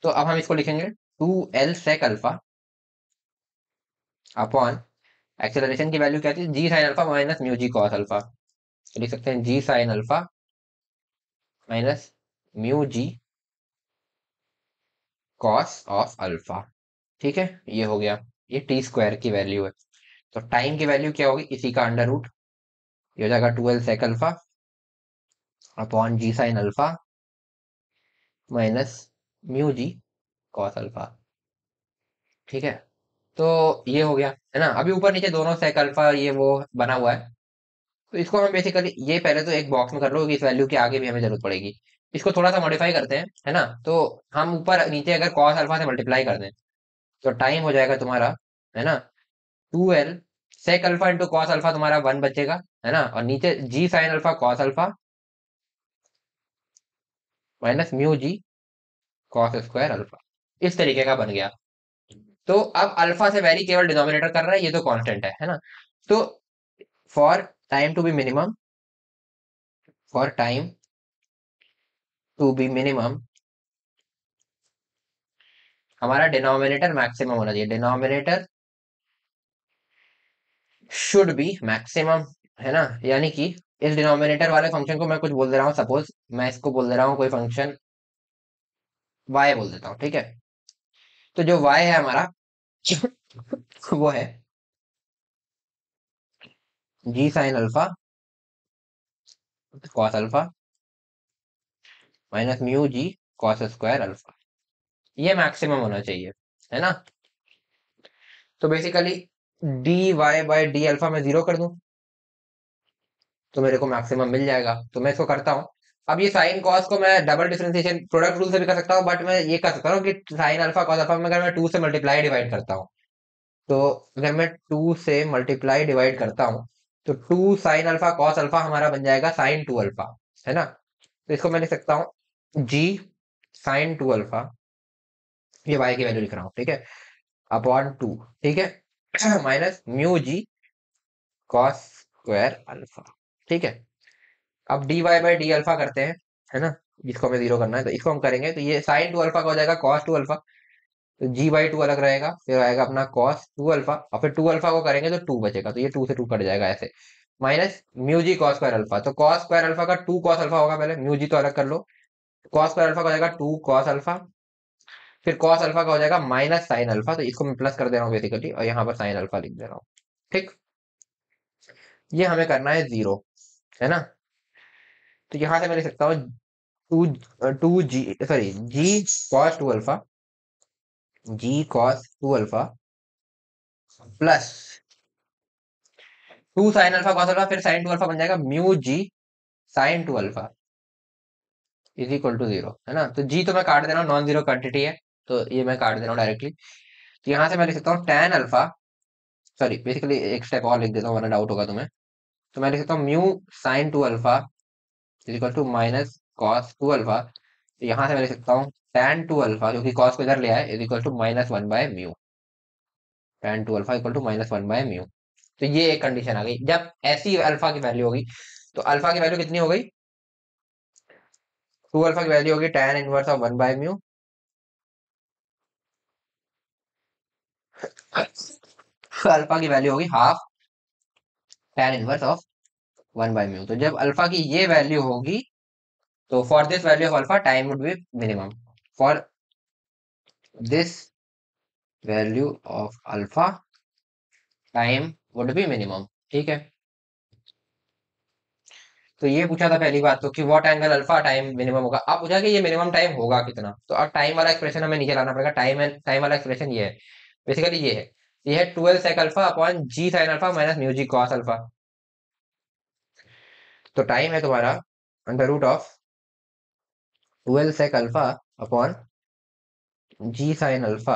तो अब हम इसको लिखेंगे 2l sec alpha upon, acceleration की वैल्यू क्या थी, g sine alpha minus mu जी कॉस अल्फा। तो लिख सकते हैं g sine alpha minus mu ji cos of alpha, ठीक है। ये हो गया, ये टी स्क्वायर की वैल्यू है। तो टाइम की वैल्यू क्या होगी, इसी का अंडर रूट, ये हो जाएगा 2l sec अल्फा अपॉन जी साइन अल्फा माइनस म्यू जी कॉस अल्फा, ठीक है। तो ये हो गया, है ना। अभी ऊपर नीचे दोनों सेक अल्फा ये वो बना हुआ है, तो इसको हम बेसिकली, ये पहले तो एक बॉक्स में कर लो कि इस वैल्यू के आगे भी हमें जरूरत पड़ेगी। इसको थोड़ा सा मॉडिफाई करते हैं, है ना। तो हम ऊपर नीचे अगर कॉस अल्फा से मल्टीप्लाई कर दें, तो टाइम हो जाएगा तुम्हारा, है ना, 2l sec alpha into cos alpha, तुम्हारा 1 बचेगा, है ना। और नीचे g sine alpha cos alpha minus mu जी कॉस स्क्वायर अल्फा, इस तरीके का बन गया। तो अब अल्फा से वेरी केवल डिनोमिनेटर कर रहा है, ये तो कांस्टेंट है ना। तो for time to be minimum, for time to be minimum, हमारा डिनोमिनेटर मैक्सिमम होना चाहिए, डिनोमिनेटर शुड बी मैक्सिमम, है ना। यानी कि इस डिनोमिनेटर वाले फंक्शन को मैं कुछ बोल दे रहा हूँ, सपोज मैं इसको बोल दे रहा हूँ कोई फंक्शन y बोल देता हूँ, ठीक है। तो जो y है हमारा, वो है g sine alpha cos alpha minus mu जी कॉस स्क्वायर अल्फा, ये मैक्सिमम होना चाहिए, है ना। तो basically D Y by D alpha में जीरो कर दूं, तो मेरे को मैक्सिमम मिल जाएगा। तो मैं इसको करता हूँ। अब ये साइन कॉस को मैं डबल डिफरेंशिएशन प्रोडक्ट रूल से भी कर सकता हूँ, बट मैं ये कर सकता हूँ कि साइन अल्फा कॉस अल्फा में अगर मैं 2 से मल्टीप्लाई डिवाइड करता हूँ, तो अगर मैं 2 से मल्टीप्लाई डिवाइड करता हूँ, तो 2 साइन अल्फा कॉस अल्फा हमारा बन जाएगा साइन 2 अल्फा, है ना। तो इसको मैं लिख सकता हूँ जी साइन 2 अल्फा, ये वाई की वैल्यू लिख रहा हूँ, ठीक है, अपॉन 2, ठीक है, माइनस म्यू जी कॉस स्क्वायर अल्फा, ठीक है। अब D Y by D alpha करते हैं, है ना, जिसको हमें जीरो करना है, तो इसको हम करेंगे, तो ये साइन 2 अल्फा का हो जाएगा कॉस 2 अल्फा, तो जी बाई 2 अलग रहेगा, फिर आएगा अपना कॉस 2 अल्फा, और फिर 2 अल्फा को करेंगे तो 2 बचेगा, तो ये 2 से 2 कट जाएगा ऐसे, माइनस म्यू जी कॉस स्क्वायर अल्फा, तो कॉस स्क्वायर अल्फा का 2 कॉस अल्फा होगा, पहले म्यू जी तो अलग कर लो, कॉस स्क्वायर अल्फा का हो जाएगा 2 कॉस अल्फा, फिर कॉस अल्फा का हो जाएगा माइनस साइन अल्फा, तो इसको मैं प्लस कर दे रहा हूँ बेसिकली, और यहाँ पर साइन अल्फा लिख दे रहा हूँ, ठीक, ये हमें करना है 0, है ना। तो यहां से मैं लिख सकता हूँ two G, sorry G cos two alpha, G cos two alpha plus two sine alpha cos alpha, फिर साइन टू अल्फा बन जाएगा mu G sine two alpha is equal to 0, है ना। तो जी तो मैं काट दे रहा हूँ, नॉन जीरो क्वांटिटी है, तो ये मैं काट दे रहा हूँ डायरेक्टली। तो यहाँ से मैं लिख सकता हूँ tan अल्फा, सॉरी बेसिकली एक स्टेप और लिख देता हूँ वरना डाउट होगा तुम्हें। तो मैं लिख सकता हूँ mu sine two alpha is equal to minus cos two alpha. तो यहाँ से मैं लिख सकता हूँ tan टू अल्फा, जो कि कॉस को इधर ले आए, is equal to minus one by mu, tan two alpha equal to minus one by mu. तो ये एक कंडीशन आ गई, जब ऐसी अल्फा की वैल्यू होगी। तो अल्फा की वैल्यू कितनी हो गई, टू अल्फा की वैल्यू होगी tan inverse of one by mu, alpha की वैल्यू होगी half tan inverse of one by mu. तो जब अल्फा की ये वैल्यू होगी, तो for this value of alpha time would be minimum, for this value of alpha time would be minimum, ठीक है। तो ये पूछा था पहली बात तो कि what angle alpha time minimum होगा। अब पूछा कि ये मिनिमम टाइम होगा कितना, तो अब टाइम वाला एक्सप्रेशन हमें नीचे लाना पड़ेगा। टाइम वाला एक्सप्रेशन ये है, बेसिकली ये है 12 सेक अल्फा अपॉन जी साइन अल्फा माइनस म्यू जी कॉस अल्फा। तो टाइम है तुम्हारा under root of 12 sec alpha upon ji sine alpha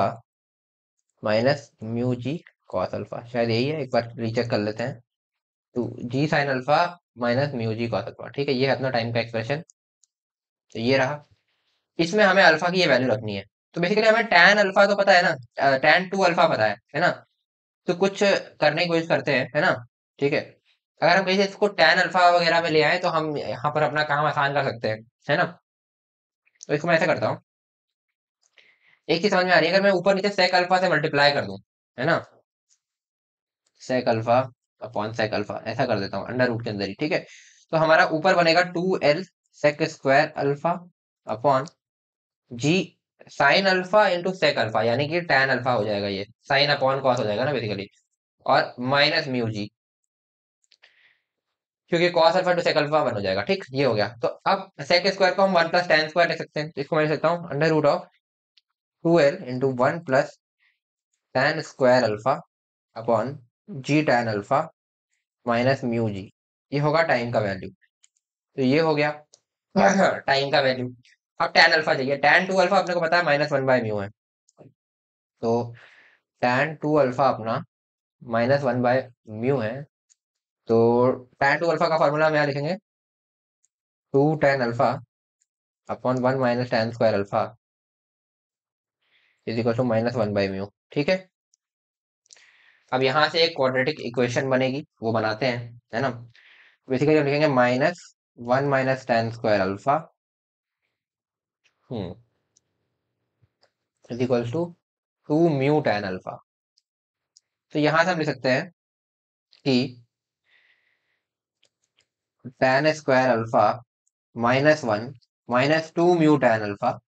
minus mu ji cos alpha, शायद यही है, एक बार रीचेक कर लेते हैं। तो जी साइन अल्फा माइनस म्यू जी कॉस अल्फा, ठीक है, ये है अपना टाइम का एक्सप्रेशन। तो ये रहा, इसमें हमें अल्फा की ये वैल्यू रखनी है। तो बेसिकली हमें टैन अल्फा तो पता है ना, टैन टू अल्फा पता है ना। तो कुछ करने की कोशिश करते हैं, है ना, ठीक है। अगर हम कहीं से इसको टैन अल्फा वगैरह में ले आए तो हम यहाँ पर अपना काम आसान कर सकते हैं, है ना। तो इसको मैं ऐसा करता हूँ, एक चीज समझ में आ रही है, अगर मैं ऊपर नीचे सेक अल्फा से मल्टीप्लाई कर दूं, है ना, sec alpha upon sec alpha ऐसा कर देता हूँ अंडर रूट के अंदर ही, ठीक है। तो हमारा ऊपर बनेगा 2l sec square alpha upon जी sine alpha into sec alpha, यानी कि टैन अल्फा हो जाएगा, ये साइन अपॉन कॉस हो जाएगा ना बेसिकली, और माइनस म्यू जी, क्योंकि cos alpha to sec alpha one हो जाएगा, ठीक, ये हो गया। तो अब सेक स्क्वायर को हम वन प्लस टैन स्क्वायर लिख सकते हैं, तो इसको मैं लिख सकता हूँ under root of 2l into one plus tan square alpha upon g tan alpha minus mu g, ये होगा टाइम का वैल्यू। तो ये हो गया टाइम का वैल्यू। अब टैन अल्फा चाहिए, टैन टू अल्फा अपने को पता है माइनस वन बाय म्यू है। तो टैन टू अल्फा अपना माइनस वन बाय म्यू है। तो टैन टू अल्फा का फॉर्मूला हम यहाँ लिखेंगे, two tan alpha upon one minus tan square alpha is equal to minus one by mu, ठीक है। अब यहाँ से एक क्वाड्रेटिक इक्वेशन बनेगी, वो बनाते हैं, है ना। बेसिकली हम लिखेंगे minus one minus tan square alpha is equal to two mu tan alpha. तो यहाँ से हम लिख सकते हैं कि tan square alpha minus one minus two mu tan alpha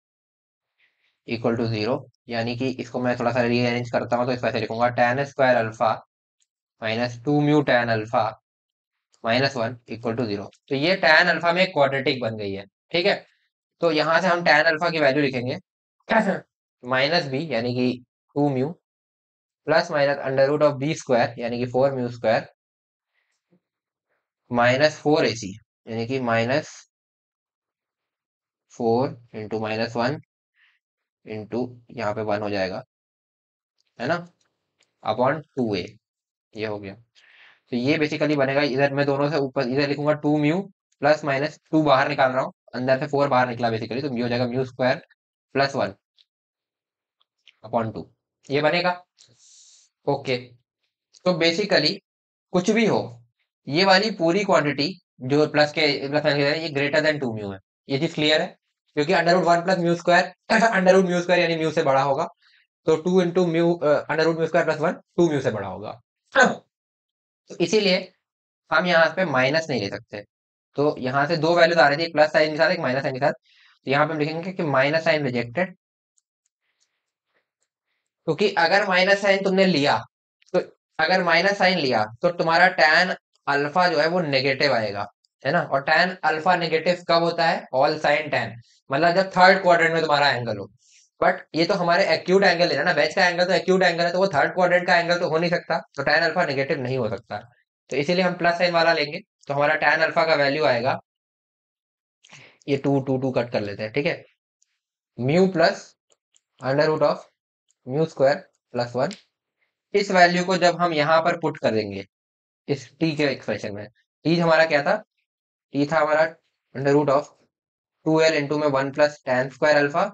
equal to 0, यानी कि इसको मैं थोड़ा सा रीअरेंज करता हूँ तो इस वैसे लिखूंगा tan square alpha minus two mu tan alpha minus one equal to 0। तो ये टैन अल्फा में क्वाड्रेटिक बन गई है, ठीक है। तो यहाँ से हम टैन अल्फा की वैल्यू लिखेंगे माइनस बी, यानी कि two mu plus minus under root of B square, यानी कि four mu square minus four A C, यानी कि minus four into minus one into यहाँ पे वन हो जाएगा, है ना, अपॉन टू ए, ये हो गया। तो ये बेसिकली बनेगा, इधर मैं दोनों से ऊपर इधर लिखूंगा two mu plus minus two बाहर निकाल रहा हूँ, अंदर से फोर बाहर निकला बेसिकली, तो म्यू हो जाएगा mu square plus one upon two, ये बनेगा। ओके, तो बेसिकली कुछ भी हो, ये वाली पूरी क्वांटिटी जो प्लस के प्लस माइनस के, ये ग्रेटर देन टू म्यू है, ये चीज क्लियर है। क्योंकि under root one plus mu square under root mu square यानी म्यू से बड़ा होगा, तो two into mu under root mu square plus one two mu से बड़ा होगा। तो इसीलिए हम यहाँ पे माइनस नहीं ले सकते। तो यहाँ से दो वैल्यूज आ रही थी, एक प्लस साइन के साथ एक माइनस साइन के साथ। तो यहाँ पे हम लिखेंगे कि माइनस साइन रिजेक्टेड, क्योंकि अगर माइनस साइन तुमने लिया तो अगर माइनस साइन लिया तो तुम्हारा tan अल्फा जो है वो नेगेटिव आएगा, है ना। और tan अल्फा नेगेटिव कब होता है? ऑल साइन tan, मतलब जब थर्ड क्वाड्रेंट में तुम्हारा एंगल हो। बट ये तो हमारे एक्यूट एंगल है ना, वेज का एंगल तो एक्यूट एंगल है, तो वो थर्ड क्वाड्रेंट का एंगल तो हो नहीं सकता, तो tan अल्फा नेगेटिव नहीं हो सकता। तो इसीलिए हम प्लस साइन वाला लेंगे। तो हमारा tan अल्फा का वैल्यू आएगा, ये टू टू टू कट कर लेते हैं, ठीक है। Mu plus under root of mu square plus one. इस वैल्यू को जब हम यहाँ पर पुट करेंगे इस टी के एक्सप्रेशन में, टी हमारा क्या था? टी था हमारा under root of 2l into में 1 plus tan square alpha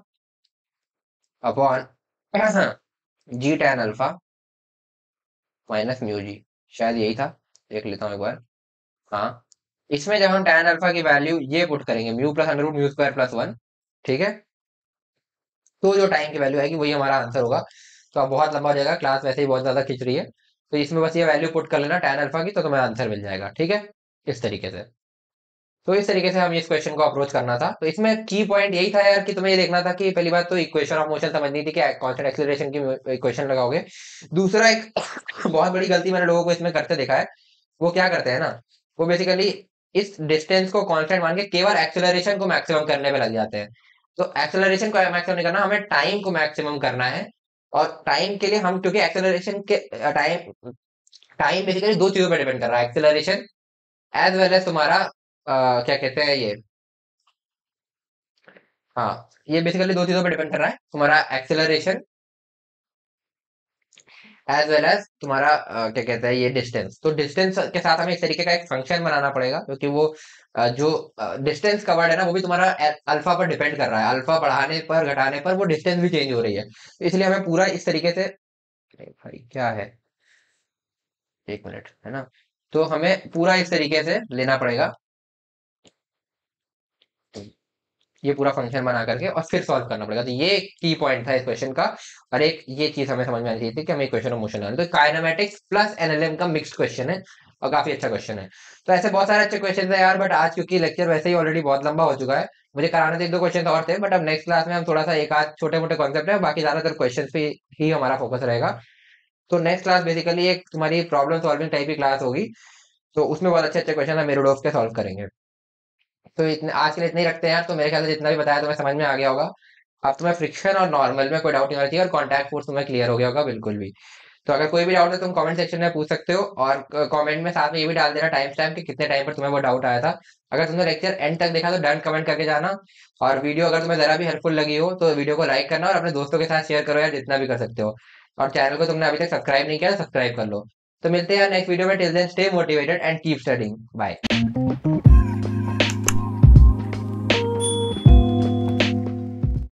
upon g tan alpha minus mu g. शायद यही था, देख लेता हूँ एक बार। हाँ, इसमें जब हम tan अल्फा की वैल्यू ये पुट करेंगे, mu plus under root mu square plus one, ठीक है, तो जो टाइम की वैल्यू आएगी वही हमारा आंसर होगा। तो अब बहुत लंबा हो जाएगा, क्लास वैसे ही बहुत ज्यादा खिंच रही है, तो इसमें बस ये वैल्यू पुट कर लेना tan अल्फा की, तो तुम्हें आंसर मिल जाएगा, ठीक है, इस तरीके से। तो इस तरीके से हम इस क्वेश्चन को अप्रोच करना था। तो इसमें की पॉइंट यही था यार कि तुम्हें ये देखना था कि पहली बात तो इक्वेशन ऑफ मोशन समझनी थी कि कांस्टेंट एक्सीलरेशन की इक्वेशन लगाओगे। दूसरा एक बहुत बड़ी गलती मैंने लोगों को इसमें करते देखा है, वो क्या करते हैं ना, वो बेसिकली इस डिस्टेंस को कांस्टेंट मान के केवल एक्सेलरेशन को मैक्सिमम करने पे लग जाते हैं। तो एक्सेलरेशन को मैक्सिमम नहीं करना, हमें टाइम को मैक्सिमम करना है। और टाइम के लिए हम, क्योंकि एक्सेलरेशन के टाइम टाइम बेसिकली दो चीजों पर डिपेंड कर रहा है, एक्सेलरेशन एज वेल एज तुम्हारा क्या कहते हैं ये, हाँ, ये बेसिकली दो चीजों पर डिपेंड कर रहा है, तुम्हारा एक्सेलरेशन एज वेल एज तुम्हारा क्या कहते हैं ये डिस्टेंस। तो डिस्टेंस के साथ हमें इस तरीके का एक फंक्शन बनाना पड़ेगा, क्योंकि वो जो डिस्टेंस कवर्ड है ना, वो भी तुम्हारा अल्फा पर डिपेंड कर रहा है, अल्फा बढ़ाने पर घटाने पर वो डिस्टेंस भी चेंज हो रही है, तो इसलिए हमें पूरा इस तरीके से, अरे भाई क्या है, एक मिनट, है ना। तो हमें पूरा इस तरीके से लेना पड़ेगा, ये पूरा फंक्शन बना करके और फिर सॉल्व करना पड़ेगा। तो ये एक की पॉइंट था इस क्वेश्चन का। और एक ये चीज हमें समझ में आनी चाहिए थी कि हमें इक्वेशन ऑफ मोशन लाना है। तो काइनेमेटिक्स प्लस एनएलएम का मिक्स्ड क्वेश्चन है और काफी अच्छा क्वेश्चन है। तो ऐसे बहुत सारे अच्छे क्वेश्चन है यार, बट आज क्योंकि लेक्चर वैसे ही ऑलरेडी बहुत लंबा हो चुका है, मुझे कराने थे एक दो क्वेश्चन और थे, बट अब नेक्स्ट क्लास में हम थोड़ा सा एक आध छोटे मोटे कॉन्सेप्ट है, बाकी ज्यादातर क्वेश्चन पे ही हमारा फोकस रहेगा। तो नेक्स्ट क्लास बेसिकली एक तुम्हारी प्रॉब्लम सॉल्विंग टाइप की क्लास होगी, तो उसमें बहुत अच्छे अच्छे क्वेश्चन है मेरुडोफ के सॉल्व करेंगे। तो इतने आज के लिए इतने ही रखते हैं यार। तो मेरे ख्याल से जितना भी बताया तुम्हें समझ में आ गया होगा। अब तुम्हें फ्रिक्शन और नॉर्मल में कोई डाउट नहीं होना चाहिए, और कॉन्टैक्ट फोर्स तुम्हें क्लियर हो गया होगा बिल्कुल भी। तो अगर कोई भी डाउट है तुम कमेंट सेक्शन में पूछ सकते हो, और कमेंट में साथ में ये भी डाल देना टाइम स्टैम्प कि कितने टाइम पर तुम्हें वो डाउट आया था। अगर तुमने लेक्चर एंड तक देखा तो डन कमेंट करके जाना। और वीडियो अगर तुम्हें जरा भी हेल्पफुल लगी हो तो वीडियो को लाइक करना और अपने दोस्तों के साथ शेयर करो यार, जितना भी कर सकते हो। और चैनल को तुमने अभी तक सब्सक्राइब नहीं किया तो सब्सक्राइब कर लो। तो मिलते हैं यार नेक्स्ट वीडियो में। Till then stay motivated and keep studying. Bye.